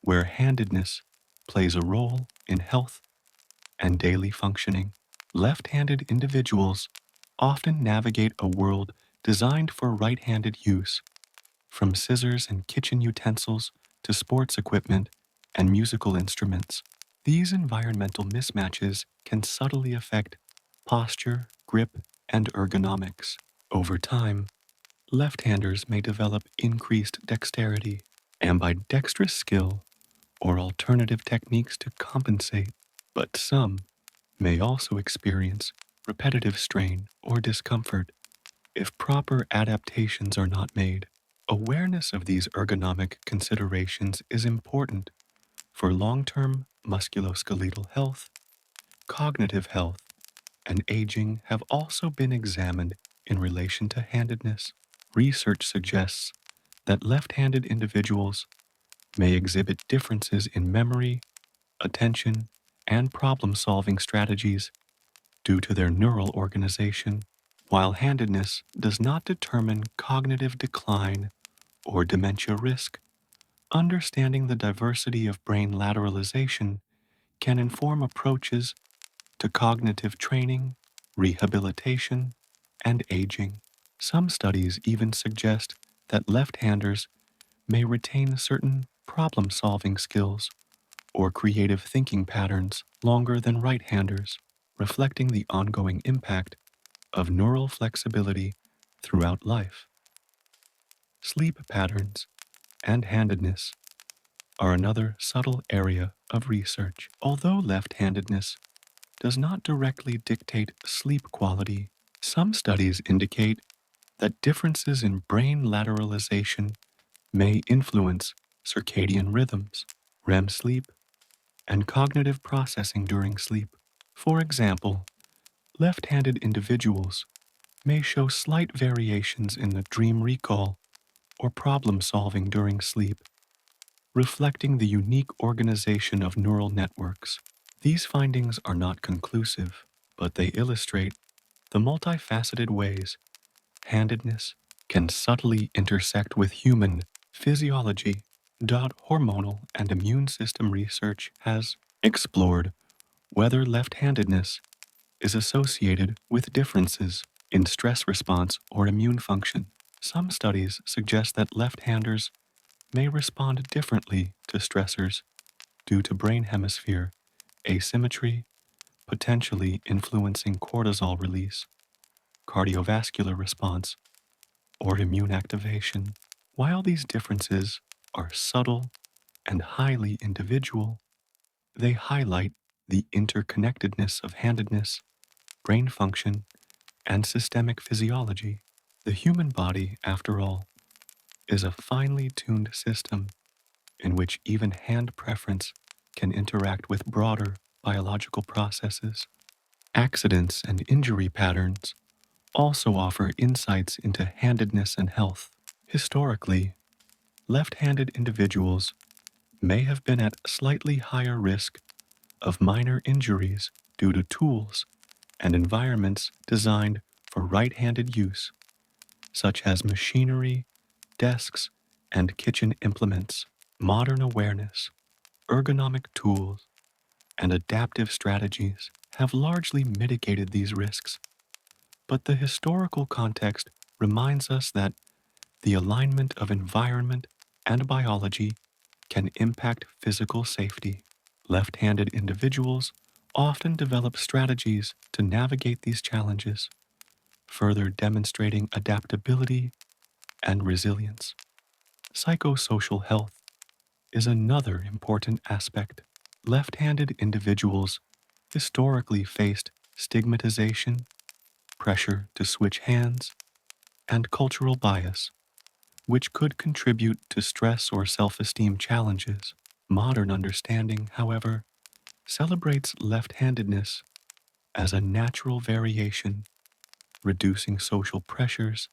where handedness plays a role in health and daily functioning. Left-handed individuals often navigate a world designed for right-handed use, from scissors and kitchen utensils to sports equipment and musical instruments. These environmental mismatches can subtly affect posture, grip, and ergonomics. Over time, left-handers may develop increased dexterity, ambidextrous skill, or alternative techniques to compensate, but some may also experience repetitive strain or discomfort if proper adaptations are not made. Awareness of these ergonomic considerations is important for long-term musculoskeletal health. Cognitive health and aging have also been examined in relation to handedness. Research suggests that left-handed individuals may exhibit differences in memory, attention, and problem-solving strategies due to their neural organization. While handedness does not determine cognitive decline or dementia risk, understanding the diversity of brain lateralization can inform approaches to cognitive training, rehabilitation, and aging. Some studies even suggest that left-handers may retain certain problem-solving skills or creative thinking patterns longer than right-handers, reflecting the ongoing impact of neural flexibility throughout life. Sleep patterns and handedness are another subtle area of research. Although left-handedness does not directly dictate sleep quality, some studies indicate that differences in brain lateralization may influence circadian rhythms, REM sleep, and cognitive processing during sleep. For example, left-handed individuals may show slight variations in the dream recall or problem-solving during sleep, reflecting the unique organization of neural networks. These findings are not conclusive, but they illustrate the multifaceted ways handedness can subtly intersect with human physiology. Hormonal and immune system research has explored whether left-handedness is associated with differences in stress response or immune function. Some studies suggest that left-handers may respond differently to stressors due to brain hemisphere asymmetry, potentially influencing cortisol release, cardiovascular response, or immune activation. While these differences are subtle and highly individual, they highlight the interconnectedness of handedness, brain function, and systemic physiology. The human body, after all, is a finely tuned system in which even hand preference can interact with broader biological processes. Accidents and injury patterns also offer insights into handedness and health. Historically, left-handed individuals may have been at slightly higher risk of minor injuries due to tools and environments designed for right-handed use, such as machinery, desks, and kitchen implements. Modern awareness, ergonomic tools, and adaptive strategies have largely mitigated these risks. But the historical context reminds us that the alignment of environment and biology can impact physical safety. Left-handed individuals often develop strategies to navigate these challenges, further demonstrating adaptability and resilience. Psychosocial health is another important aspect. Left-handed individuals historically faced stigmatization, pressure to switch hands, and cultural bias, which could contribute to stress or self-esteem challenges. Modern understanding, however, celebrates left-handedness as a natural variation, reducing social pressures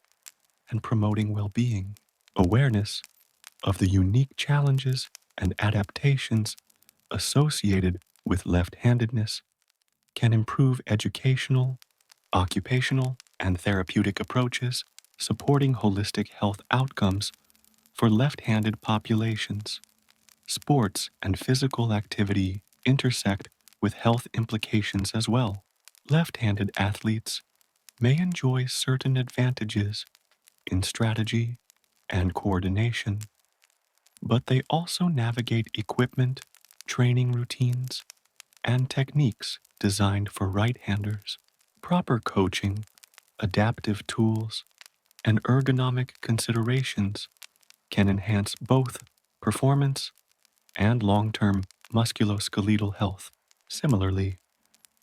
and promoting well-being. Awareness of the unique challenges and adaptations associated with left-handedness can improve educational, occupational, and therapeutic approaches, supporting holistic health outcomes for left-handed populations. Sports and physical activity intersect with health implications as well. Left-handed athletes may enjoy certain advantages in strategy and coordination, but they also navigate equipment, training routines, and techniques designed for right-handers. Proper coaching, adaptive tools, and ergonomic considerations can enhance both performance and long-term musculoskeletal health. Similarly,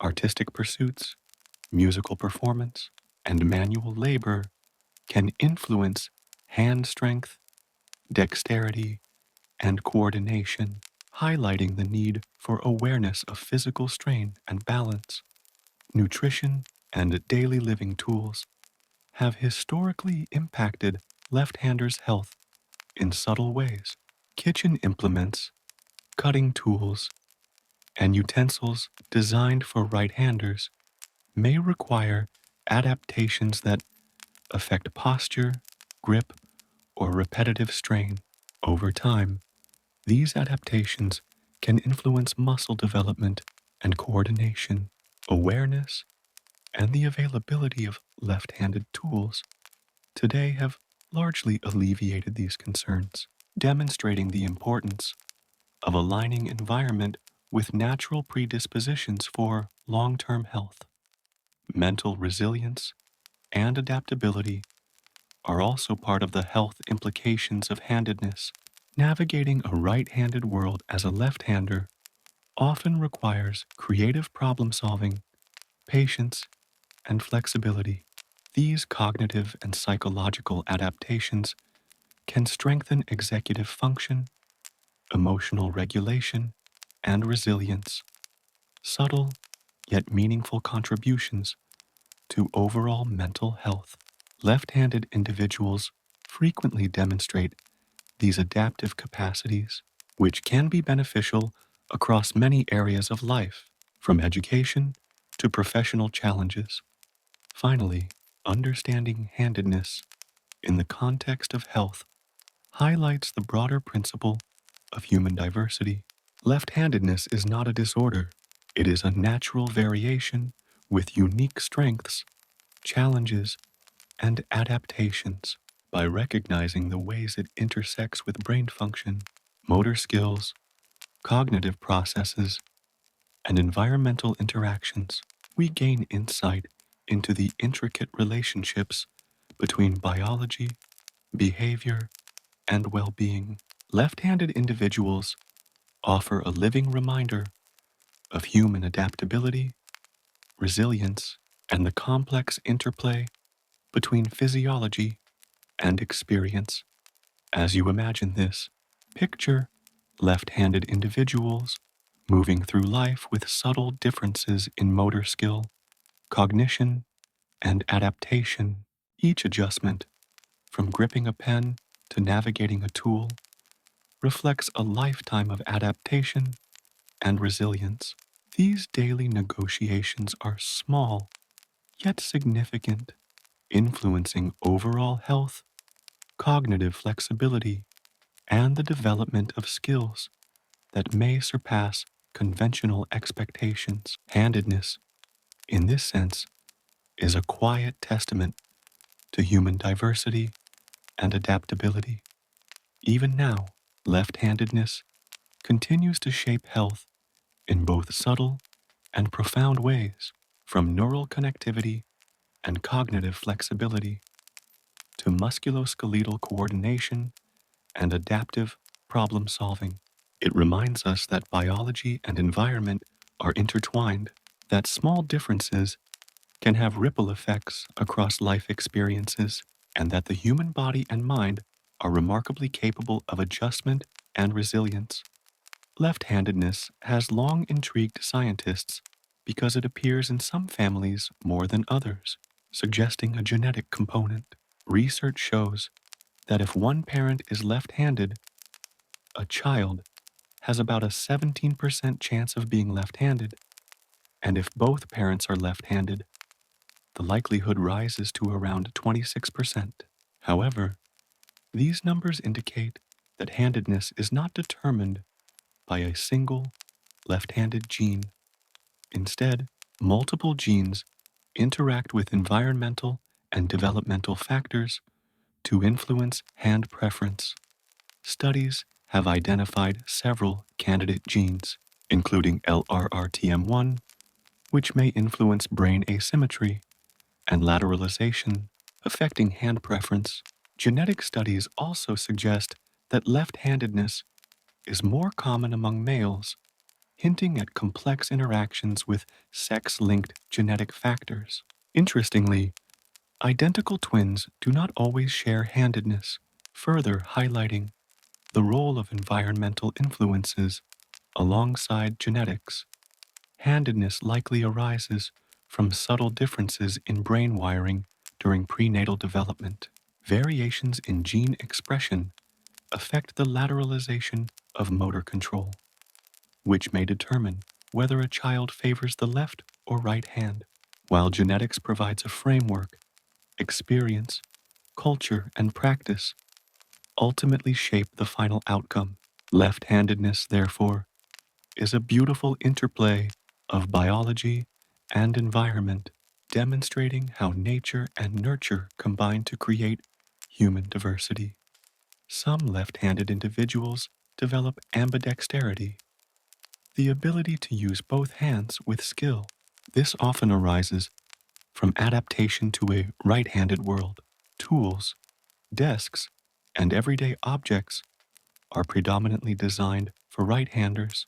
artistic pursuits, musical performance, and manual labor can influence hand strength, dexterity, and coordination, highlighting the need for awareness of physical strain and balance. Nutrition and daily living tools have historically impacted left-handers' health in subtle ways. Kitchen implements, cutting tools, and utensils designed for right-handers may require adaptations that affect posture, grip, or repetitive strain. Over time, these adaptations can influence muscle development and coordination. Awareness and the availability of left-handed tools today have largely alleviated these concerns, demonstrating the importance of aligning environment with natural predispositions for long-term health. Mental resilience and adaptability are also part of the health implications of handedness. Navigating a right-handed world as a left-hander often requires creative problem-solving, patience, and flexibility. These cognitive and psychological adaptations can strengthen executive function, emotional regulation, and resilience, subtle yet meaningful contributions to overall mental health. Left-handed individuals frequently demonstrate these adaptive capacities, which can be beneficial across many areas of life, from education to professional challenges. Finally, understanding handedness in the context of health highlights the broader principle of human diversity. Left-handedness is not a disorder. It is a natural variation with unique strengths, challenges, and adaptations. By recognizing the ways it intersects with brain function, motor skills, cognitive processes, and environmental interactions, we gain insight into the intricate relationships between biology, behavior, and well-being. Left-handed individuals offer a living reminder of human adaptability, resilience, and the complex interplay between physiology and experience. As you imagine this, picture left-handed individuals moving through life with subtle differences in motor skill, cognition, and adaptation. Each adjustment, from gripping a pen to navigating a tool, reflects a lifetime of adaptation and resilience. These daily negotiations are small, yet significant, influencing overall health, cognitive flexibility, and the development of skills that may surpass conventional expectations. Handedness, in this sense, is a quiet testament to human diversity and adaptability. Even now, left-handedness continues to shape health in both subtle and profound ways, from neural connectivity and cognitive flexibility to musculoskeletal coordination and adaptive problem solving. It reminds us that biology and environment are intertwined, that small differences can have ripple effects across life experiences, and that the human body and mind are remarkably capable of adjustment and resilience. Left-handedness has long intrigued scientists because it appears in some families more than others, suggesting a genetic component. Research shows that if one parent is left-handed, a child has about a 17% chance of being left-handed, and if both parents are left-handed, the likelihood rises to around 26%. However, these numbers indicate that handedness is not determined by a single left-handed gene. Instead, multiple genes interact with environmental and developmental factors to influence hand preference. Studies have identified several candidate genes, including LRRTM1, which may influence brain asymmetry and lateralization, affecting hand preference. Genetic studies also suggest that left-handedness is more common among males, hinting at complex interactions with sex-linked genetic factors. Interestingly, identical twins do not always share handedness, further highlighting the role of environmental influences alongside genetics. Handedness likely arises from subtle differences in brain wiring during prenatal development. Variations in gene expression affect the lateralization of motor control, which may determine whether a child favors the left or right hand. While genetics provides a framework, experience, culture, and practice ultimately shape the final outcome. Left-handedness, therefore, is a beautiful interplay of biology and environment, demonstrating how nature and nurture combine to create human diversity. Some left-handed individuals develop ambidexterity, the ability to use both hands with skill. This often arises from adaptation to a right-handed world. Tools, desks, and everyday objects are predominantly designed for right-handers,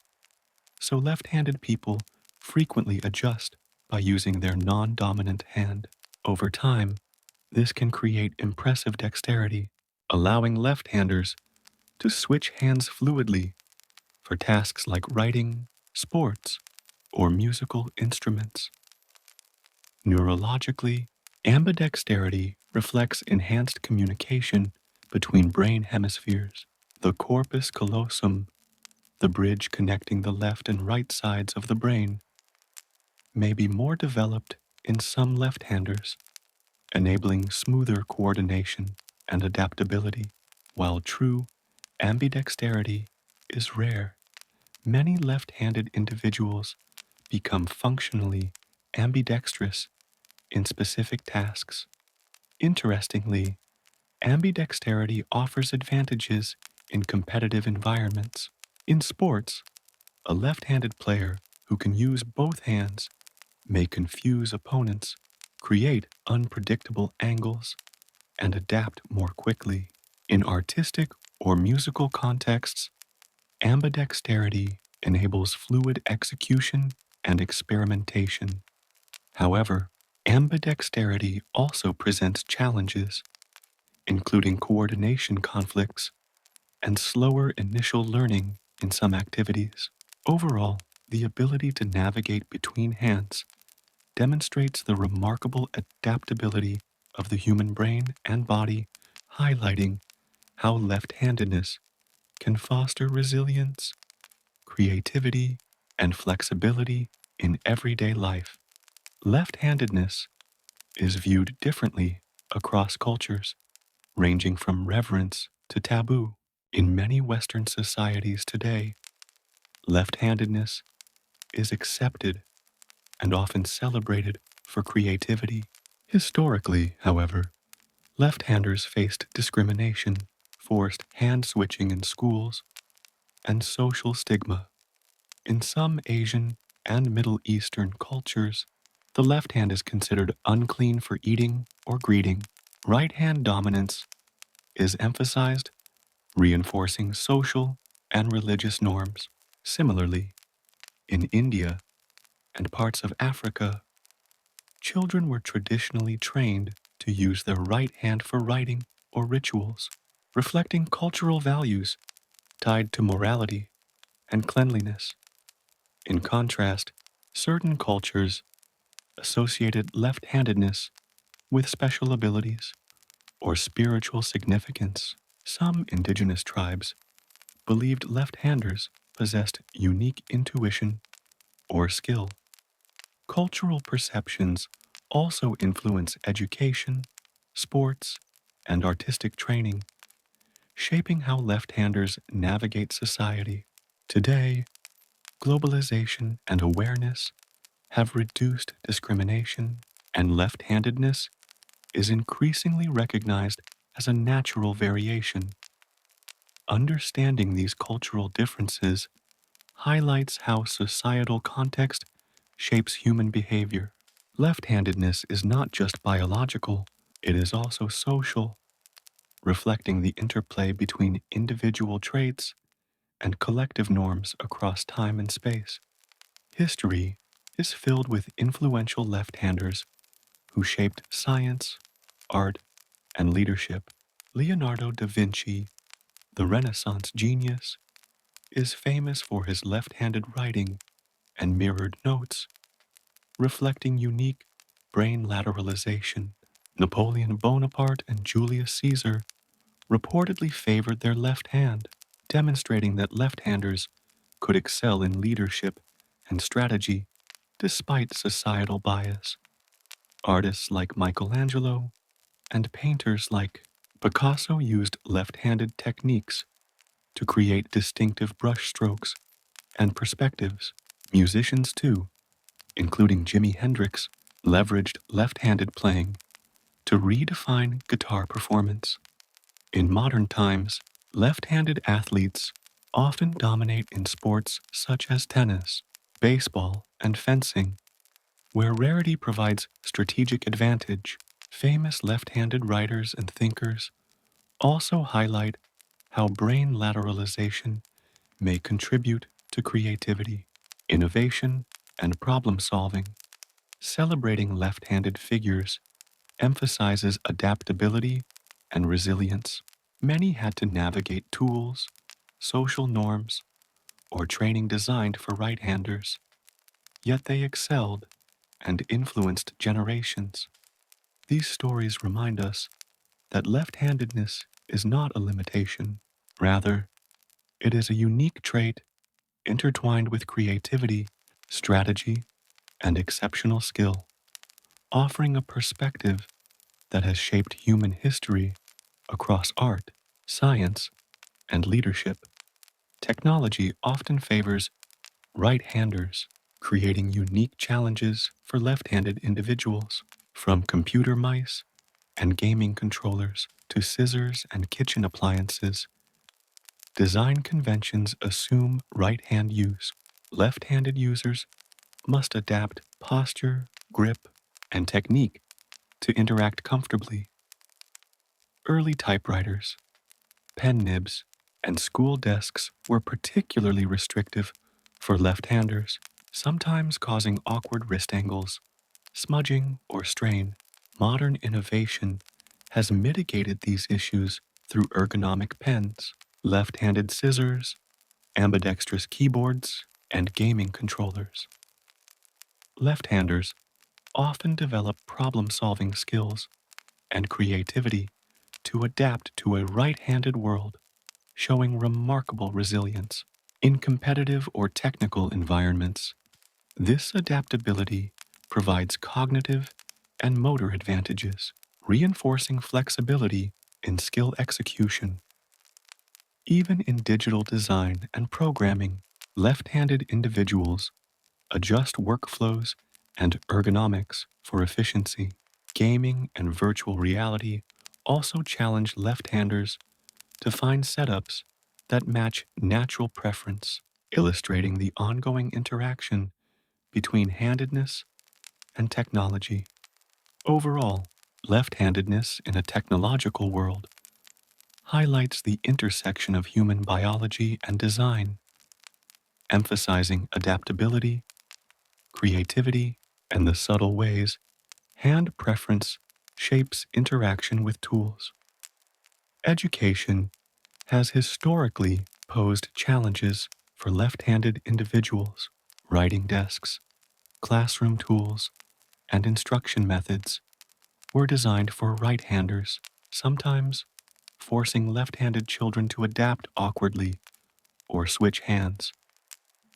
so left-handed people frequently adjust by using their non-dominant hand. Over time, this can create impressive dexterity, allowing left-handers to switch hands fluidly for tasks like writing, sports, or musical instruments. Neurologically, ambidexterity reflects enhanced communication between brain hemispheres. The corpus callosum, the bridge connecting the left and right sides of the brain, may be more developed in some left-handers, enabling smoother coordination and adaptability. While true ambidexterity is rare, many left-handed individuals become functionally ambidextrous in specific tasks. Interestingly, ambidexterity offers advantages in competitive environments. In sports, a left-handed player who can use both hands may confuse opponents, create unpredictable angles, and adapt more quickly. In artistic or musical contexts, ambidexterity enables fluid execution and experimentation. However, ambidexterity also presents challenges, including coordination conflicts and slower initial learning in some activities. Overall, the ability to navigate between hands demonstrates the remarkable adaptability of the human brain and body, highlighting how left-handedness can foster resilience, creativity, and flexibility in everyday life. Left-handedness is viewed differently across cultures, ranging from reverence to taboo. In many Western societies today, left-handedness is accepted and often celebrated for creativity. Historically, however, left-handers faced discrimination, forced hand switching in schools, and social stigma. In some Asian and Middle Eastern cultures, the left hand is considered unclean for eating or greeting. Right hand dominance is emphasized, reinforcing social and religious norms. Similarly, in India and parts of Africa, children were traditionally trained to use their right hand for writing or rituals, reflecting cultural values tied to morality and cleanliness. In contrast, certain cultures associated left-handedness with special abilities or spiritual significance. Some indigenous tribes believed left-handers possessed unique intuition or skill. Cultural perceptions also influence education, sports, and artistic training, shaping how left-handers navigate society. Today, globalization and awareness have reduced discrimination, and left-handedness is increasingly recognized as a natural variation. Understanding these cultural differences highlights how societal context shapes human behavior. Left-handedness is not just biological, it is also social, reflecting the interplay between individual traits and collective norms across time and space. History is filled with influential left-handers who shaped science, art, and leadership. Leonardo da Vinci, the Renaissance genius, is famous for his left-handed writing and mirrored notes, reflecting unique brain lateralization. Napoleon Bonaparte and Julius Caesar reportedly favored their left hand, demonstrating that left-handers could excel in leadership and strategy despite societal bias. Artists like Michelangelo and painters like Picasso used left-handed techniques to create distinctive brushstrokes and perspectives. Musicians, too, including Jimi Hendrix, leveraged left-handed playing to redefine guitar performance. In modern times, left-handed athletes often dominate in sports such as tennis, baseball, and fencing, where rarity provides strategic advantage. Famous left-handed writers and thinkers also highlight how brain lateralization may contribute to creativity, innovation, and problem solving. Celebrating left-handed figures emphasizes adaptability and resilience. Many had to navigate tools, social norms, or training designed for right-handers, yet they excelled and influenced generations. These stories remind us that left-handedness is not a limitation. Rather, it is a unique trait intertwined with creativity, strategy, and exceptional skill, offering a perspective that has shaped human history across art, science, and leadership. Technology often favors right-handers, creating unique challenges for left-handed individuals. From computer mice and gaming controllers to scissors and kitchen appliances, design conventions assume right-hand use. Left-handed users must adapt posture, grip, and technique to interact comfortably. Early typewriters, pen nibs, and school desks were particularly restrictive for left-handers, sometimes causing awkward wrist angles, smudging, or strain. Modern innovation has mitigated these issues through ergonomic pens, left-handed scissors, ambidextrous keyboards, and gaming controllers. Left-handers often develop problem-solving skills and creativity to adapt to a right-handed world, showing remarkable resilience. In competitive or technical environments, this adaptability provides cognitive and motor advantages, reinforcing flexibility in skill execution. Even in digital design and programming, left-handed individuals adjust workflows and ergonomics for efficiency. Gaming and virtual reality also challenge left-handers to find setups that match natural preference, illustrating the ongoing interaction between handedness and technology. Overall, left-handedness in a technological world highlights the intersection of human biology and design, emphasizing adaptability, creativity, and the subtle ways hand preference shapes interaction with tools. Education has historically posed challenges for left-handed individuals. Writing desks, classroom tools, and instruction methods were designed for right-handers, sometimes forcing left-handed children to adapt awkwardly or switch hands.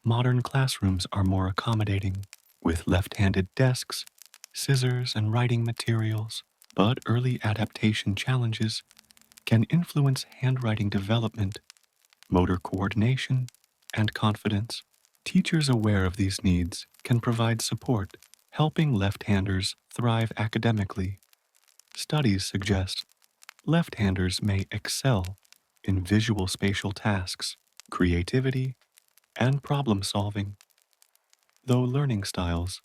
Modern classrooms are more accommodating, with left-handed desks, scissors, and writing materials, but early adaptation challenges can influence handwriting development, motor coordination, and confidence. Teachers aware of these needs can provide support, helping left-handers thrive academically. Studies suggest left-handers may excel in visual spatial tasks, creativity, and problem-solving, though learning styles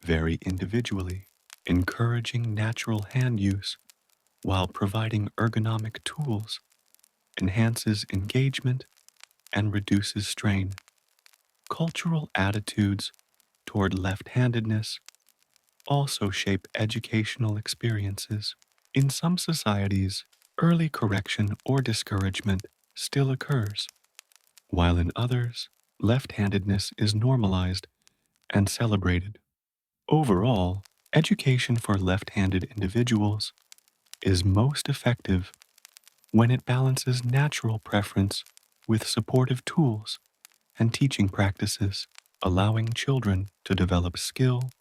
vary individually. Encouraging natural hand use while providing ergonomic tools enhances engagement and reduces strain. Cultural attitudes toward left-handedness also shape educational experiences. In some societies, early correction or discouragement still occurs, while in others, left-handedness is normalized and celebrated. Overall, education for left-handed individuals is most effective when it balances natural preference with supportive tools and teaching practices, allowing children to develop skill,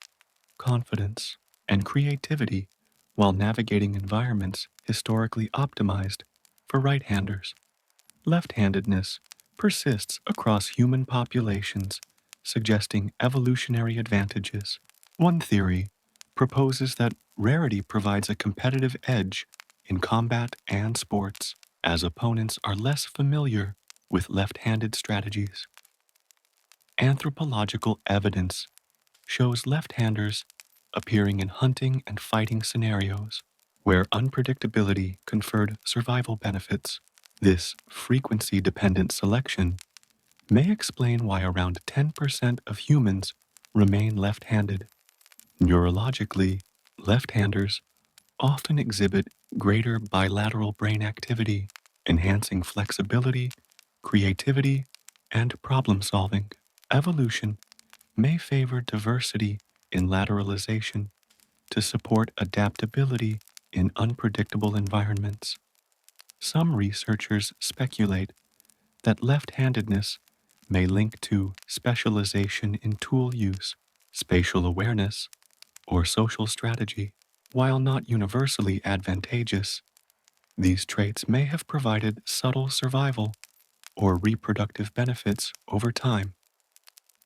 confidence, and creativity while navigating environments historically optimized for right-handers. Left-handedness persists across human populations, suggesting evolutionary advantages. One theory proposes that rarity provides a competitive edge in combat and sports, as opponents are less familiar with left-handed strategies. Anthropological evidence shows left-handers appearing in hunting and fighting scenarios where unpredictability conferred survival benefits. This frequency-dependent selection may explain why around 10% of humans remain left-handed. Neurologically, left-handers often exhibit greater bilateral brain activity, enhancing flexibility, creativity, and problem-solving. Evolution may favor diversity in lateralization to support adaptability in unpredictable environments. Some researchers speculate that left-handedness may link to specialization in tool use, spatial awareness, or social strategy. While not universally advantageous, these traits may have provided subtle survival or reproductive benefits over time.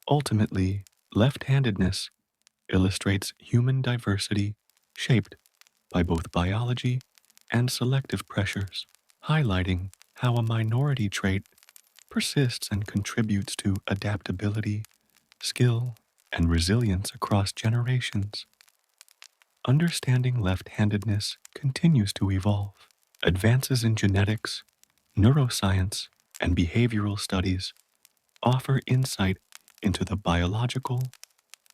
Ultimately, left-handedness illustrates human diversity shaped by both biology and selective pressures, highlighting how a minority trait persists and contributes to adaptability, skill, and resilience across generations. Understanding left-handedness continues to evolve, Advances in genetics, neuroscience, and behavioral studies offer insight into the biological,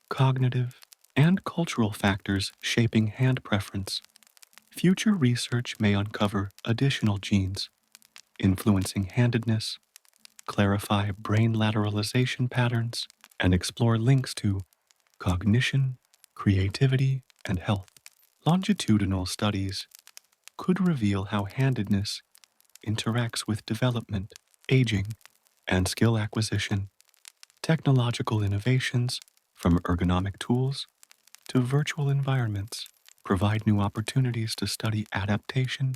cognitive, and cultural factors shaping hand preference. Future research may uncover additional genes influencing handedness, clarify brain lateralization patterns, and explore links to cognition, creativity, and health. Longitudinal studies could reveal how handedness interacts with development, aging, and skill acquisition. Technological innovations, from ergonomic tools to virtual environments, provide new opportunities to study adaptation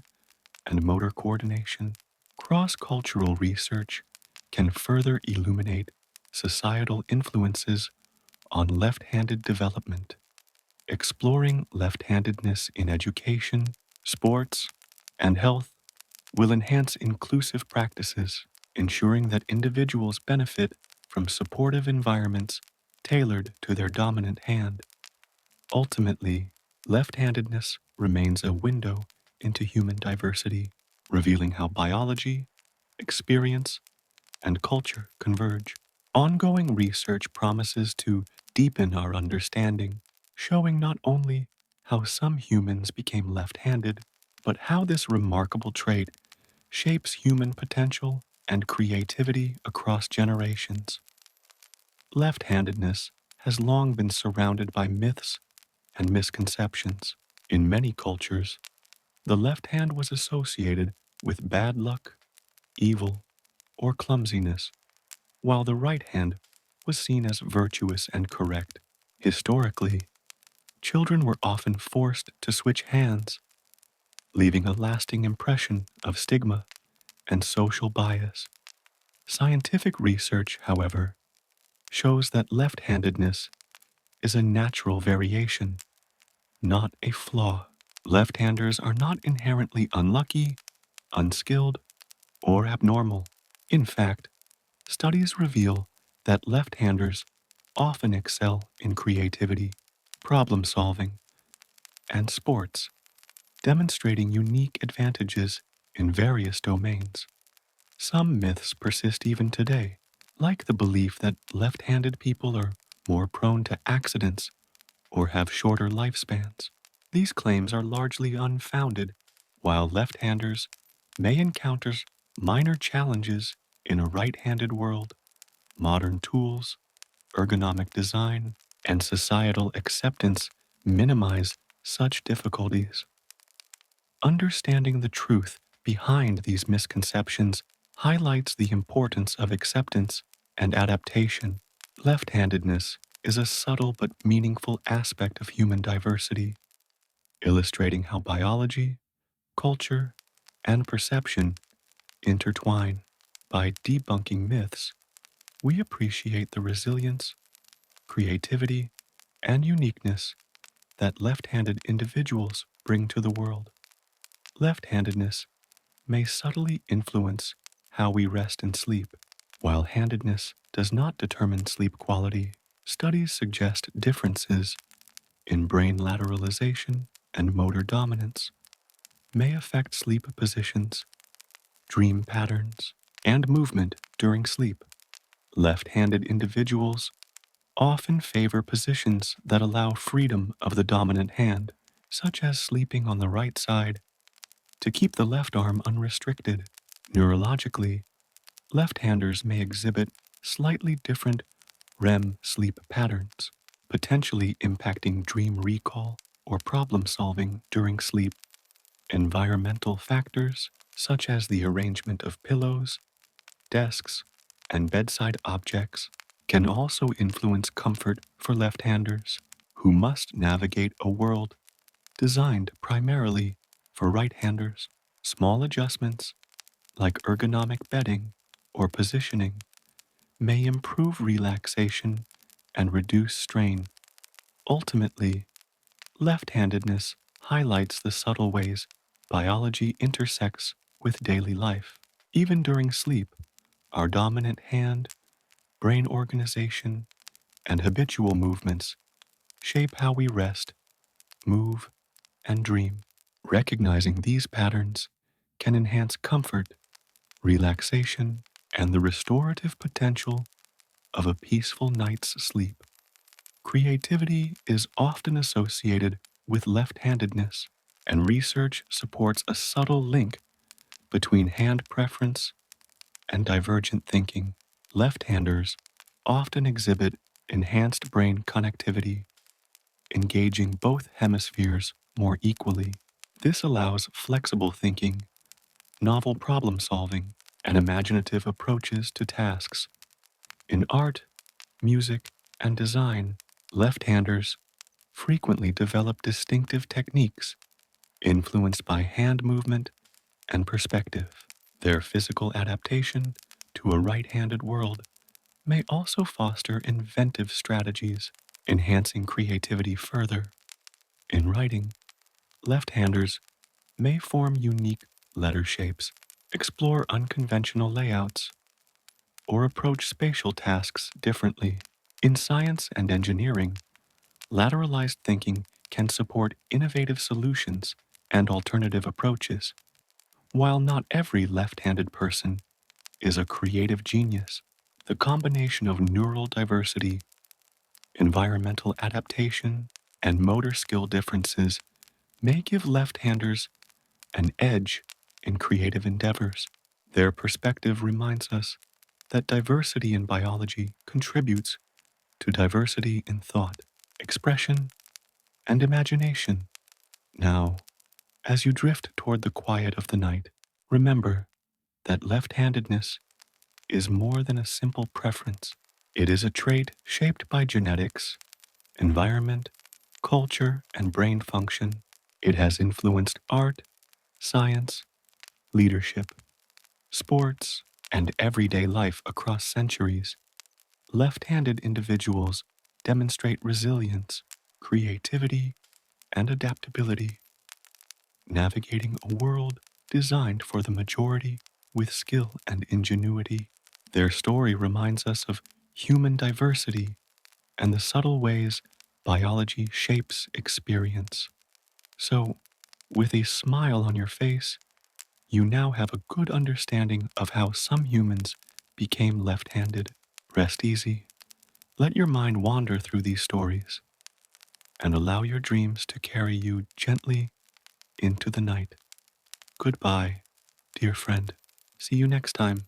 and motor coordination. Cross-cultural research can further illuminate societal influences on left-handed development, exploring left-handedness in education, sports, and health will enhance inclusive practices, ensuring that individuals benefit from supportive environments tailored to their dominant hand. Ultimately, left-handedness remains a window into human diversity, revealing how biology, experience, and culture converge. Ongoing research promises to deepen our understanding, showing not only how some humans became left-handed, but how this remarkable trait shapes human potential and creativity across generations. Left-handedness has long been surrounded by myths and misconceptions. In many cultures, the left hand was associated with bad luck, evil, or clumsiness, while the right hand was seen as virtuous and correct. Historically, children were often forced to switch hands, leaving a lasting impression of stigma and social bias. Scientific research, however, shows that left-handedness is a natural variation, not a flaw. Left-handers are not inherently unlucky, unskilled, or abnormal. In fact, studies reveal that left-handers often excel in creativity, problem solving, and sports, demonstrating unique advantages in various domains. Some myths persist even today, like the belief that left-handed people are more prone to accidents or have shorter lifespans. These claims are largely unfounded, while left-handers may encounter minor challenges in a right-handed world. Modern tools, ergonomic design, and societal acceptance minimize such difficulties. Understanding the truth behind these misconceptions highlights the importance of acceptance and adaptation. Left-handedness is a subtle but meaningful aspect of human diversity, illustrating how biology, culture, and perception intertwine. By debunking myths, we appreciate the resilience, creativity, and uniqueness that left-handed individuals bring to the world. Left-handedness may subtly influence how we rest and sleep. While handedness does not determine sleep quality, studies suggest differences in brain lateralization and motor dominance may affect sleep positions, dream patterns, and movement during sleep. Left-handed individuals often favor positions that allow freedom of the dominant hand, such as sleeping on the right side to keep the left arm unrestricted. Neurologically, left-handers may exhibit slightly different REM sleep patterns, potentially impacting dream recall or problem solving during sleep. Environmental factors, such as the arrangement of pillows, desks, and bedside objects, can also influence comfort for left-handers who must navigate a world designed primarily for right-handers. Small adjustments, like ergonomic bedding or positioning, may improve relaxation and reduce strain. Ultimately, left-handedness highlights the subtle ways biology intersects with daily life. Even during sleep, our dominant hand, brain organization, and habitual movements shape how we rest, move, and dream. Recognizing these patterns can enhance comfort, relaxation, and the restorative potential of a peaceful night's sleep. Creativity is often associated with left-handedness, and research supports a subtle link between hand preference and divergent thinking. Left-handers often exhibit enhanced brain connectivity, engaging both hemispheres more equally. This allows flexible thinking, novel problem solving, and imaginative approaches to tasks. In art, music, and design, left-handers frequently develop distinctive techniques influenced by hand movement and perspective. Their physical adaptation to a right-handed world may also foster inventive strategies, enhancing creativity further. In writing, left-handers may form unique letter shapes, explore unconventional layouts, or approach spatial tasks differently. In science and engineering, lateralized thinking can support innovative solutions and alternative approaches. While not every left-handed person is a creative genius, the combination of neural diversity, environmental adaptation, and motor skill differences may give left-handers an edge in creative endeavors. Their perspective reminds us that diversity in biology contributes to diversity in thought, expression, and imagination. Now, as you drift toward the quiet of the night, remember that left-handedness is more than a simple preference. It is a trait shaped by genetics, environment, culture, and brain function. It has influenced art, science, leadership, sports, and everyday life across centuries. Left-handed individuals demonstrate resilience, creativity, and adaptability, navigating a world designed for the majority with skill and ingenuity. Their story reminds us of human diversity and the subtle ways biology shapes experience. So, with a smile on your face, you now have a good understanding of how some humans became left-handed. Rest easy. Let your mind wander through these stories and allow your dreams to carry you gently into the night. Goodbye, dear friend. See you next time.